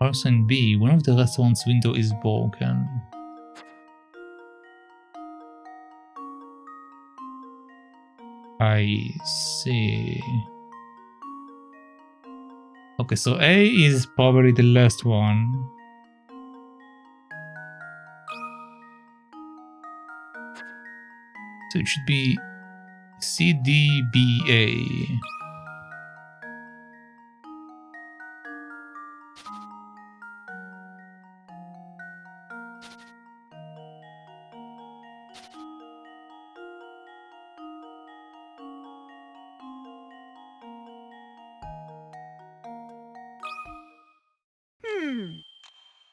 Also in B, one of the restaurant's window is broken. I see. Okay, so A is probably the last one. So it should be CDBA.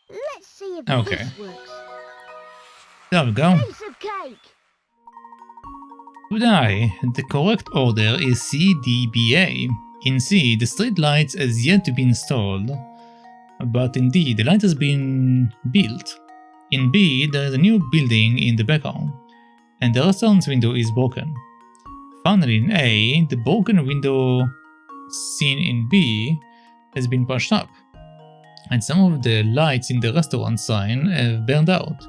Let's see if Okay. this works. There we go. Piece of cake. Good eye. The correct order is CDBA. In C, the street lights has yet to be installed, but in D, the light has been built. In B, there is a new building in the background, and the restaurant's window is broken. Finally, in A, the broken window seen in B has been pushed up, and some of the lights in the restaurant sign have burned out.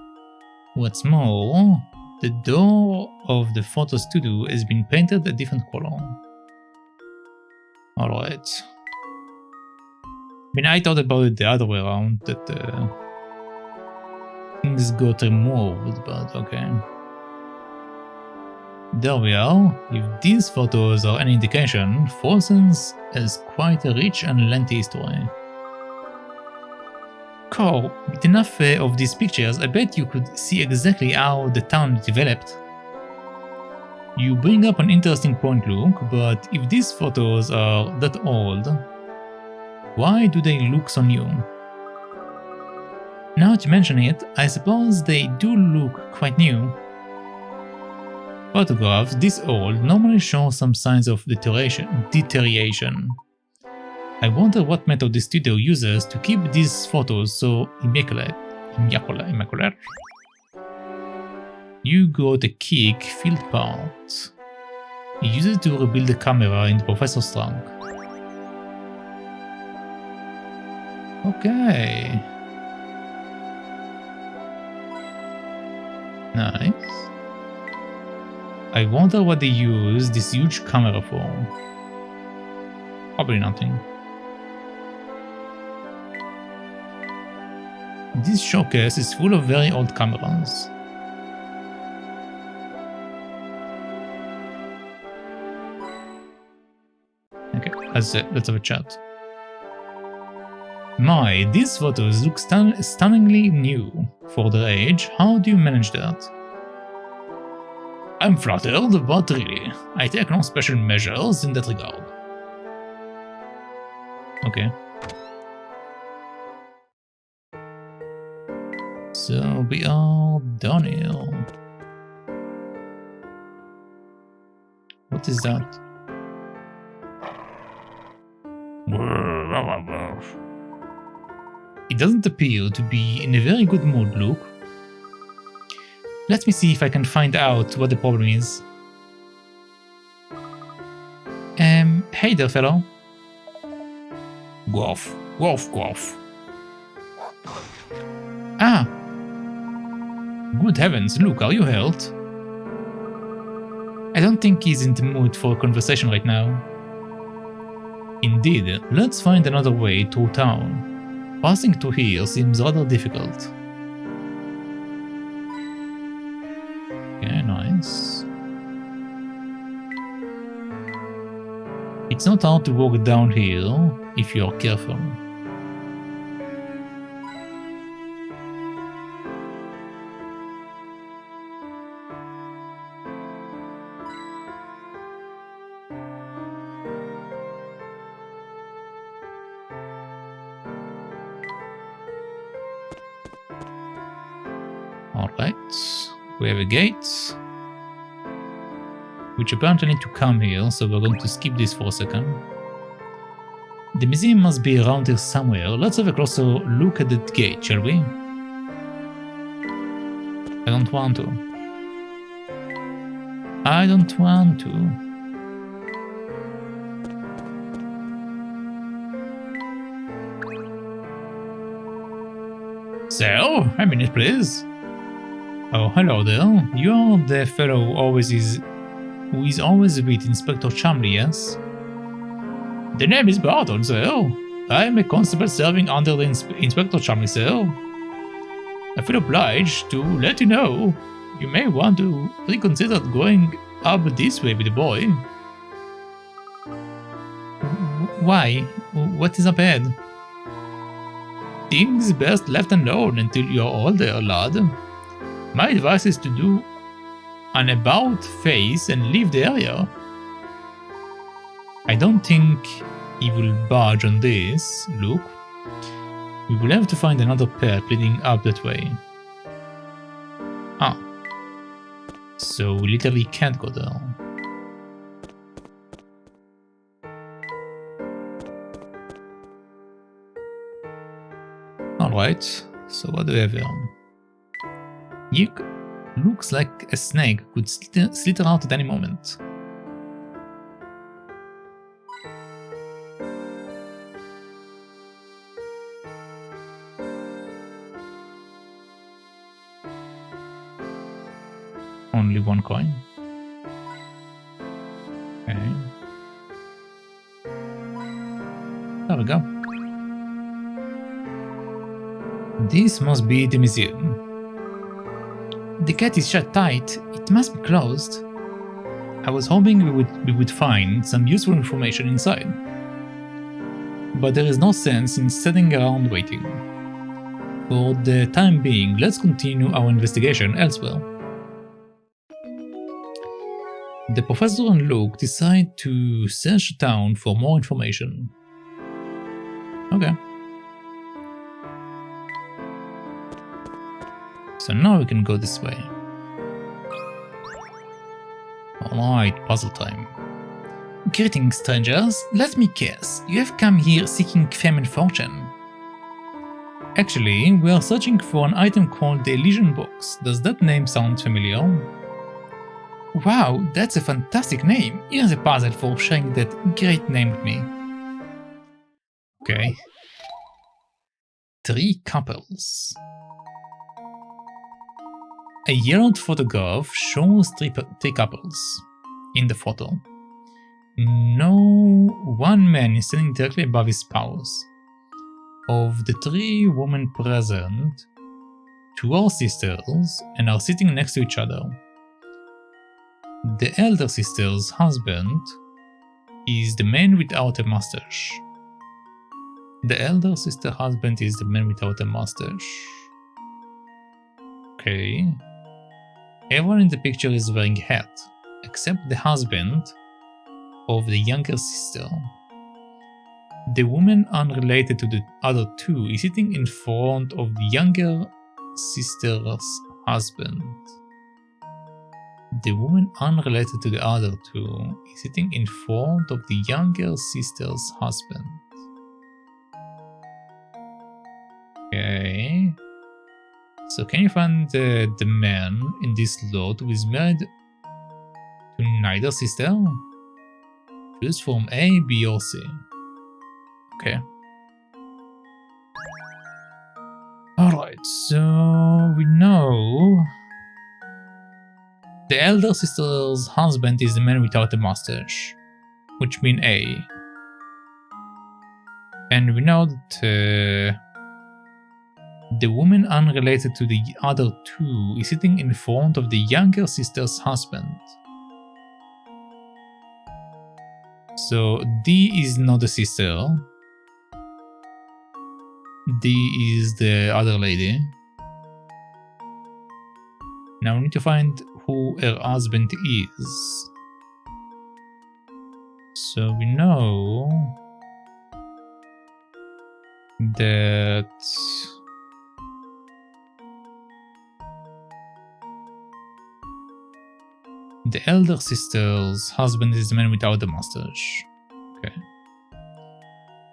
What's more, The door of the photo studio has been painted a different color. Alright. I mean, I thought about it the other way around, that things got removed, but okay. There we are. If these photos are any indication, Folsens has quite a rich and lengthy history. Core, with enough of these pictures, I bet you could see exactly how the town developed. You bring up an interesting point, Luke, but if these photos are that old, why do they look so new? Now that you mention it, I suppose they do look quite new. Photographs this old normally show some signs of deterioration. I wonder what method the studio uses to keep these photos so immaculate. You got a kick field part. You use it to rebuild the camera in the Professor's trunk. Okay. Nice. I wonder what they use this huge camera for. Probably nothing. This showcase is full of very old cameras. Okay, let's have a chat. My, these photos look stunningly new for their age. How do you manage that? I'm flattered, but really, I take no special measures in that regard. Okay. So we are done here. What is that? It doesn't appear to be in a very good mood, Luke. Let me see if I can find out what the problem is. Hey there, fellow. Woof, woof, woof. Ah! Good heavens, Luke, are you hurt? I don't think he's in the mood for a conversation right now. Indeed, let's find another way through town. Passing through here seems rather difficult. Okay, nice. It's not hard to walk down here if you're careful. Alright, we have a gate, which apparently need to come here, so we're going to skip this for a second. The museum must be around here somewhere. Let's have a closer look at that gate, shall we? I don't want to. I don't want to. So, a minute please. Oh, hello there. You're the fellow who is always with Inspector Chumley, yes? The name is Barton, sir. I am a constable serving under the Inspector Chumley, sir. I feel obliged to let you know you may want to reconsider going up this way with the boy. Why? What is up ahead? Things best left alone until you're older, lad. My advice is to do an about face and leave the area. I don't think he will budge on this, Luke. We will have to find another path leading up that way. Ah. So we literally can't go down. Alright, so what do we have here? Yuck, looks like a snake could slither out at any moment. Only one coin. Okay. There we go. This must be the museum. The gate is shut tight. It must be closed. I was hoping we would find some useful information inside. But there is no sense in sitting around waiting. For the time being, let's continue our investigation elsewhere. The professor and Luke decide to search the town for more information. Okay. So now we can go this way. Alright, puzzle time. Greetings, strangers. Let me guess, you have come here seeking fame and fortune. Actually, we are searching for an item called the Elysian Box. Does that name sound familiar? Wow, that's a fantastic name. Here's a puzzle for sharing that great name with me. Okay. 3 couples. A yellowed photograph shows three couples in the photo. No, one man is standing directly above his spouse. Of the 3 women present, 2 are sisters and are sitting next to each other. The elder sister's husband is the man without a mustache. The elder sister's husband is the man without a mustache. Okay. Everyone in the picture is wearing a hat, except the husband of the younger sister. The woman unrelated to the other 2 is sitting in front of the younger sister's husband. The woman unrelated to the other 2 is sitting in front of the younger sister's husband. Okay. So can you find the man in this lot who is married to neither sister? Choose from A, B or C. Okay. Alright, so we know the elder sister's husband is the man without a mustache, which means A. And we know that the woman unrelated to the other 2 is sitting in front of the younger sister's husband. So D is not the sister. D is the other lady. Now we need to find who her husband is. So we know that the elder sister's husband is the man without the mustache. Okay.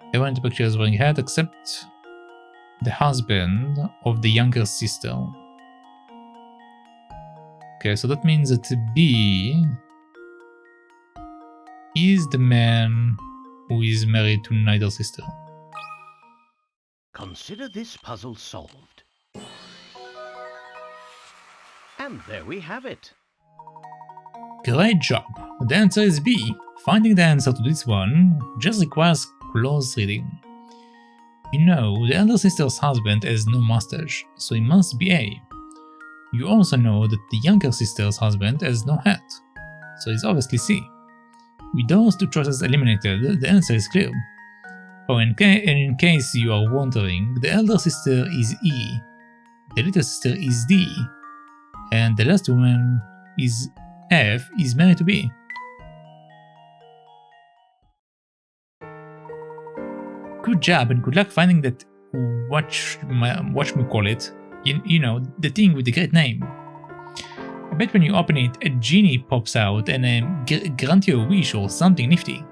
Everyone in the picture is wearing a hat except the husband of the younger sister. Okay, so that means that B is the man who is married to neither sister. Consider this puzzle solved. And there we have it. Great job! The answer is B. Finding the answer to this one just requires close reading. You know, the elder sister's husband has no mustache, so it must be A. You also know that the younger sister's husband has no hat, so it's obviously C. With those 2 choices eliminated, the answer is clear. Oh, and in case you are wondering, the elder sister is E, the little sister is D, and the last woman is F is married to B. Good job and good luck finding that whatchamacallit, you know, the thing with the great name. I bet when you open it, a genie pops out and grant you a wish or something nifty.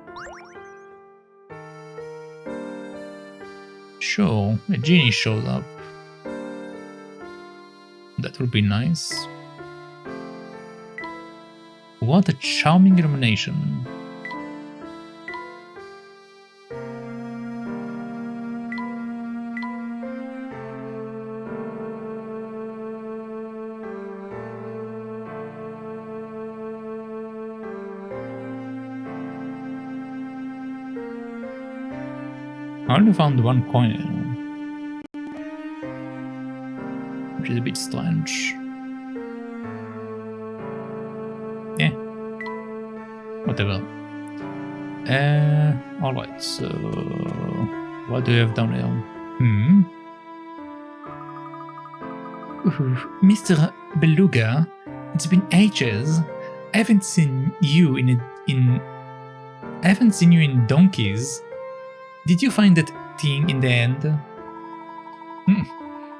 Sure, a genie shows up. That would be nice. What a charming illumination. I only found one coin, which is a bit strange. Yeah, whatever. Alright, so what do we have down here? Ooh, Mr. Beluga, it's been ages. I haven't seen you in donkeys. Did you find that thing in the end?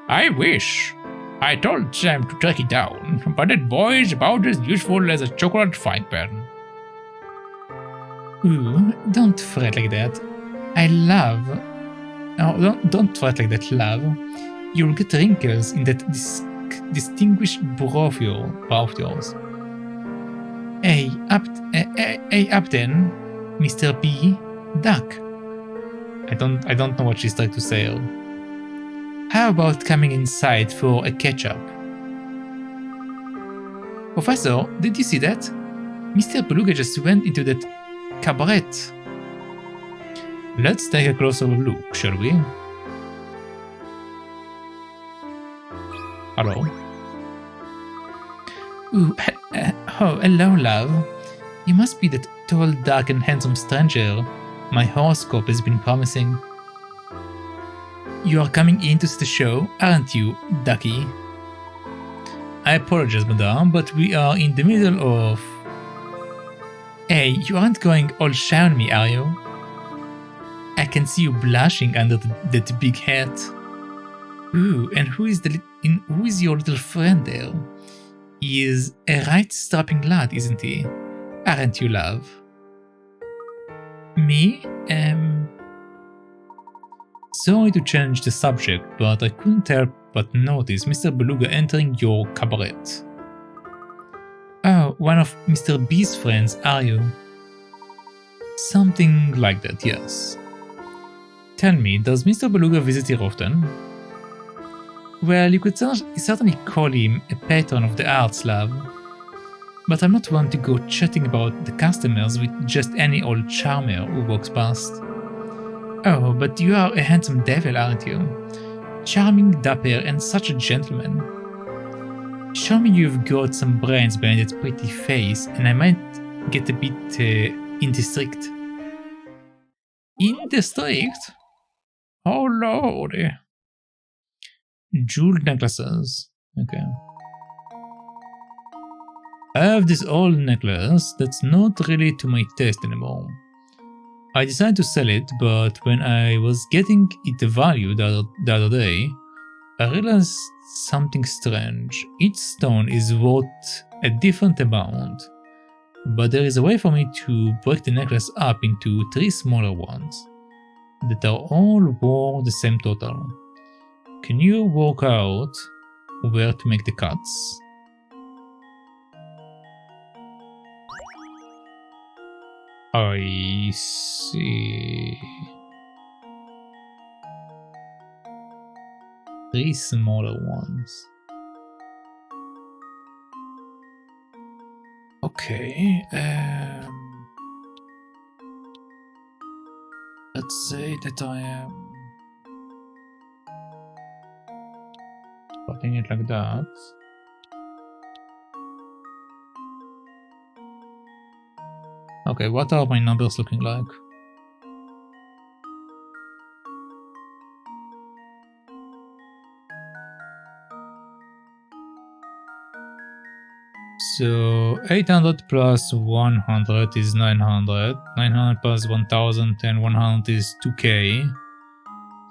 I wish. I told Sam to track it down, but that boy is about as useful as a chocolate frying pan. Ooh, don't fret like that. Don't fret like that, love. You'll get wrinkles in that distinguished brow of yours. Hey, up then, Mr. B. Duck. I don't know what she's trying to say. How about coming inside for a catch-up? Professor, did you see that? Mr. Beluga just went into that cabaret. Let's take a closer look, shall we? Hello? Ooh, oh, hello, love. You must be that tall, dark and handsome stranger my horoscope has been promising. You are coming in to see the show, aren't you, Ducky? I apologize, madame, but we are in the middle of... Hey, you aren't going all shy on me, are you? I can see you blushing under that big hat. Ooh, and who is your little friend there? He is a right strapping lad, isn't he? Aren't you, love? Me? Sorry to change the subject, but I couldn't help but notice Mr. Beluga entering your cabaret. Oh, one of Mr. B's friends, are you? Something like that, yes. Tell me, does Mr. Beluga visit here often? Well, you could certainly call him a patron of the arts, love. But I'm not one to go chatting about the customers with just any old charmer who walks past. Oh, but you are a handsome devil, aren't you? Charming, dapper, and such a gentleman. Show me you've got some brains behind that pretty face, and I might get a bit indiscreet. Indiscreet? Oh lordy. Jeweled necklaces. Okay. I have this old necklace that's not really to my taste anymore. I decided to sell it, but when I was getting it valued the other day, I realized something strange. Each stone is worth a different amount, but there is a way for me to break the necklace up into 3 smaller ones that are all worth the same total. Can you work out where to make the cuts? I see. 3 smaller ones. Okay. Let's say that I am putting it like that. Okay, what are my numbers looking like? So 800 plus 100 is 900, 900 plus 1000 and 100 is 2k.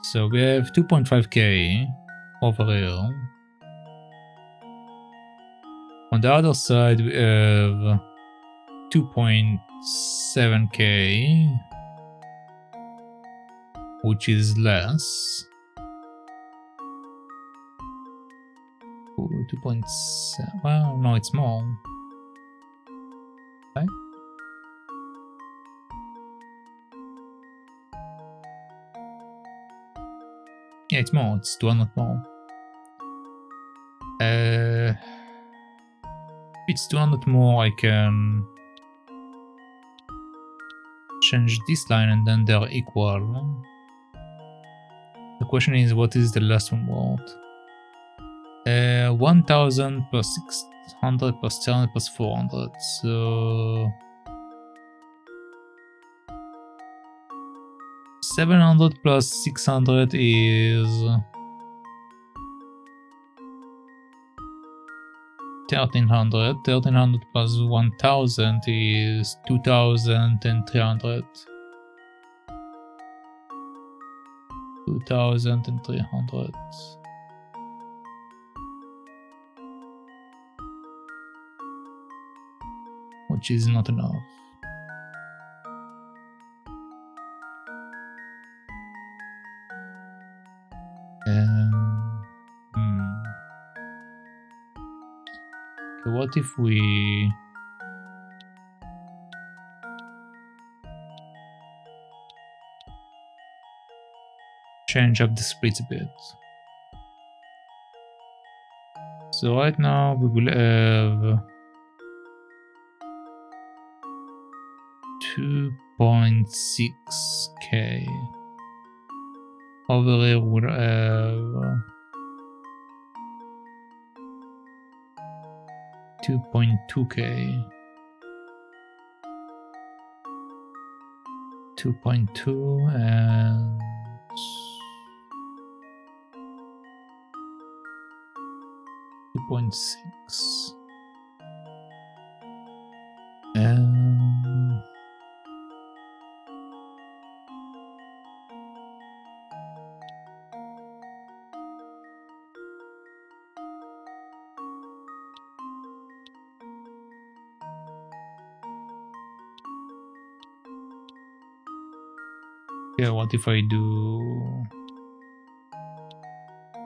So we have 2.5k over here. On the other side we have 2.7k, which is less. 2.7, well, no, it's more. Right? Yeah, it's more, it's 200 more. If it's 200 more, I can change this line and then they're equal. question is, what is the last one worth? 1000 plus 600 plus 700 plus 400. So 700 plus 600 is 1300. 1300 plus 1000 is 2300. 2300. Which is not enough. Okay, what if we change up the splits a bit? So right now we will have 2.6k. Over here we'll have 2.2k. 2.2 and 2.6. Yeah, what if I do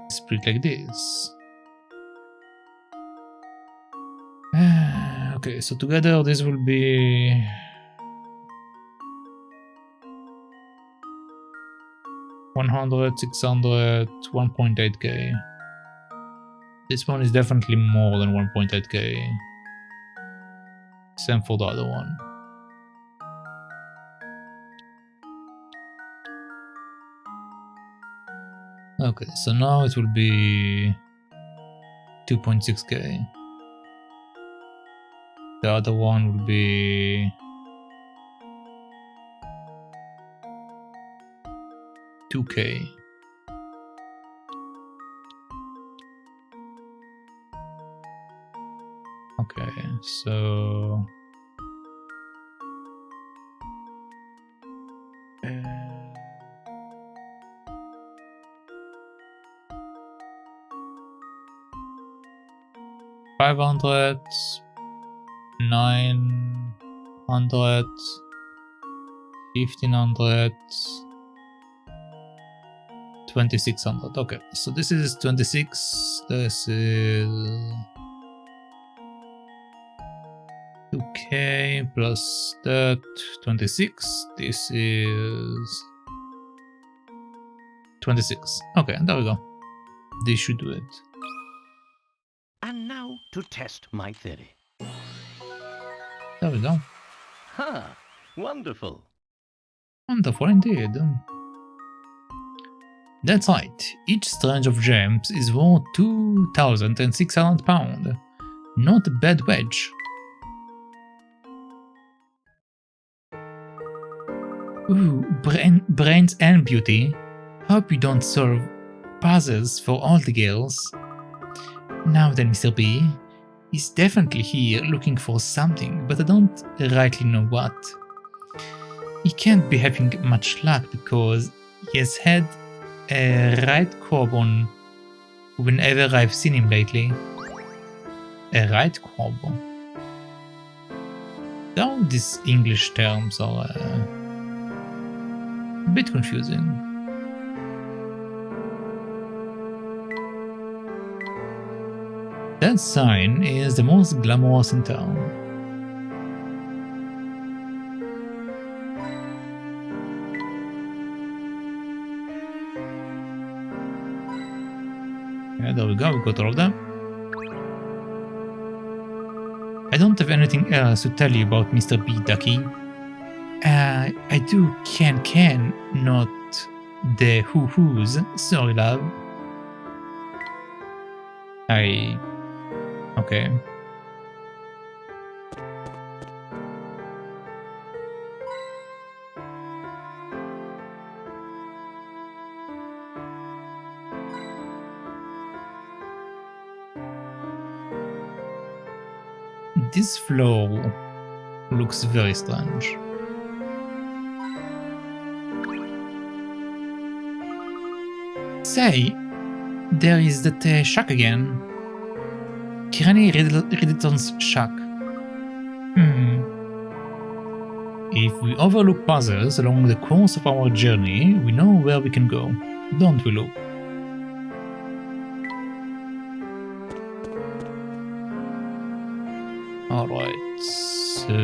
split like this? Okay, so together this will be 100, 600, 1.8k. This one is definitely more than 1.8k. Same for the other one. Okay, so now it will be 2.6k. The other one will be 2k. Okay, so 500, 900, 1500, 2600. Okay, so this is 26. This is 2k plus that 26. This is 26. Okay, there we go. This should do it. And now to test my theory. There we go. Ha! Wonderful. Wonderful indeed. That's right. Each strange of gems is worth 2,600 pounds. Not a bad wedge. Ooh, brains and beauty. Hope you don't solve puzzles for all the girls. Now then, Mr. B, he's definitely here looking for something, but I don't rightly know what. He can't be having much luck because he has had a right curb on whenever I've seen him lately. A right curb? All these English terms are a bit confusing. That sign is the most glamorous in town. Yeah, there we go, we got all of them. I don't have anything else to tell you about Mr. B, Ducky. I do can not The Who's. Sorry, love. Okay. This floor looks very strange. Say, there is that shack again. Kirani Riddleton's shack. If we overlook puzzles along the course of our journey, we know where we can go, don't we, Luke? Alright, so...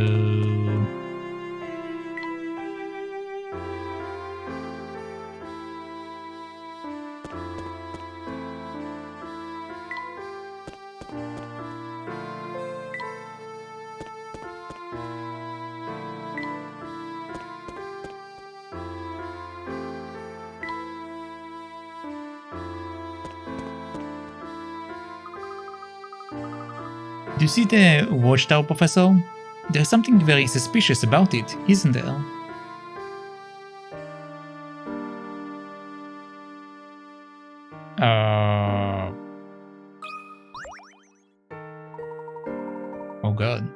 Do you see the watchtower, Professor? There's something very suspicious about it, isn't there? Oh god.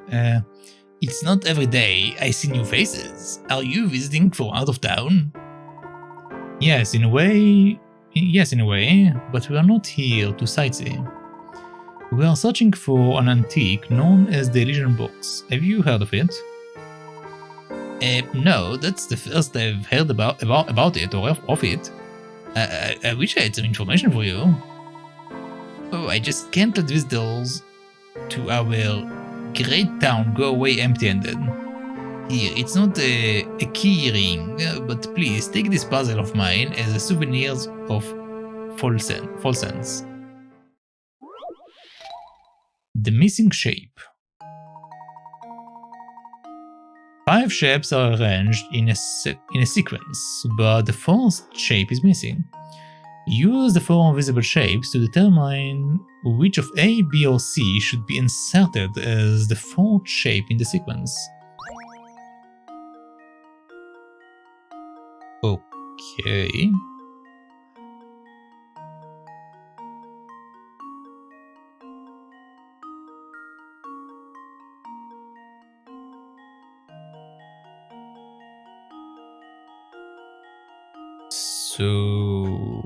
It's not every day I see new faces. Are you visiting from out of town? Yes, in a way. Yes, in a way, but we are not here to sightsee. We are searching for an antique known as the Elysian Box. Have you heard of it? No, that's the first I've heard about it or of it. I wish I had some information for you. Oh, I just can't let visitors to our great town go away empty-handed. Here, it's not a key ring, but please take this puzzle of mine as a souvenir of Folsense. The missing shape. 5 shapes are arranged in a sequence, but the 4th shape is missing. Use the 4 invisible shapes to determine which of A, B or C should be inserted as the 4th shape in the sequence. Okay. So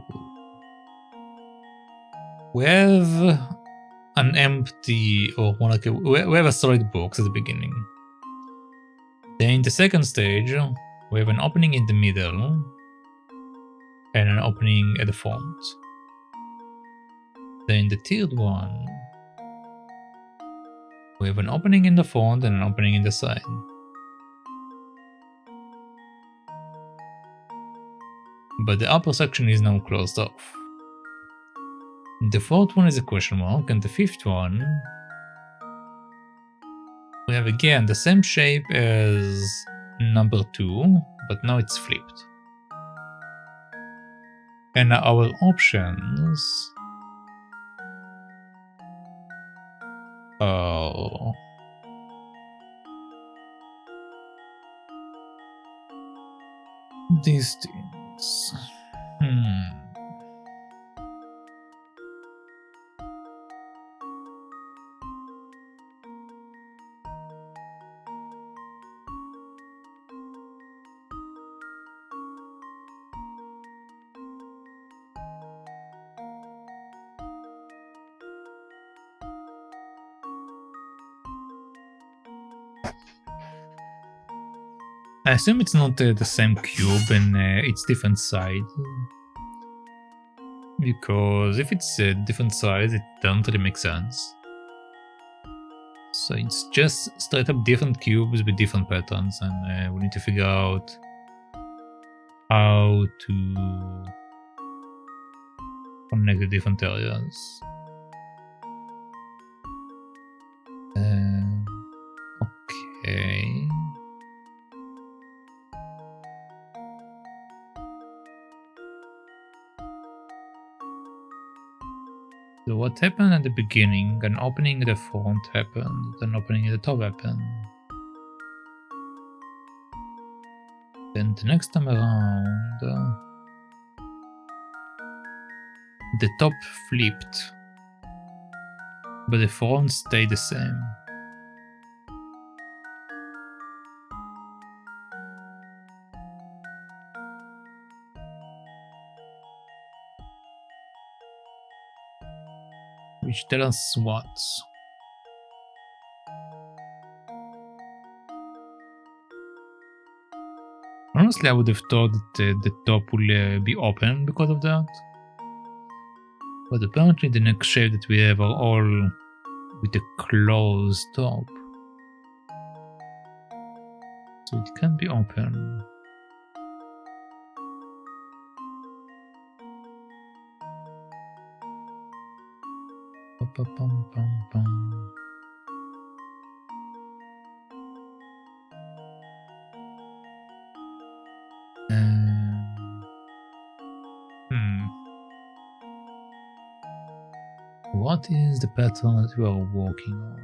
we have an empty or more like we have a solid box at the beginning. Then in the second stage we have an opening in the middle and an opening at the front. Then in the third one we have an opening in the front and an opening in the side. But the upper section is now closed off. The 4th one is a question mark, and the 5th one we have again the same shape as number 2, but now it's flipped. And our options are these things. I assume it's not the same cube and it's different size. Because if it's a different size, it doesn't really make sense. So it's just straight up different cubes with different patterns, and we need to figure out how to connect the different areas. Okay. So what happened at the beginning? An opening at the front happened, an opening at the top happened. Then the next time around, the top flipped, but the front stayed the same. Which tells us what? Honestly, I would have thought that the top will be open because of that. But apparently the next shape that we have are all with a closed top. So it can be open. What is the pattern that we are working on?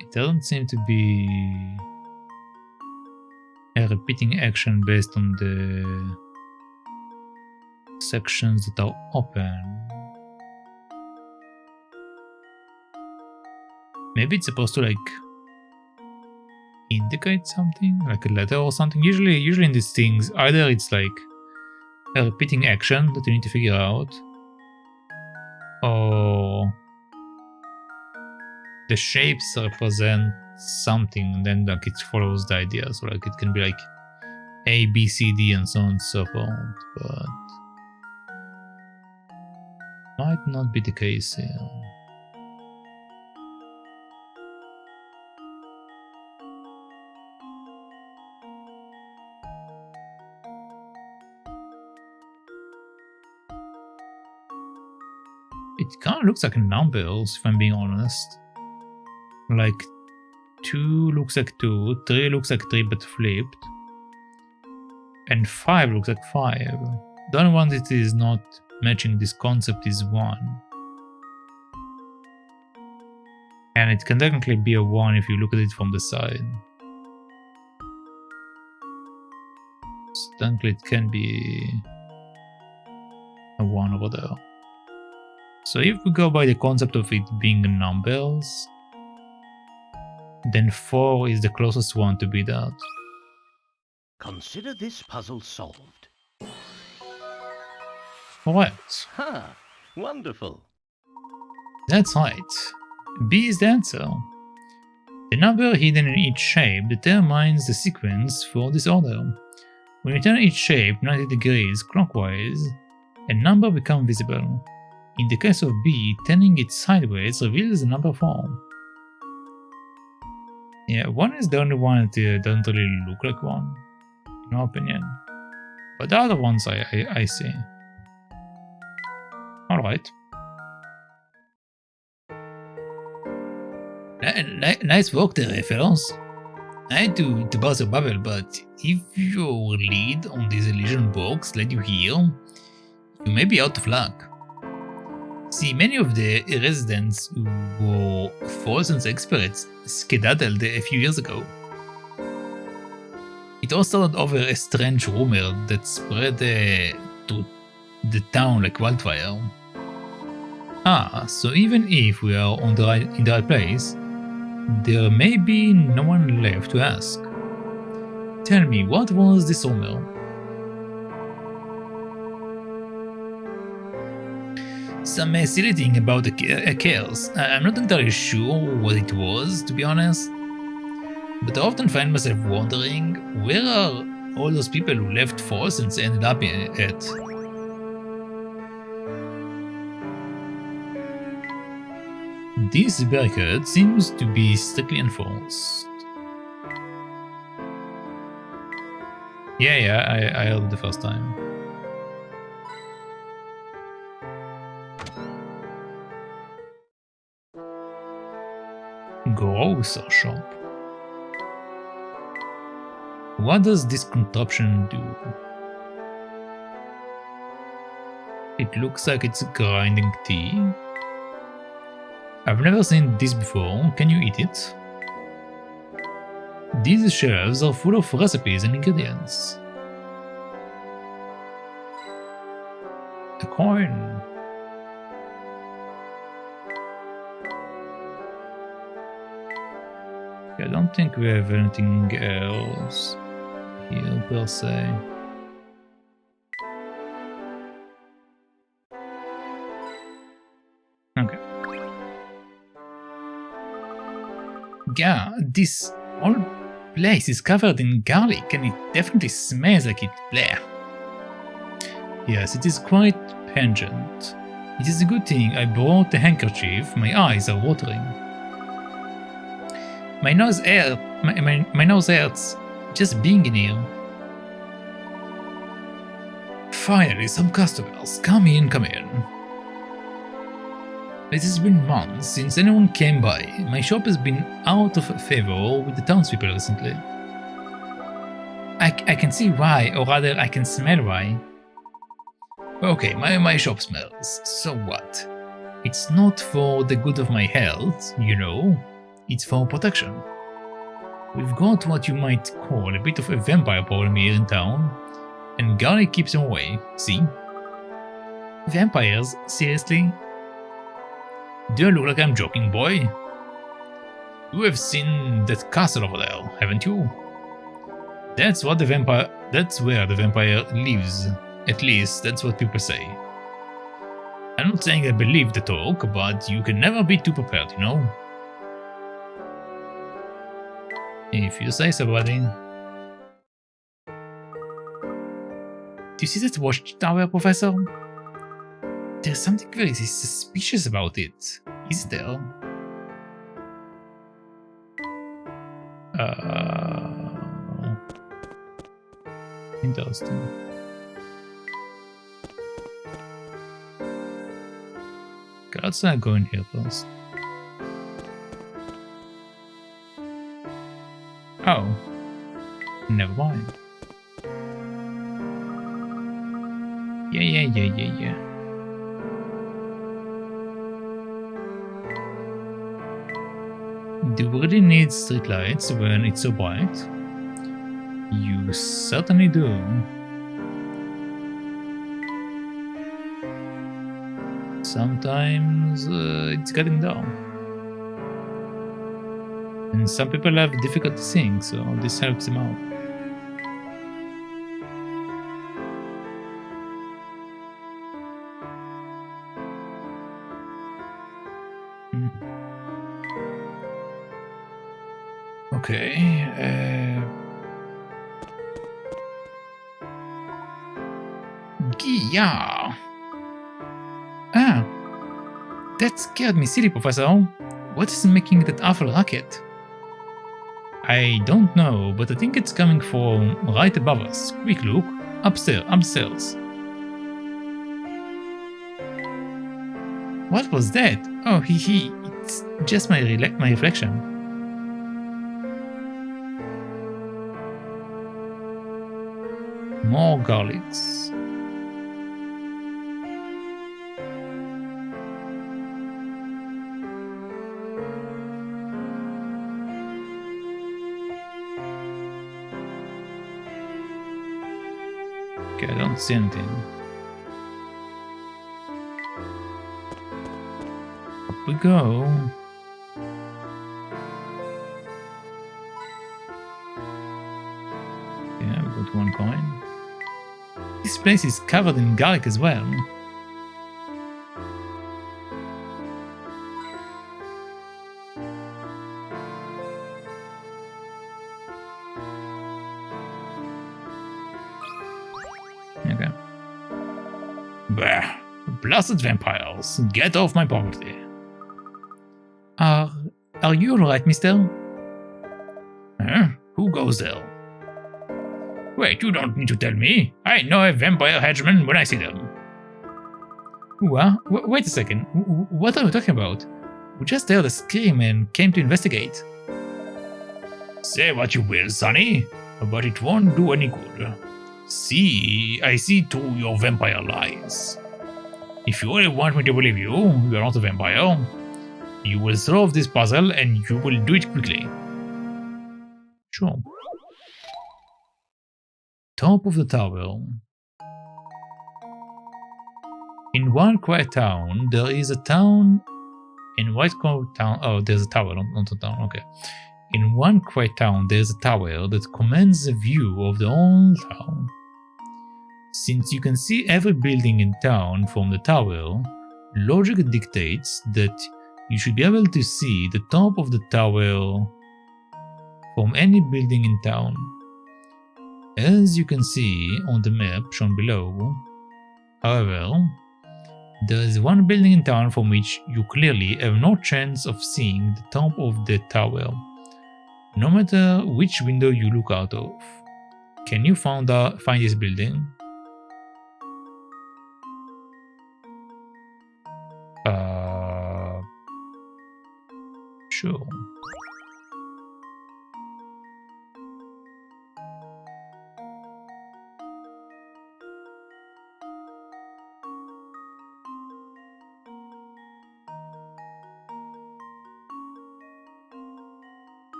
It doesn't seem to be a repeating action based on the sections that are open. Maybe it's supposed to like indicate something, like a letter or something. Usually in these things, either it's like a repeating action that you need to figure out, or the shapes represent something and then like it follows the idea. So like it can be like A, B, C, D and so on and so forth, but might not be the case here. It kind of looks like numbers, if I'm being honest. Like 2 looks like 2, 3 looks like 3 but flipped, and 5 looks like 5. The only one that is not matching this concept is 1. And it can technically be a 1 if you look at it from the side. So technically it can be a 1 over there. So if we go by the concept of it being numbers, then 4 is the closest one to be that. Consider this puzzle solved. Alright, Ha! Wonderful. that's right. B is the answer. The number hidden in each shape determines the sequence for this order. When you turn each shape 90 degrees clockwise, a number becomes visible. In the case of B, turning it sideways reveals the number 4. Yeah, 1 is the only one that doesn't really look like 1, in my opinion. But the other ones I see. Alright. Nice work there, fellas. I had to buzz a bubble, but if your lead on this illusion box led you here, you may be out of luck. See, many of the residents who were Frozen's experts skedaddled a few years ago. It all started over a strange rumor that spread to the town like wildfire. So even if we are in the right place, there may be no one left to ask. Tell me, what was this rumor? Some silly thing about a chaos. I'm not entirely sure what it was, to be honest. But I often find myself wondering, where are all those people who left Force and ended up at? This barricade seems to be strictly enforced. Yeah, I heard it the first time. Grocer shop. What does this contraption do? It looks like it's grinding tea. I've never seen this before. Can you eat it? These shelves are full of recipes and ingredients. A coin. I don't think we have anything else here per se. Okay. Yeah, this whole place is covered in garlic and it definitely smells like it bleh. Yes, it is quite pungent. It is a good thing I brought a handkerchief. My eyes are watering. My nose hurts just being in here. Finally, some customers. Come in, come in. It has been months since anyone came by. My shop has been out of favor with the townspeople recently. I can see why, or rather I can smell why. Okay, my shop smells. So what? It's not for the good of my health, you know. It's for protection. We've got what you might call a bit of a vampire problem here in town, and garlic keeps them away, see? Vampires? Seriously? Do I look like I'm joking, boy? You have seen that castle over there, haven't you? That's where the vampire lives. At least, that's what people say. I'm not saying I believe the talk, but you can never be too prepared, you know? If you say so, buddy. Do you see that watchtower, Professor? There's something very suspicious about it, is there? Interesting. Okay, let's go in here first. Oh, never mind. Yeah. Do you really need streetlights when it's so bright? You certainly do. Sometimes it's getting down. And some people have difficulty seeing, so this helps them out. Okay. Yeah. Ah. That scared me silly, Professor. What is making that awful racket? I don't know, but I think it's coming from right above us. Quick look. Upstairs. What was that? Oh, it's just my reflection. More garlics. Okay, I don't see anything. Up we go. Yeah, we got one coin. This place is covered in garlic as well. Okay. Bah! Blasted vampires! Get off my property! Are you alright, mister? Huh? Who goes there? Wait, you don't need to tell me. I know a vampire henchmen when I see them. What? Wait a second. What are you talking about? We just heard a scream and came to investigate. Say what you will, Sonny, but it won't do any good. See, I see through your vampire lies. If you really want me to believe you, you are not a vampire. You will solve this puzzle and you will do it quickly. Sure. Top of the tower. In one quiet town, there is a town. In white town, oh, there's a tower, not a town. Okay. In one quiet town, there's a tower that commands a view of the whole town. Since you can see every building in town from the tower, logic dictates that you should be able to see the top of the tower from any building in town. As you can see on the map shown below, however, there is one building in town from which you clearly have no chance of seeing the top of the tower, no matter which window you look out of. Can you find this building? Sure.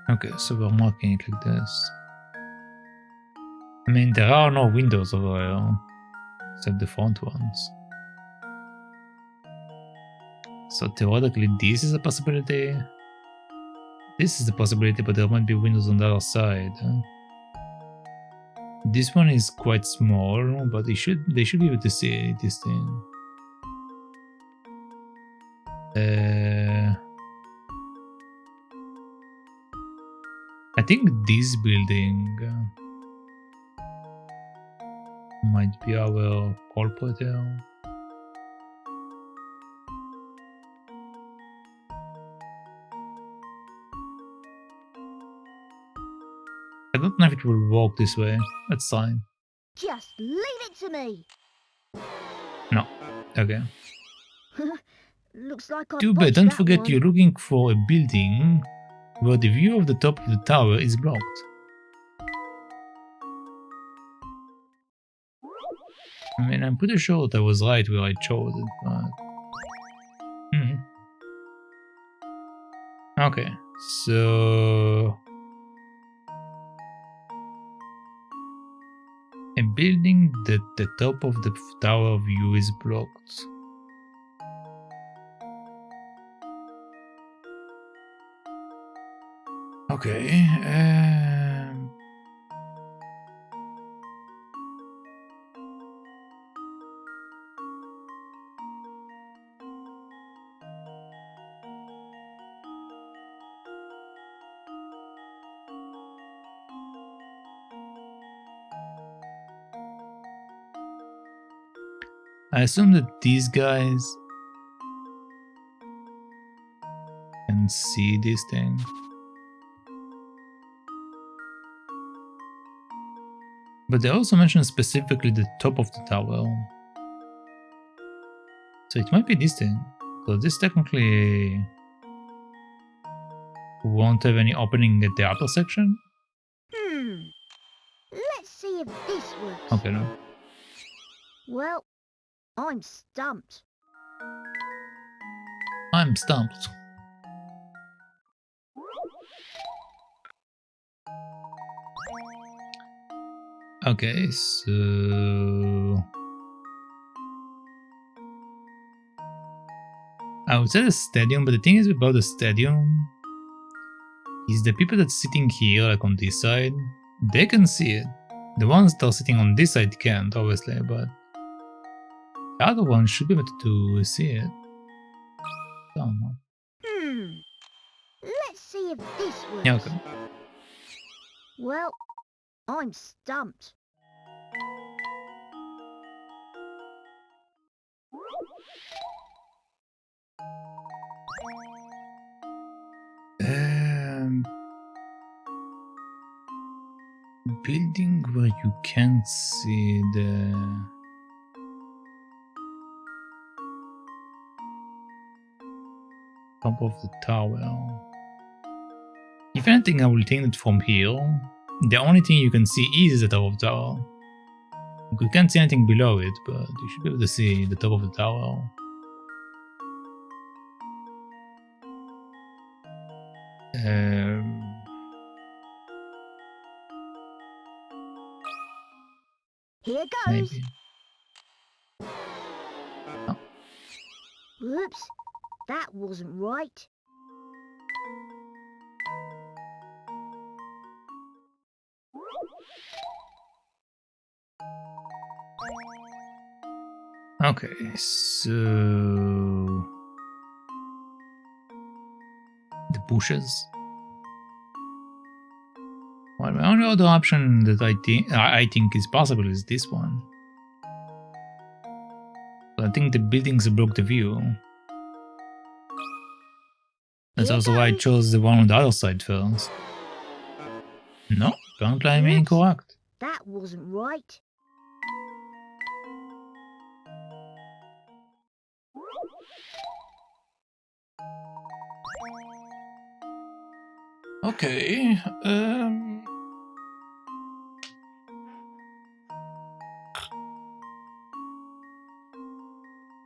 Okay, so we're marking it like this. I mean, there are no windows over here, except the front ones. So theoretically, this is a possibility. This is a possibility, but there might be windows on the other side. This one is quite small, but they should be able to see this thing. I think this building might be our culprit here. I don't know if it will work this way. That's fine. Just leave it to me. No. Okay. Looks like I Too bad. botched Don't that forget one. you're looking for a building where the view of the top of the tower is blocked. I mean, I'm pretty sure that I was right where I chose it, but... Okay, so... a building that the top of the tower view is blocked. Okay, I assume that these guys can see this thing. But they also mentioned specifically the top of the tower. So it might be this thing. Because this technically won't have any opening at the upper section. Let's see if this works. Okay, no. Well, I'm stumped. I'm stumped. Okay, so... I would say the stadium, but the thing is about the stadium is the people that's sitting here, like on this side, they can see it. The ones that are sitting on this side can't, obviously, but the other ones should be able to see it. Somehow. Let's see if this works. Yeah, okay. Well, I'm stumped. Building where you can't see the... Top of the tower. If anything, I will take it from here. The only thing you can see is the top of the tower. You can't see anything below it, but you should be able to see the top of the tower. Here goes. Maybe. Oh. Whoops, that wasn't right. Okay, so the bushes. Well, the only other option that I think is possible is this one. But I think the buildings block the view. That's also why I chose the one on the other side first. No, apparently I'm incorrect. That wasn't right. Okay,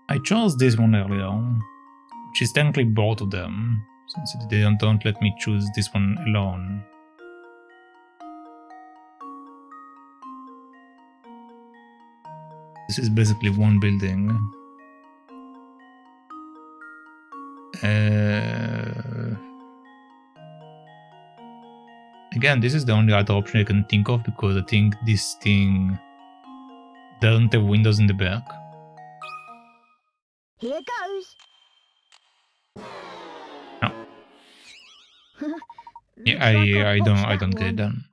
I chose this one earlier, which is technically both of them, since they don't let me choose this one alone. This is basically one building. Again, this is the only other option I can think of because I think this thing doesn't have windows in the back. Here goes. No. Yeah, I don't get it done.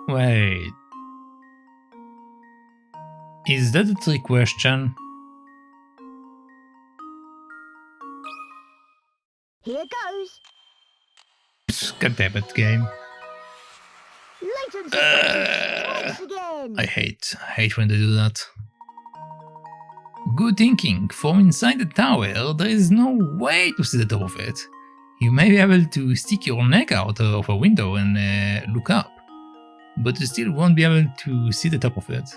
Wait. Is that a trick question? Here goes. God damn it, game. Layton's once again. I hate when they do that. Good thinking. From inside the tower, there is no way to see the top of it. You may be able to stick your neck out of a window and look up, but you still won't be able to see the top of it.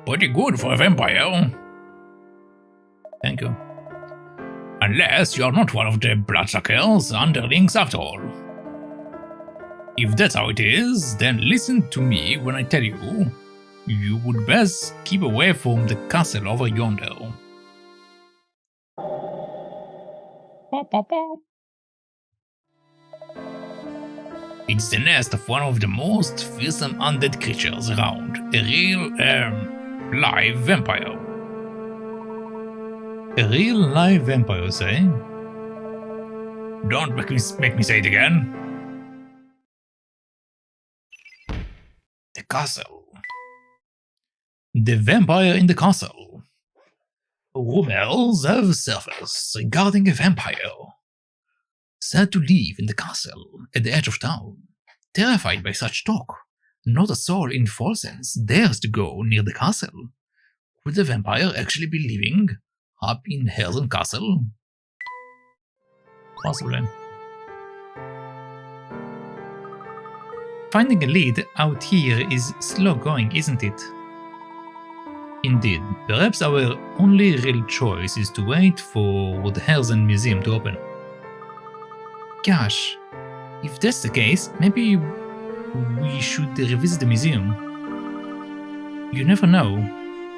Pretty good for a vampire. Thank you. Unless you're not one of the bloodsuckers underlings after all. If that's how it is, then listen to me when I tell you, you would best keep away from the castle over yonder. It's the nest of one of the most fearsome undead creatures around, a real, live vampire. A real live vampire, say? Don't make me say it again. The castle. The vampire in the castle. Rumors have surfaced regarding a vampire said to live in the castle at the edge of town. Terrified by such talk, not a soul in full sense dares to go near the castle. Could the vampire actually be living up in Herzen Castle? Possibly. Finding a lead out here is slow going, isn't it? Indeed, perhaps our only real choice is to wait for the Herzen Museum to open. Gosh, if that's the case, maybe we should revisit the museum. You never know,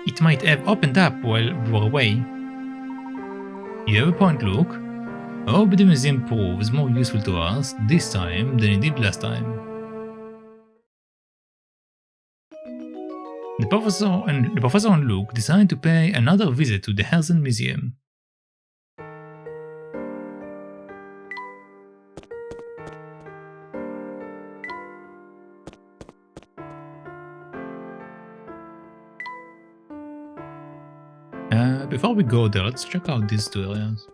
it might have opened up while we were away. You have a point, Luke. I hope the museum proves more useful to us this time than it did last time. The professor and Luke decided to pay another visit to the Herzen Museum. before we go there, let's check out these two areas.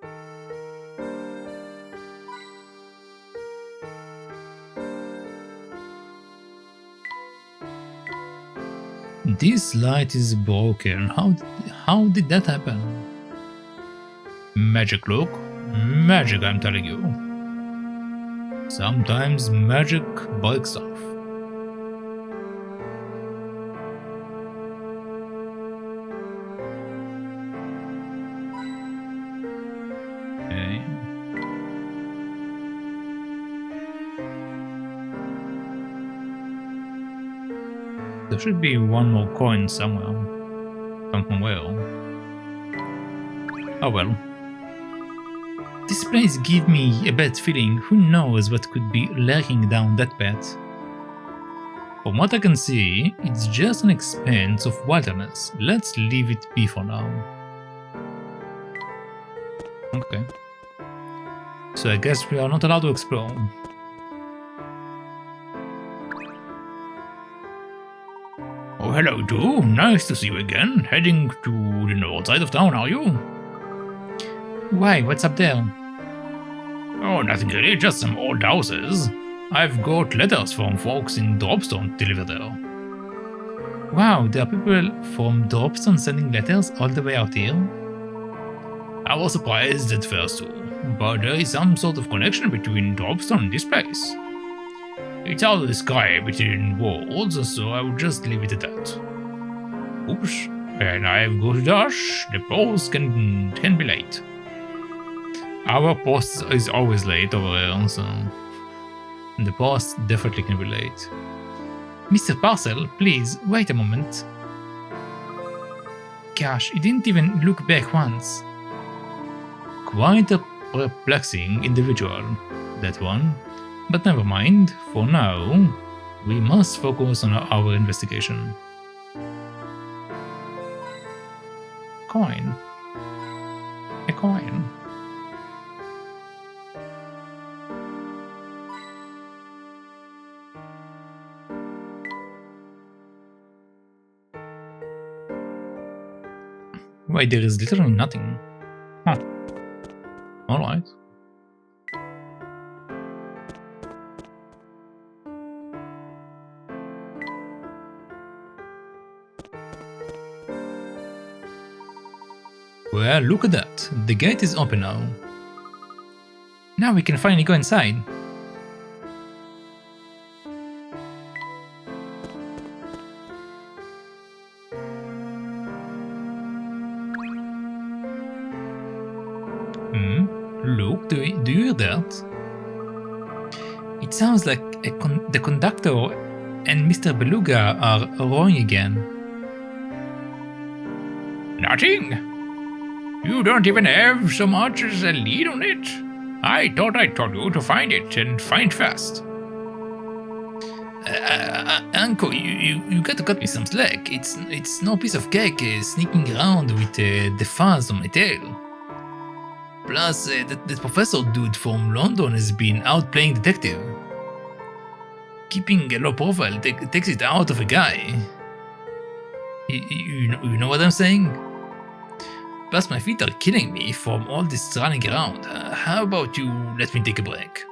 This light is broken. How did that happen? Magic, look. Magic, I'm telling you. Sometimes magic breaks off. Okay. There should be one more coin somewhere. Somewhere. Oh well. This place gives me a bad feeling. Who knows what could be lurking down that path? From what I can see, it's just an expanse of wilderness. Let's leave it be for now. Okay. So I guess we are not allowed to explore. Oh, hello, Drew. Nice to see you again. Heading to the north side of town, are you? Why? What's up there? Oh, nothing really. Just some old houses. I've got letters from folks in Dropstone delivered there. Wow, there are people from Dropstone sending letters all the way out here? I was surprised at first too, but there is some sort of connection between Dropstone and this place. It's out of the sky between worlds, so I will just leave it at that. Oops, and I've got to dash. The post can be late. Our post is always late over here, so the post definitely can be late. Mr. Parcel, please wait a moment. Gosh, he didn't even look back once. Quite a perplexing individual, that one. But never mind, for now, we must focus on our investigation. Coin. A coin. Wait, there is literally nothing. Huh. Alright. Well, look at that. The gate is open now. Now we can finally go inside. Look, do you hear that? It sounds like the conductor and Mr. Beluga are rowing again. Nothing? You don't even have so much as a lead on it? I thought I told you to find it, and find fast. Uncle, you got to cut me some slack. It's no piece of cake sneaking around with the fuzz on my tail. Plus, that professor dude from London has been out playing detective. Keeping a low profile takes it out of a guy. You know what I'm saying? Plus, my feet are killing me from all this running around. How about you let me take a break?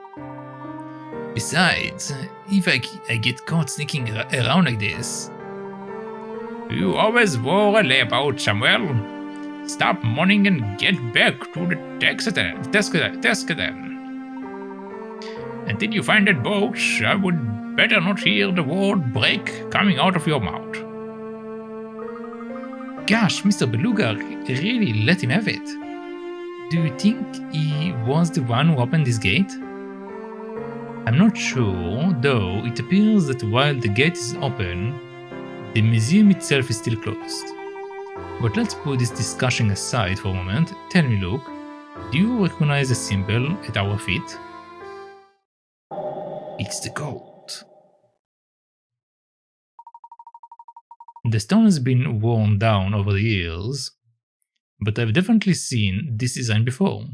Besides, if I get caught sneaking around like this... You always wore a layabout, Samuel. Stop mourning and get back to the desk then. Until you find that boat, I would better not hear the word break coming out of your mouth. Gosh, Mr. Beluga really let him have it. Do you think he was the one who opened this gate? I'm not sure, though it appears that while the gate is open, the museum itself is still closed. But let's put this discussion aside for a moment. Tell me, Luke, do you recognize the symbol at our feet? It's the goat. The stone has been worn down over the years, but I've definitely seen this design before.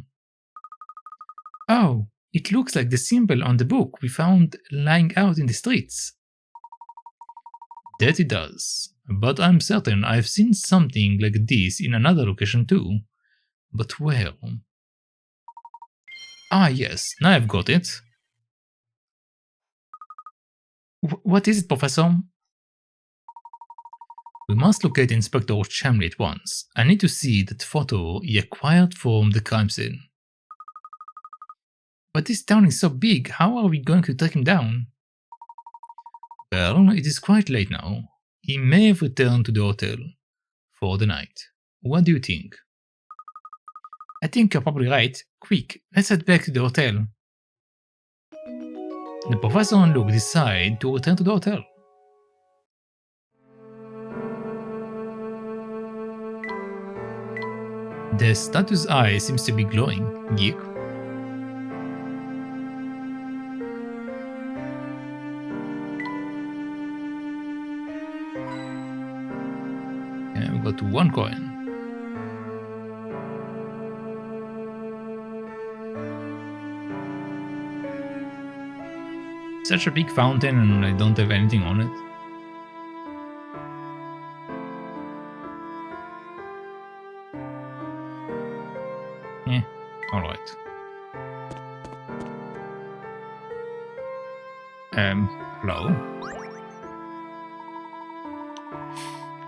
Oh, it looks like the symbol on the book we found lying out in the streets. That it does. but I'm certain I've seen something like this in another location too. But where? Ah yes, now I've got it. What is it, Professor? We must locate Inspector Chamley at once. I need to see that photo he acquired from the crime scene. But this town is so big, how are we going to track him down? Well, it is quite late now. He may have returned to the hotel for the night. What do you think? I think you're probably right. Quick, let's head back to the hotel. The professor and Luke decide to return to the hotel. The statue's eye seems to be glowing. Geek. And we got 1 coin. Such a big fountain and I don't have anything on it. Yeah, alright. Hello?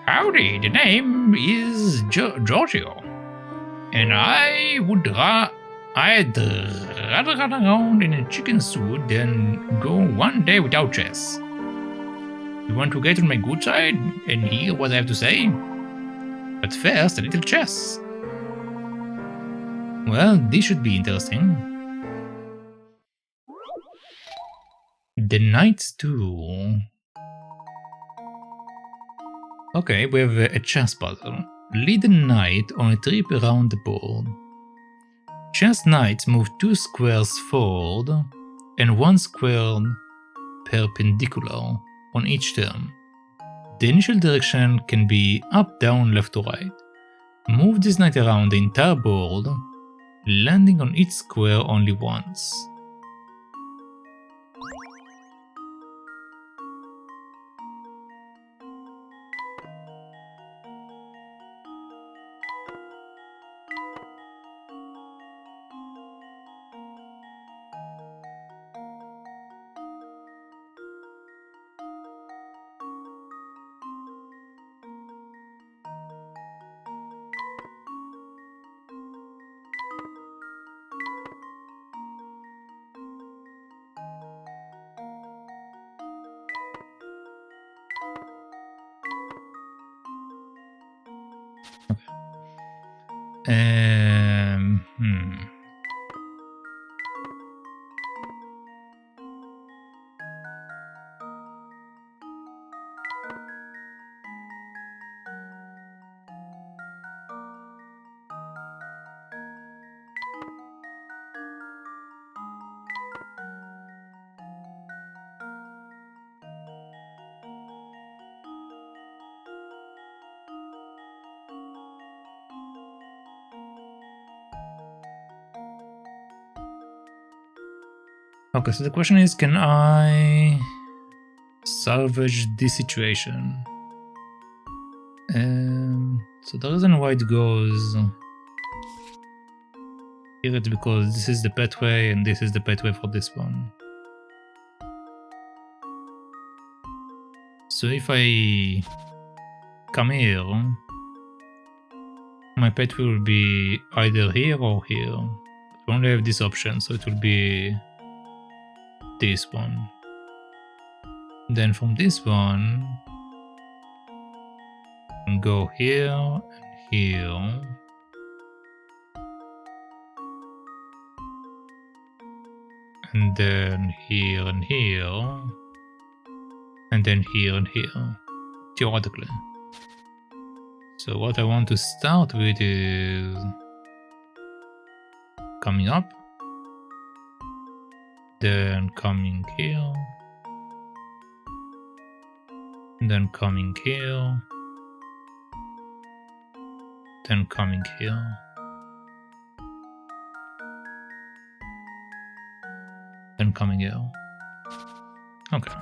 Howdy, the name is Giorgio. And I'd rather run around in a chicken suit than go 1 day without chess. You want to get on my good side and hear what I have to say? But first, a little chess. Well, this should be interesting. The Knight's Tour. Okay, we have a chess puzzle. Lead the knight on a trip around the board. Chess knights move 2 squares forward and 1 square perpendicular on each turn. The initial direction can be up, down, left or right. Move this knight around the entire board, landing on each square only once. Hmm. Okay, so the question is, can I salvage this situation? So the reason why it goes here is because this is the pathway and this is the pathway for this one. So if I come here, my pathway will be either here or here. We only have this option, so it will be this one. Then from this one, go here and here. And then here and here. And then here and here. Theoretically. So what I want to start with is coming up. Then coming here. Then coming here. Then coming here. Then coming here. Okay.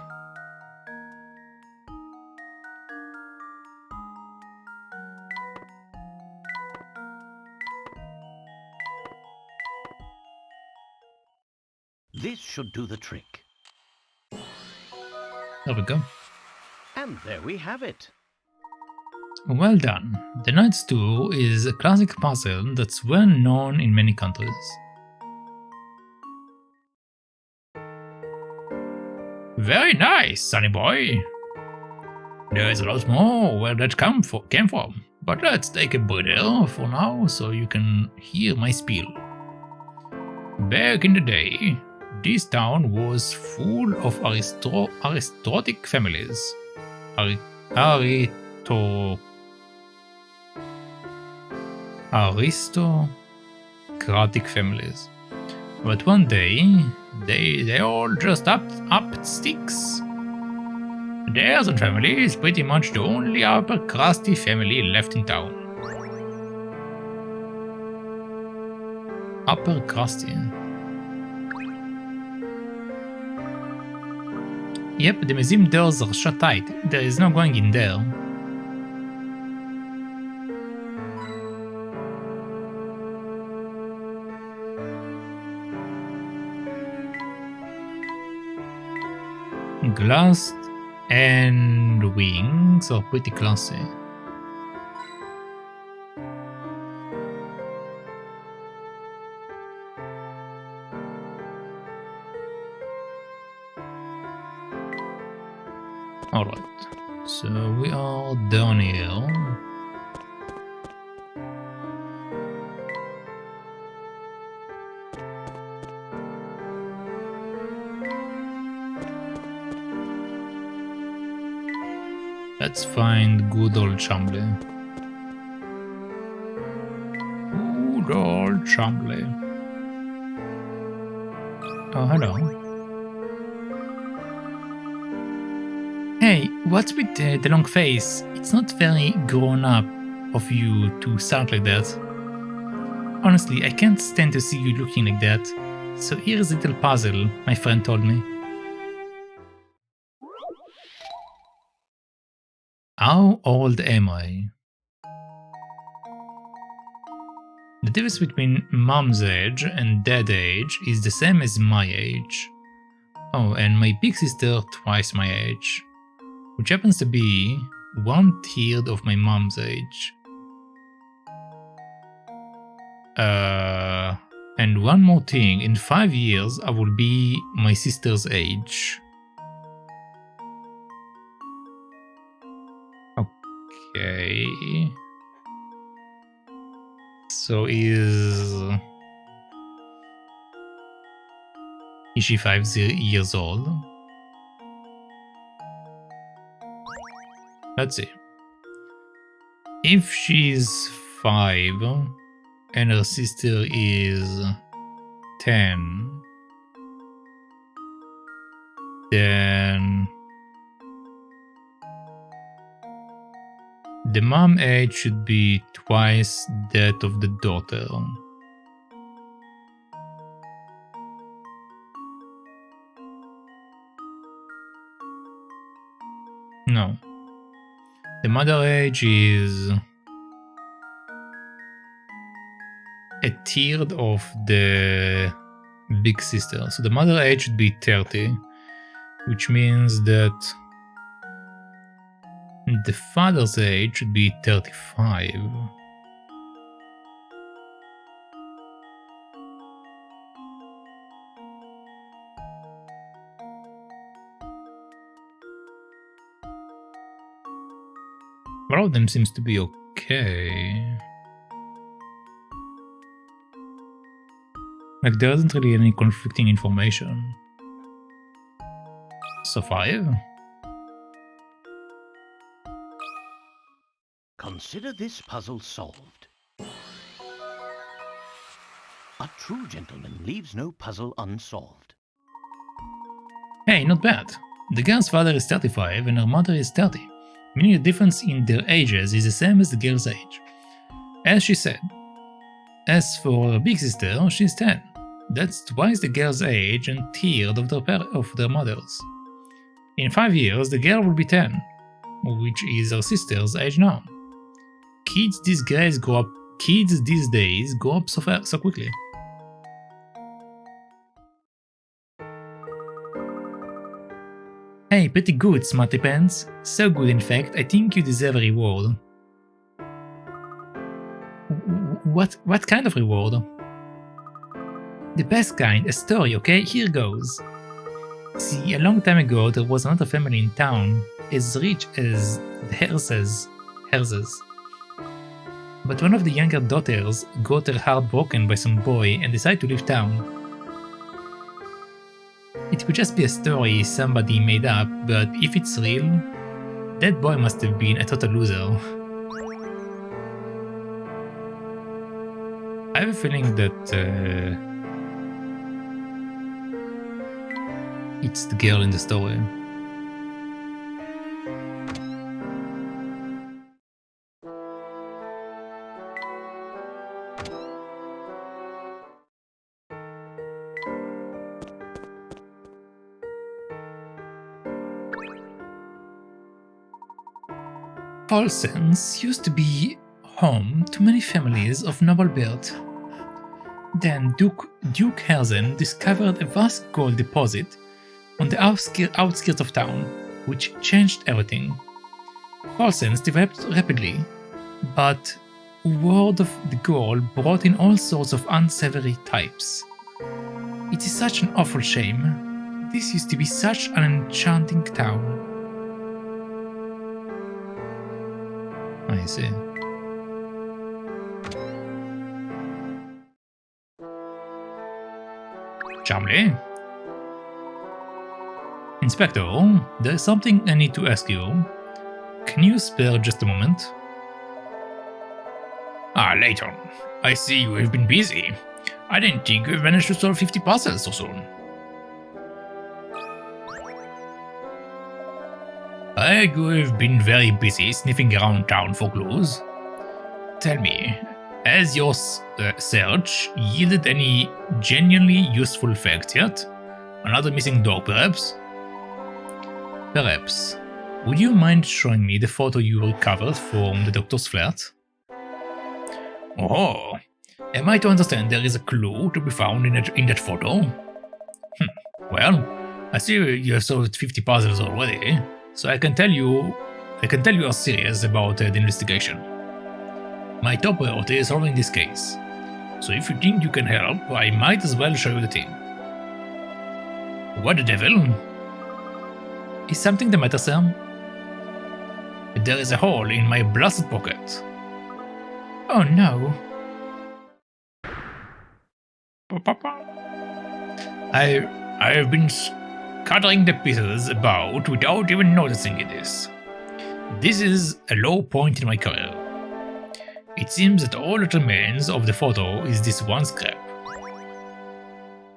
This should do the trick. There we go. And there we have it. Well done. The Knight's Tour is a classic puzzle that's well known in many countries. Very nice, sonny boy. There's a lot more where that came from, but let's take a breather for now so you can hear my spiel. Back in the day, this town was full of aristocratic families. Aristocratic families. But one day, they all just upped sticks. The Harrison family is pretty much the only upper crusty family left in town. Upper crusty. Yep, the museum doors are shut tight. There is no going in there. Glass and wings are pretty classy. Alright, so we are down here. Let's find good old Chambly. Good old Chambly. Oh, hello. Hey, what's with the long face? It's not very grown up of you to sound like that. Honestly, I can't stand to see you looking like that. So here's a little puzzle my friend told me. How old am I? The difference between mom's age and dad age is the same as my age. Oh, and my big sister twice my age, which happens to be 1/3 of my mom's age. And one more thing, in 5 years I will be my sister's age. Okay. So is she 5 years old? Let's see. If she's 5 and her sister is 10, then the mom age should be twice that of the daughter. No. The mother age is 1/3 of the big sister. So the mother age should be 30, which means that the father's age should be 35. All of them seems to be okay. Like there isn't really any conflicting information. So 5? Consider this puzzle solved. A true gentleman leaves no puzzle unsolved. Hey, not bad. The girl's father is 35 and her mother is 30, meaning the difference in their ages is the same as the girl's age. As she said. As for her big sister, she's 10. That's twice the girl's age and 1/3 of their mothers. In 5 years, the girl will be 10, which is her sister's age now. Kids these days grow up so quickly. Hey, pretty good, Smarty Pants. So good, in fact, I think you deserve a reward. What kind of reward? The best kind, a story, okay? Here goes. See, a long time ago there was another family in town, as rich as the Herzes. But one of the younger daughters got her heart broken by some boy and decided to leave town. It could just be a story somebody made up, but if it's real, that boy must have been a total loser. I have a feeling that it's the girl in the story. Paulsens used to be home to many families of noble birth. Then Duke Herzen discovered a vast gold deposit on the outskirts of town, which changed everything. Paulsens developed rapidly, but word of the gold brought in all sorts of unsavory types. It is such an awful shame. This used to be such an enchanting town. I see. Charmly. Inspector, there is something I need to ask you. Can you spare just a moment? Ah, Layton. I see you have been busy. I didn't think you managed to solve 50 puzzles so soon. You have been very busy sniffing around town for clues. Tell me, has your search yielded any genuinely useful facts yet? Another missing dog, perhaps? Perhaps. Would you mind showing me the photo you recovered from the doctor's flat? Oh, am I to understand there is a clue to be found in that photo? Well, I see you have solved 50 puzzles already, so I can tell you are serious about the investigation. My top priority is solving this case, so if you think you can help, I might as well show you the thing. What the devil? Is something the matter, sir? There is a hole in my blasted pocket. Oh no. I have been scattering the pieces about without even noticing it is. This is a low point in my career. It seems that all that remains of the photo is this one scrap.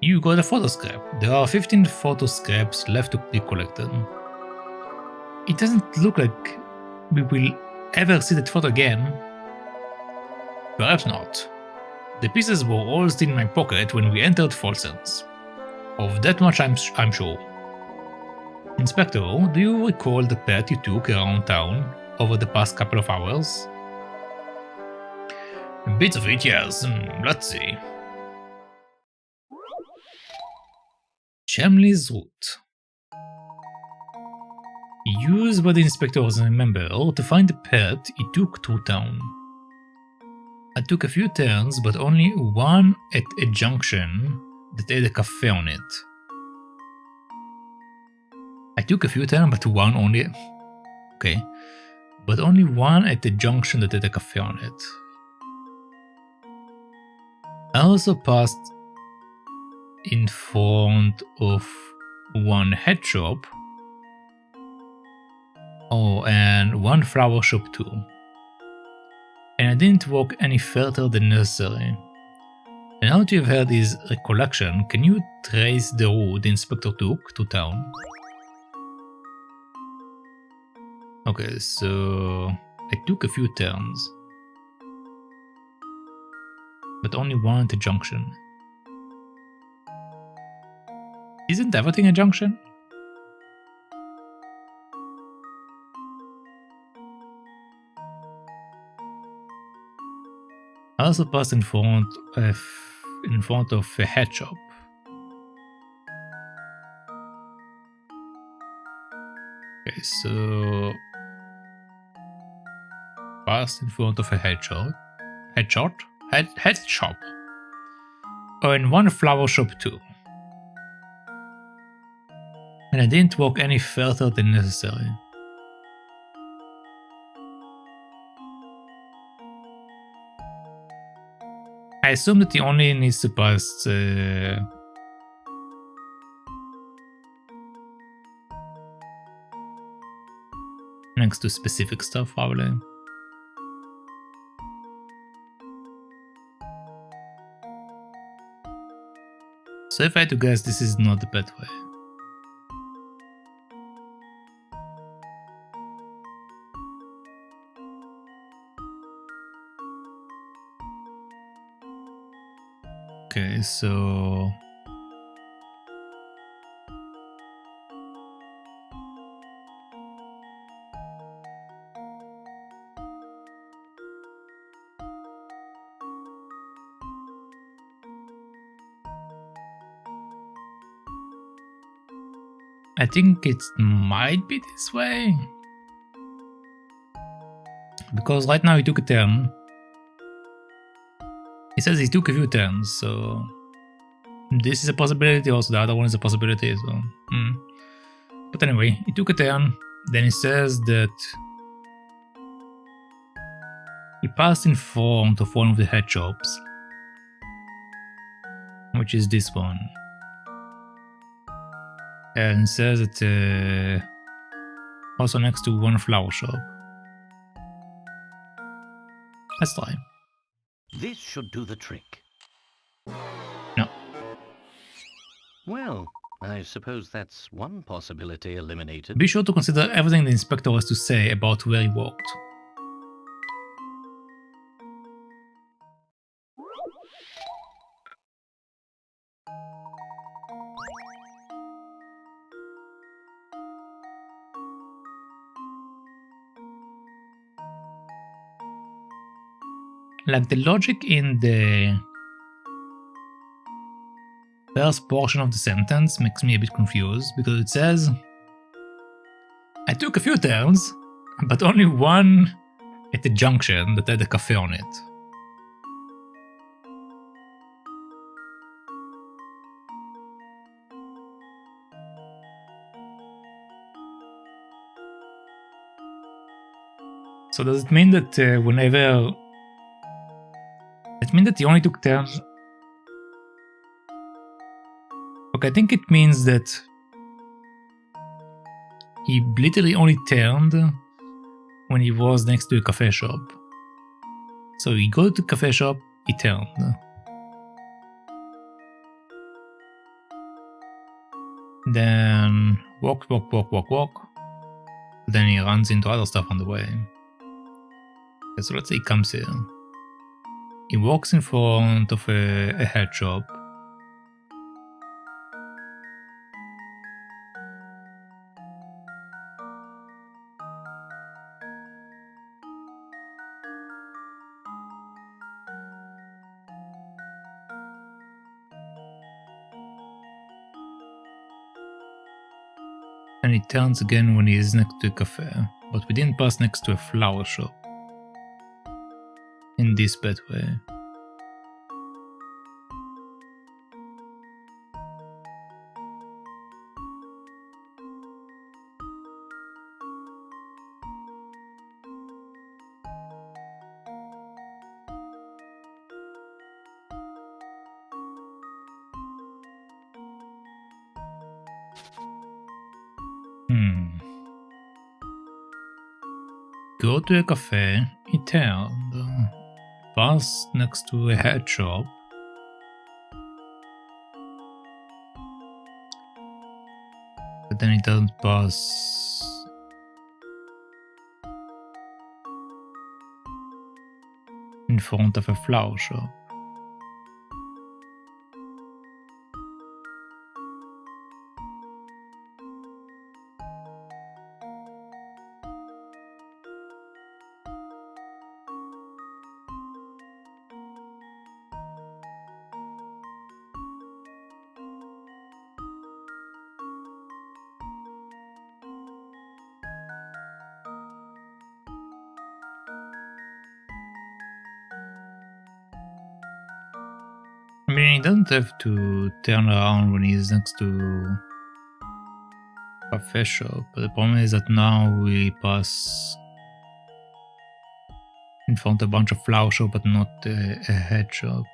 You got a photo scrap. There are 15 photo scraps left to be collected. It doesn't look like we will ever see that photo again. Perhaps not. The pieces were all still in my pocket when we entered Folsens. Of that much I'm sure. Inspector, do you recall the pet you took around town over the past couple of hours? Bits of it, yes. Let's see. Chamley's route. Used by the inspector as a member to find the pet he took through town. I took a few turns, but only one at a junction that had a cafe on it. I took a few turns, but one only... Okay. But only one at the junction that had a cafe on it. I also passed in front of one head shop. Oh, and one flower shop too. And I didn't walk any further than necessary. And now that you've heard his recollection, can you trace the route the inspector took to town? Okay, so I took a few turns, but only one at the junction. Isn't everything a junction? I also passed in front of a head shop. Okay, so passed in front of a head shop. Head shop. Oh, and one flower shop too. And I didn't walk any further than necessary. I assume that he only needs to pass next to specific stuff, probably. So if I had to guess, this is not the bad way. Okay, so I think it might be this way. Because right now he took a turn. He says he took a few turns, so this is a possibility, also the other one is a possibility, so But anyway, he took a turn, then he says that he passed in front of one of the head shops, which is this one. And says that also next to one flower shop. Let's try. This should do the trick. No. Well, I suppose that's one possibility eliminated. Be sure to consider everything the inspector has to say about where he walked. Like the logic in the first portion of the sentence makes me a bit confused because it says, I took a few turns, but only one at the junction that had a cafe on it. So does it mean that whenever... It means that he only took turns? Okay, I think it means that he literally only turned when he was next to a cafe shop. So he go to the cafe shop, he turned. Then walk. Then he runs into other stuff on the way. Okay, so let's say he comes here. He walks in front of a head shop. And he turns again when he is next to a cafe. But we didn't pass next to a flower shop. In this bad way. Go to a cafe, he turned, passed next to a head shop, but then he doesn't pass in front of a flower shop. I mean, he doesn't have to turn around when he's next to a cafe shop, but the problem is that now we pass in front of a bunch of flower shop, but not a head shop.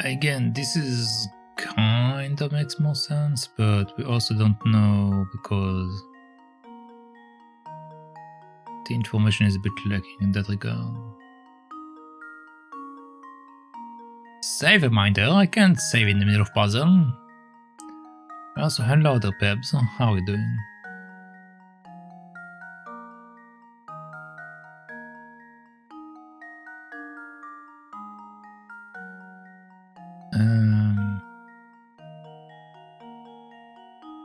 Again, this is kind of makes more sense, but we also don't know because the information is a bit lacking in that regard. Save reminder, I can't save in the middle of puzzle. Also, hello there, Pebs. How are you doing?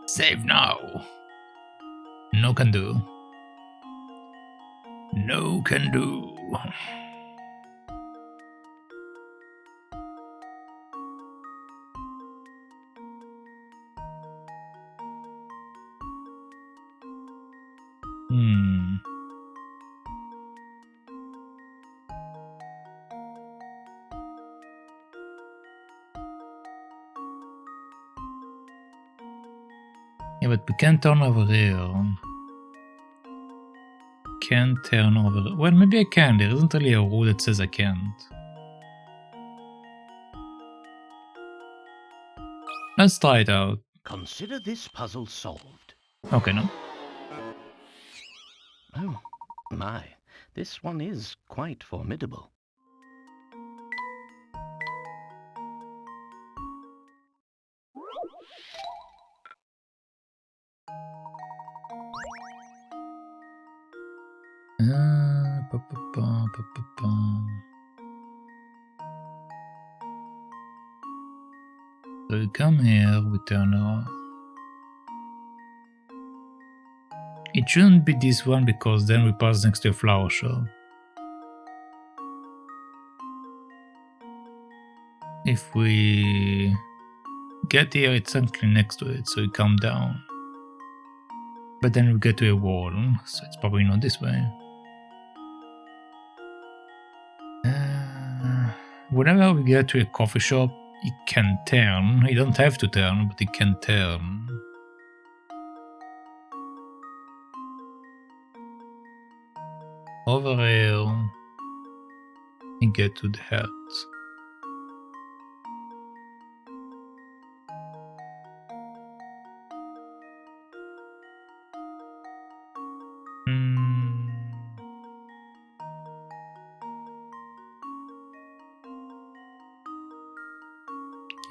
Save now. No can do. No can do. Yeah, but we can't turn over here. Can't turn over. Well, maybe I can. There isn't really a rule that says I can't. Let's try it out. Consider this puzzle solved. Okay, no. Oh, my. This one is quite formidable. So we come here, we turn around. It shouldn't be this one because then we pass next to a flower shop. If we get here, it's actually next to it, so we come down. But then we get to a wall, so it's probably not this way. Whenever we get to a coffee shop, it can turn. You don't have to turn, but it can turn. Over here, you get to the hat.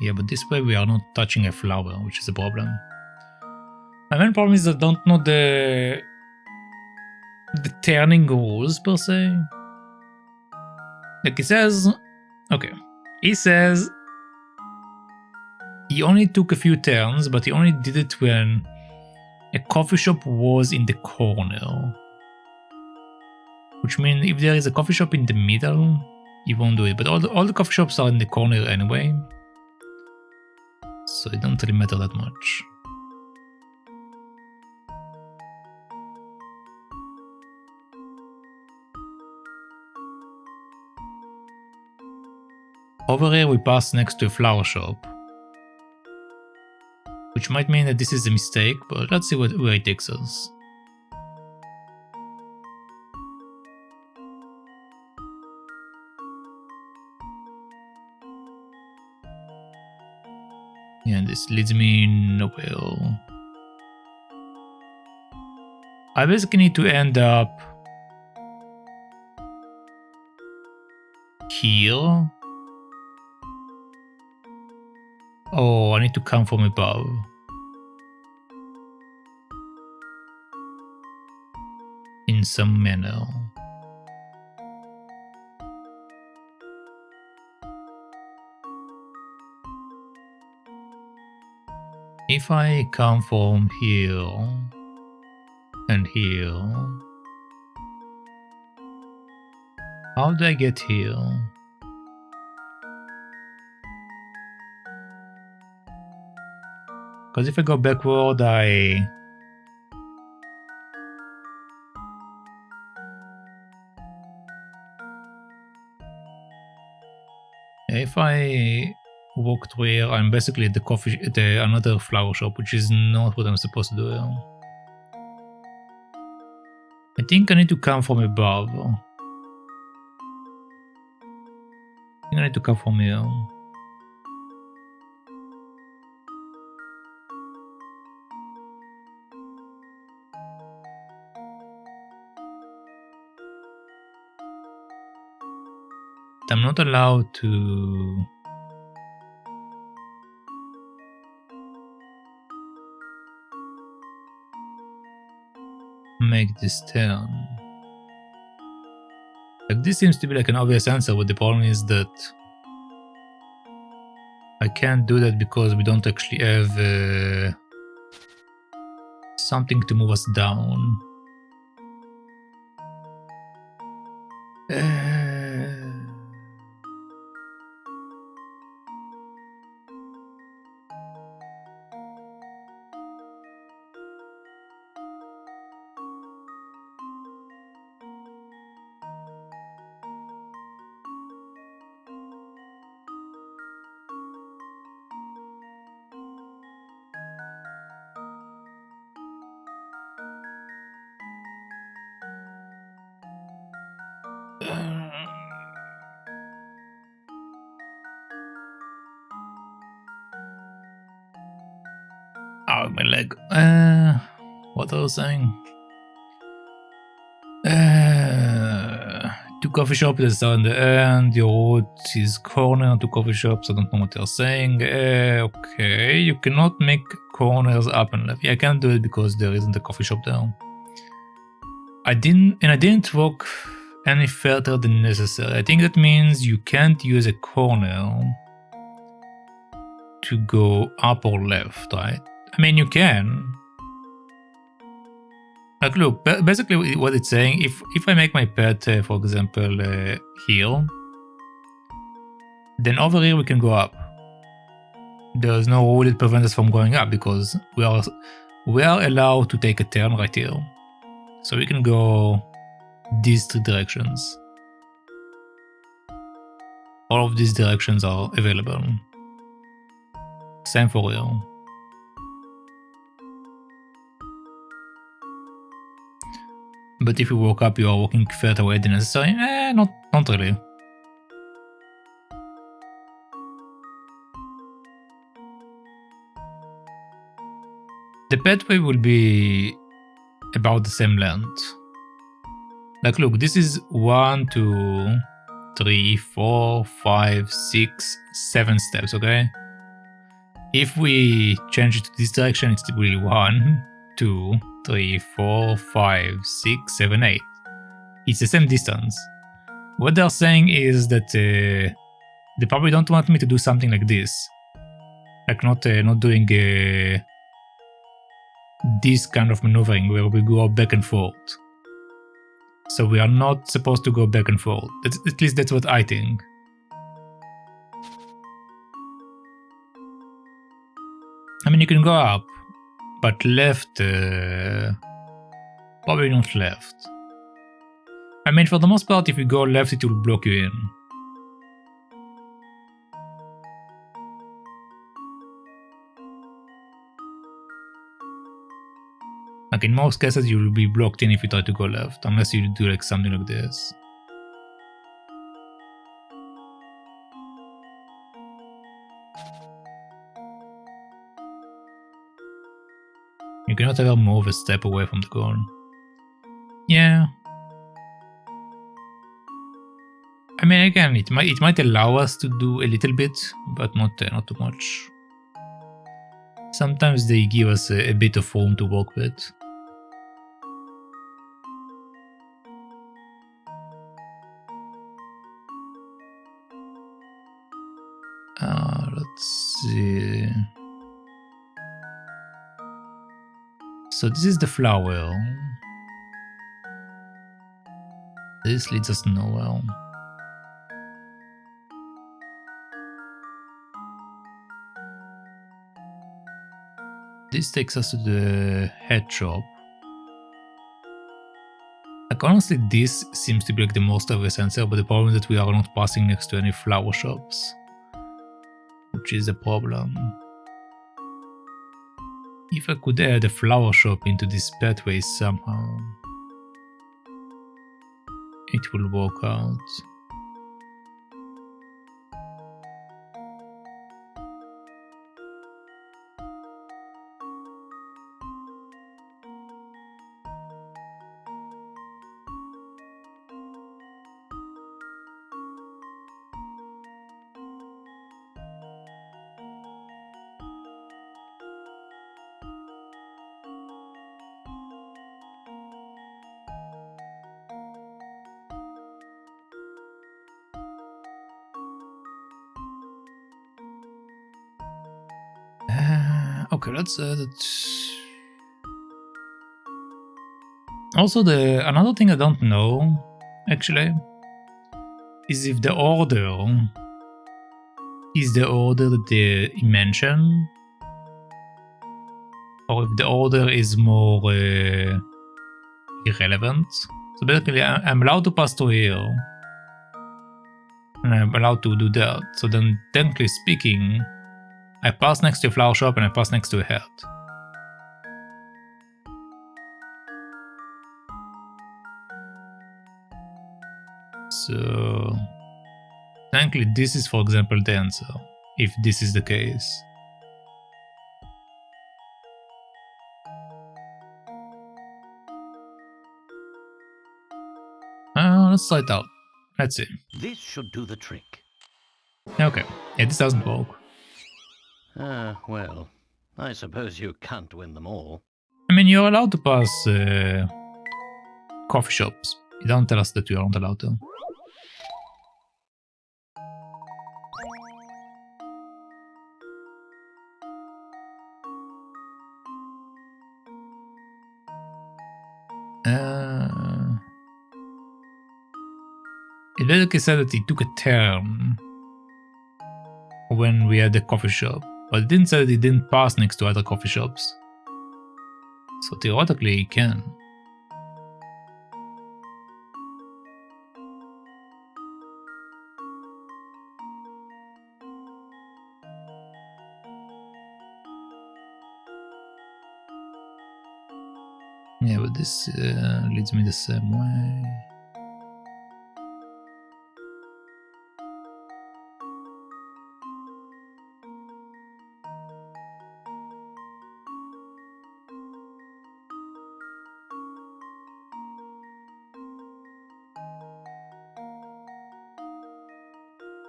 Yeah, but this way we are not touching a flower, which is a problem. My main problem is that I don't know the turning rules per se. Like it says, okay, he says he only took a few turns, but he only did it when a coffee shop was in the corner. Which means if there is a coffee shop in the middle, he won't do it. But all the coffee shops are in the corner anyway. So it don't really matter that much. Over here we pass next to a flower shop. Which might mean that this is a mistake, but let's see where it takes us. this leads me nowhere. I basically need to end up here. Oh, I need to come from above. In some manner. If I come from here and here, how do I get here? Because if I go backward, if I walk through here, I'm basically at the coffee, at another flower shop, which is not what I'm supposed to do here. I think I need to come from above. I think I need to come from here. I'm not allowed to make this turn. Like, this seems to be like an obvious answer, but the problem is that I can't do that because we don't actually have something to move us down. Oh, my leg. What I was saying? To coffee shop that's on the end. Your route is corner to coffee shops. I don't know what you're saying. Okay, you cannot make corners up and left. Yeah, I can't do it because there isn't a coffee shop there. I didn't walk any further than necessary. I think that means you can't use a corner to go up or left, right? I mean, you can. Like, look, basically what it's saying, if I make my pet, for example, here, then over here we can go up. There's no rule that prevents us from going up because we are allowed to take a turn right here. So we can go these three directions. All of these directions are available. Same for here. But if you walk up, you are walking further away than necessary. Not really. The pathway will be about the same length. Like, look, this is 1, 2, 3, 4, 5, 6, 7 steps, okay? If we change it to this direction, it's really 1, 2, 3, 4, 5, 6, 7, 8. It's the same distance. What they're saying is that they probably don't want me to do something like this. Like not doing this kind of maneuvering where we go back and forth. So we are not supposed to go back and forth. At least that's what I think. I mean, you can go up, but left, probably not left. I mean, for the most part, if you go left, it will block you in. Like, in most cases, you will be blocked in if you try to go left, unless you do like something like this. You cannot ever move a step away from the goal. Yeah. I mean, again, it might allow us to do a little bit, but not too much. Sometimes they give us a bit of room to work with. Let's see. So this is the flower. This leads us nowhere. This takes us to the head shop. Like, honestly, this seems to be like the most obvious answer, but the problem is that we are not passing next to any flower shops, which is a problem. If I could add a flower shop into this pathway somehow, it will work out. Okay, let's also another thing I don't know actually is if the order is the order that they mention, or if the order is more irrelevant. So basically, I'm allowed to pass through here, and I'm allowed to do that. So then, technically speaking, I pass next to a flower shop and I pass next to a head. So technically, this is, for example, the answer, if this is the case. Let's try it out. Let's see. This should do the trick. Okay. Yeah, this doesn't work. Well, I suppose you can't win them all. I mean, you're allowed to pass coffee shops. You don't tell us that you aren't allowed to. It basically said that it took a turn when we had the coffee shop, but it didn't say that it didn't pass next to other coffee shops. So theoretically, it can. Yeah, but this leads me the same way.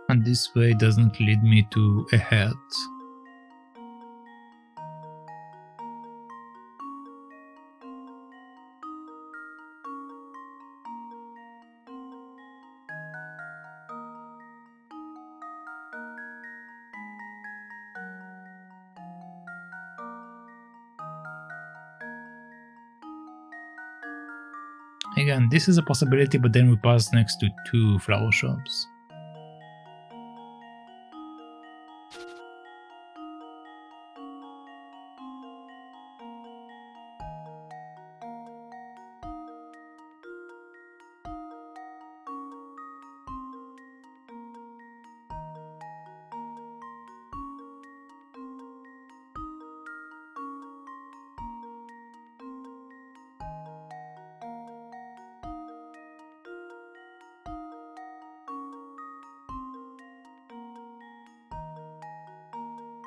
And this way doesn't lead me to a head. Again, this is a possibility, but then we pass next to two flower shops.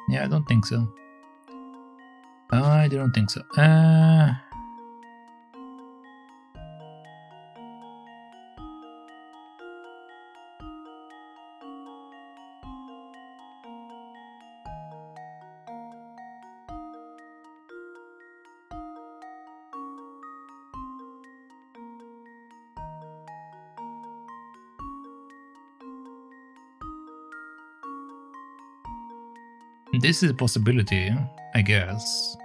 Yeah, I don't think so. I don't think so. This is a possibility, I guess.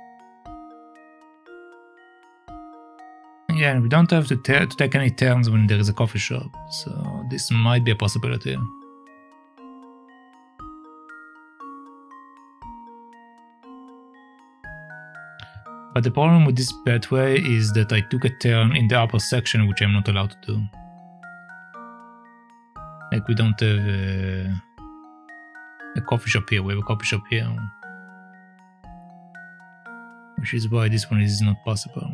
Yeah, we don't have to take any turns when there is a coffee shop, so this might be a possibility. But the problem with this pathway is that I took a turn in the upper section, which I'm not allowed to do. Like, we don't have a coffee shop here, we have a coffee shop here. Which is why this one is not possible.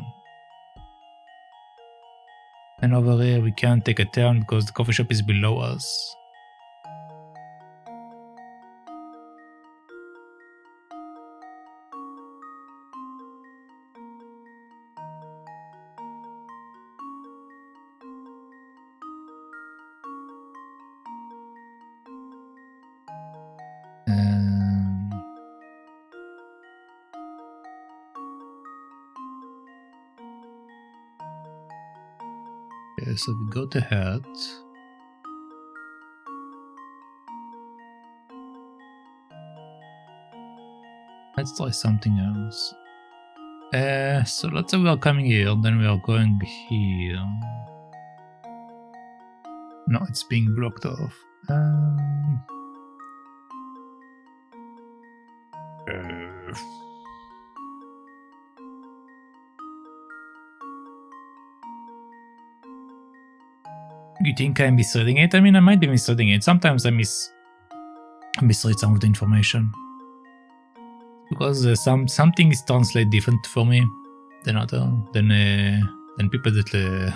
And over here we can't take a turn because the coffee shop is below us. Okay, so we got the hat. Let's try something else. So let's say we are coming here, then we are going here. No, it's being blocked off. You think I'm misreading it? I mean, I might be misreading it. Sometimes I misread some of the information. Because something is translated different for me than people that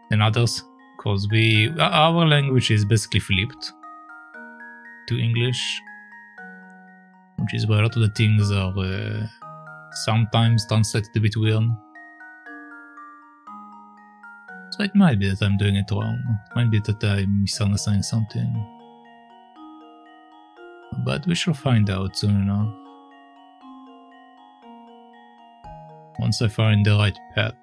than others. Because our language is basically flipped to English, which is why a lot of the things are sometimes translated a bit weird. So it might be that I'm doing it wrong. It might be that I'm misunderstanding something. But we shall find out soon enough. Once I find the right path.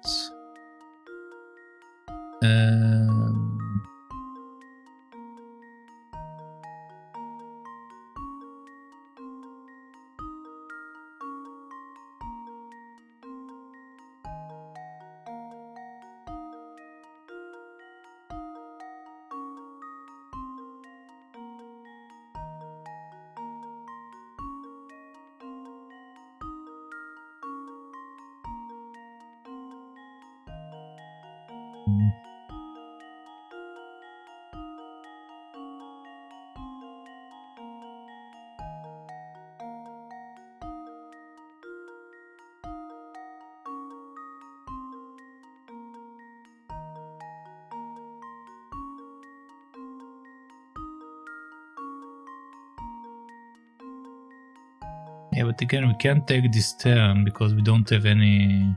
Yeah, but again, we can't take this turn because we don't have any...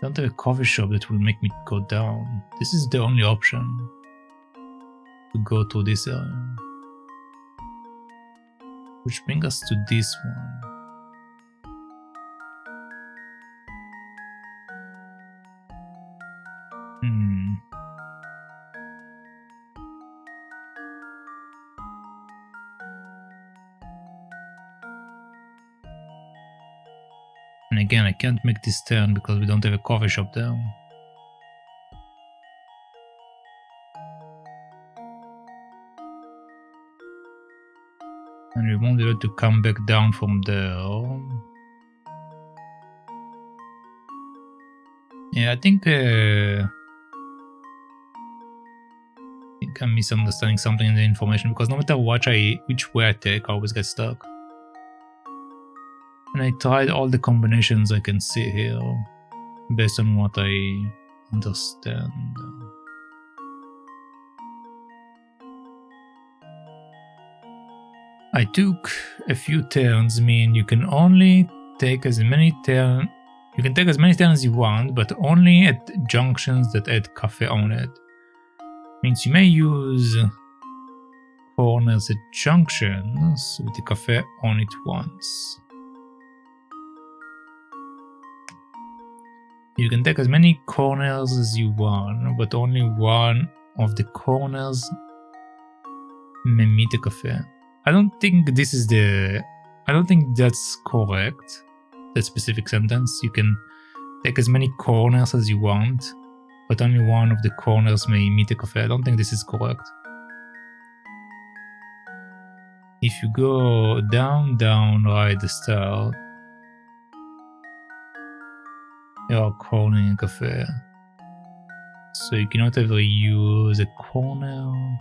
don't have a coffee shop that will make me go down. This is the only option to go to this area. Which brings us to this one. And again, I can't make this turn because we don't have a coffee shop there. And we won't be able to come back down from there. Yeah, I think I'm misunderstanding something in the information because no matter which way I take, I always get stuck. And I tried all the combinations I can see here based on what I understand. I took a few turns, mean you can only take as many turns. You can take as many turns you want, but only at junctions that add cafe on it. Means you may use corners at junctions with the cafe on it once. You can take as many corners as you want, but only one of the corners may meet a cafe. I don't think this is the... I don't think that's correct, that specific sentence. You can take as many corners as you want, but only one of the corners may meet a cafe. I don't think this is correct. If you go down, down, right, the start, you are cornering a cafe. So you cannot ever use a corner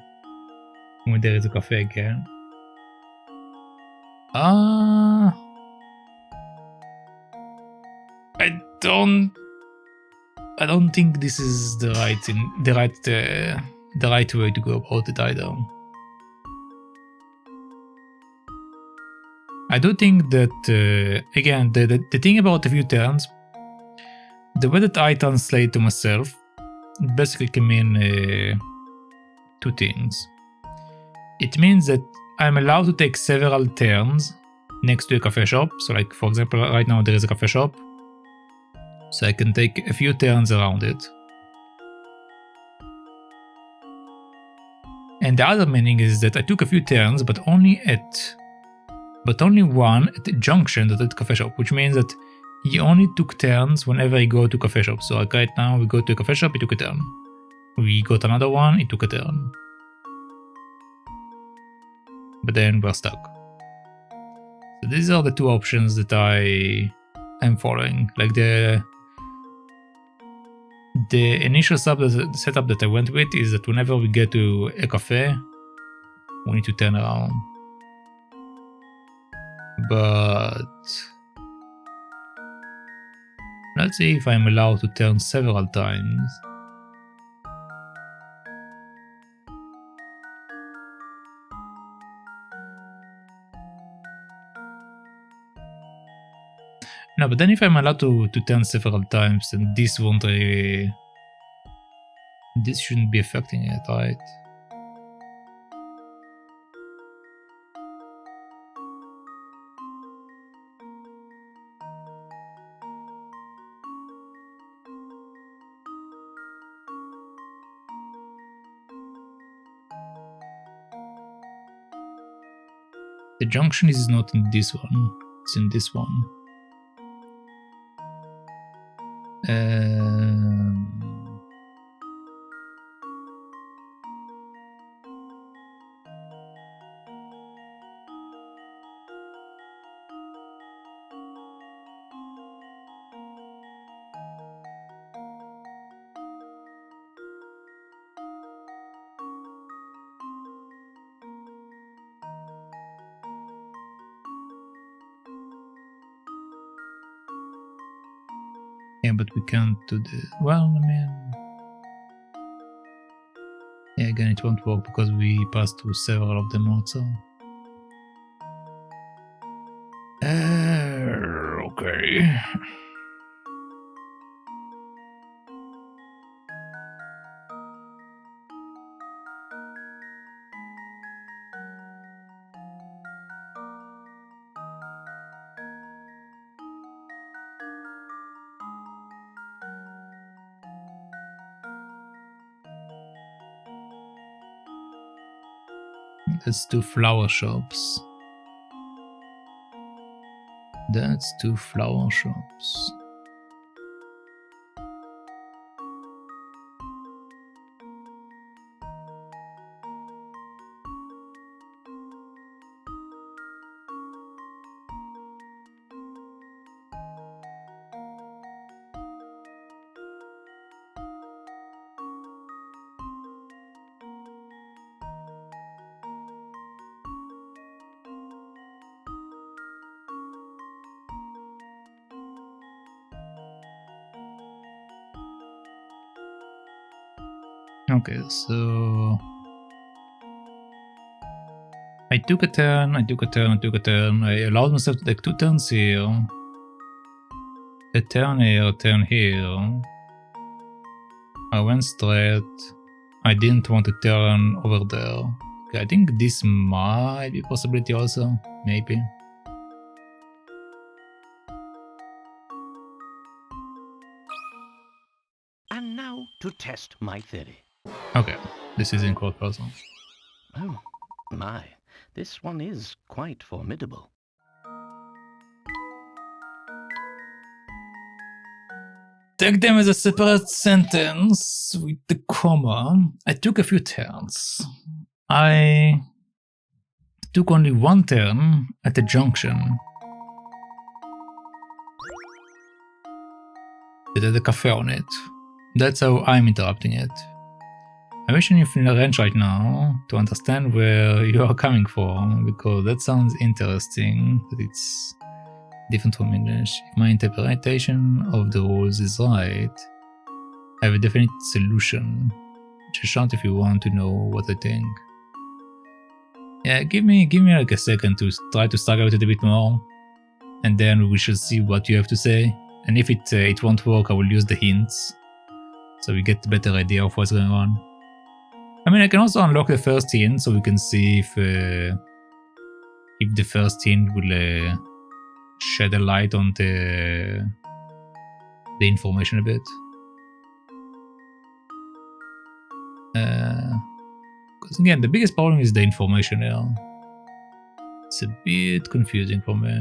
when there is a cafe again. I don't think this is the right way to go about it either. I do think that again the thing about a few turns, the way that I translate to myself basically can mean two things. It means that I'm allowed to take several turns next to a cafe shop. So like, for example, right now there is a cafe shop. So I can take a few turns around it. And the other meaning is that I took a few turns, but only one at the junction at the cafe shop, which means that he only took turns whenever I go to cafe shop. So like right now we go to a cafe shop, he took a turn. We got another one, he took a turn. But then we're stuck. So these are the two options that I am following. Like the initial setup that I went with is that whenever we get to a cafe, we need to turn around. But let's see if I'm allowed to turn several times. No, but then if I'm allowed to turn several times, then this won't really... This shouldn't be affecting it, right? The junction is not in this one, it's in this one. Yeah, but we can't do the... Well, I mean... Yeah, again, it won't work because we passed through several of them also. Okay. Let's do flower shops. That's two flower shops. Okay, so I took a turn, I took a turn, I took a turn. I allowed myself to take 2 turns here. A turn here, a turn here. I went straight. I didn't want to turn over there. Okay, I think this might be a possibility also. Maybe. And now to test my theory. Okay, this is in quote puzzle. Oh, my. This one is quite formidable. Take them as a separate sentence with the comma. I took a few turns. I took only 1 turn at the junction. It had a cafe on it. That's how I'm interrupting it. I'm wishing you in a range right now to understand where you are coming from, because that sounds interesting, but it's different from English. If my interpretation of the rules is right, I have a definite solution. Just shout if you want to know what I think. Yeah, give me like a second to try to struggle with it a bit more, and then we shall see what you have to say. And if it won't work, I will use the hints, so we get a better idea of what's going on. I mean, I can also unlock the first hint, so we can see if the first hint will shed a light on the information a bit. Because again, the biggest problem is the information here. It's a bit confusing for me.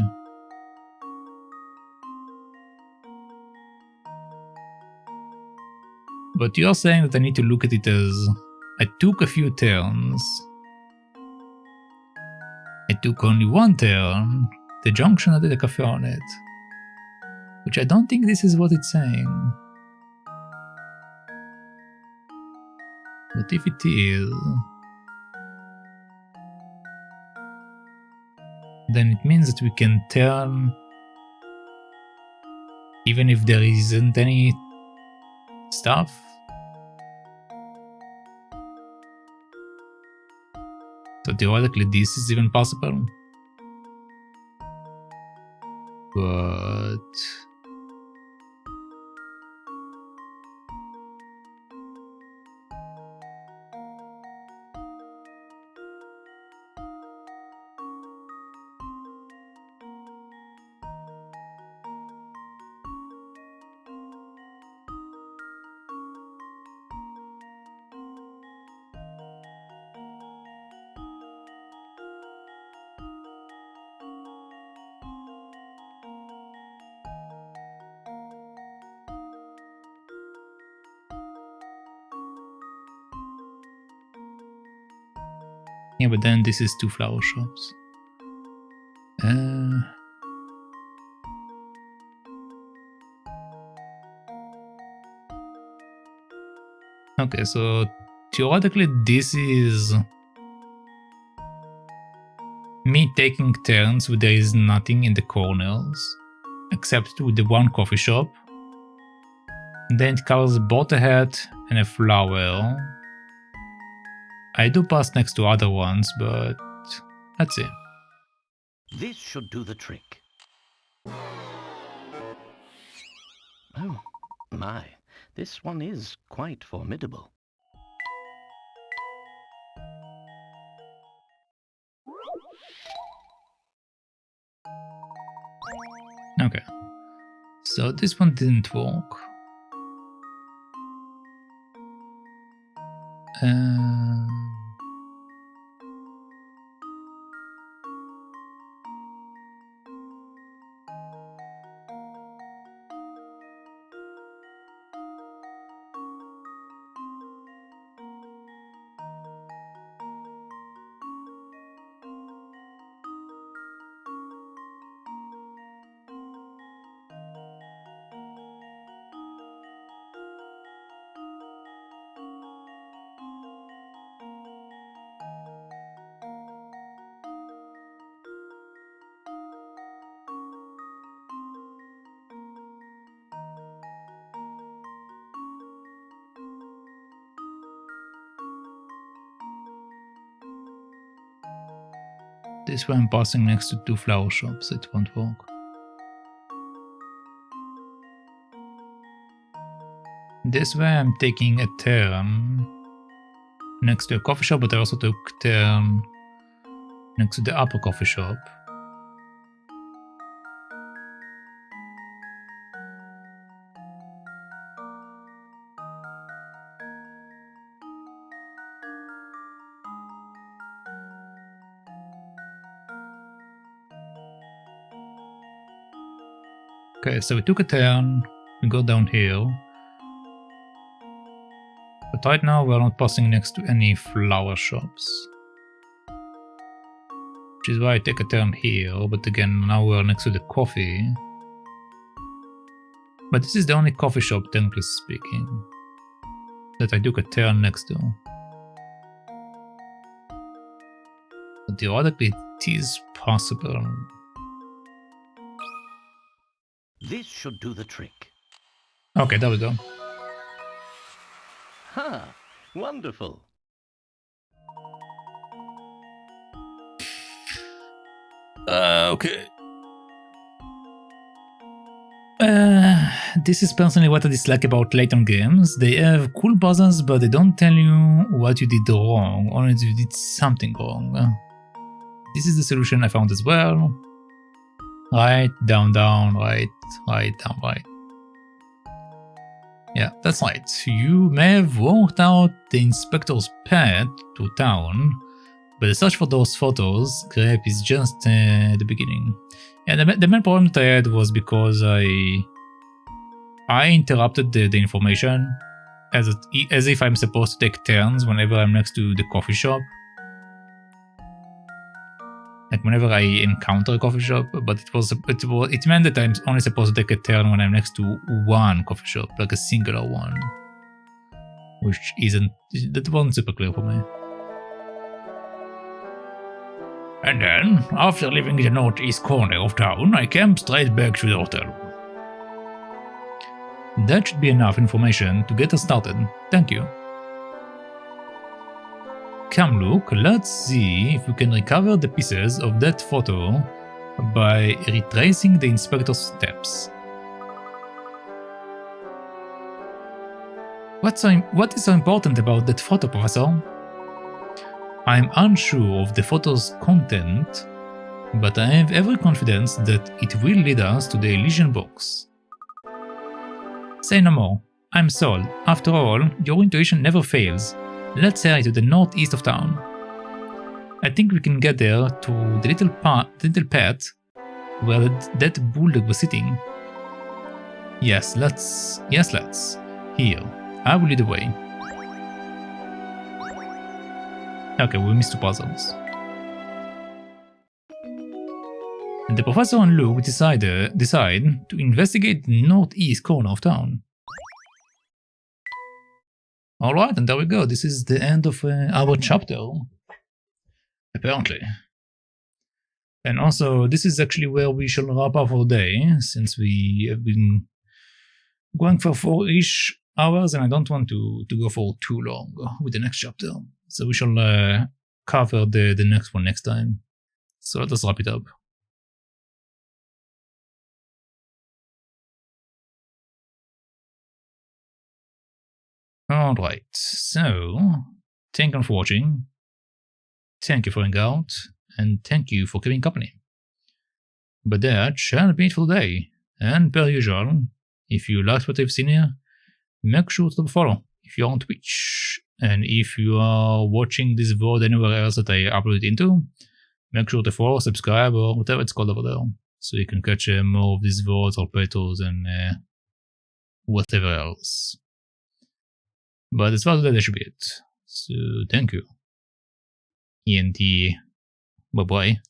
But you're saying that I need to look at it as I took a few turns. I took only 1 turn. The junction had a cafe on it. Which I don't think this is what it's saying. But if it is, then it means that we can turn even if there isn't any stuff. So theoretically this is even possible. But yeah, but then this is 2 flower shops. Okay, so theoretically this is me taking turns where there is nothing in the corners, except with the 1 coffee shop. Then it covers both a hat and a flower. I do pass next to other ones, but let's see. This should do the trick. Oh, my. This one is quite formidable. Okay, so this one didn't work. This way I'm passing next to 2 flower shops, it won't work. This way I'm taking a turn next to a coffee shop, but I also took a turn next to the upper coffee shop. Okay, so we took a turn, we go down here. But right now we're not passing next to any flower shops. Which is why I take a turn here, but again, now we're next to the coffee. But this is the only coffee shop, technically speaking, that I took a turn next to. But theoretically, it is possible. This should do the trick. Okay, there we go. Ha! Wonderful. Okay. This is personally what I dislike about Layton games. They have cool puzzles, but they don't tell you what you did wrong, or if you did something wrong. This is the solution I found as well. Right, down, down, right, right, down, right. Yeah, that's right. You may have walked out the inspector's path to town, but the search for those photos grab is just the beginning. And the main problem that I had was because I interrupted the information as if I'm supposed to take turns whenever I'm next to the coffee shop. Like whenever I encounter a coffee shop, but it meant that I'm only supposed to take a turn when I'm next to one coffee shop, like a singular one. That wasn't super clear for me. And then, after leaving the northeast corner of town, I came straight back to the hotel. That should be enough information to get us started. Thank you. Come look, let's see if we can recover the pieces of that photo by retracing the inspector's steps. What is so important about that photo, Professor? I'm unsure of the photo's content, but I have every confidence that it will lead us to the Elysian box. Say no more. I'm sold. After all, your intuition never fails. Let's hurry to the northeast of town. I think we can get there to the little path where that bulldog was sitting. Yes, let's. Here, I will lead the way. Okay, we missed 2 puzzles. And the professor and Luke decide to investigate the northeast corner of town. Alright, and there we go. This is the end of our chapter. Apparently. And also, this is actually where we shall wrap up our day, since we have been going for 4-ish hours, and I don't want to go for too long with the next chapter. So we shall cover the next one next time. So let us wrap it up. Alright, so thank you for watching, thank you for hanging out, and thank you for keeping company. But that shall be it for today, and per usual, if you liked what you've seen here, make sure to follow if you're on Twitch, and if you are watching this VOD anywhere else that I upload it into, make sure to follow, subscribe, or whatever it's called over there, so you can catch more of these VODs or playthroughs and whatever else. But as far as that should be it. So thank you. And bye bye.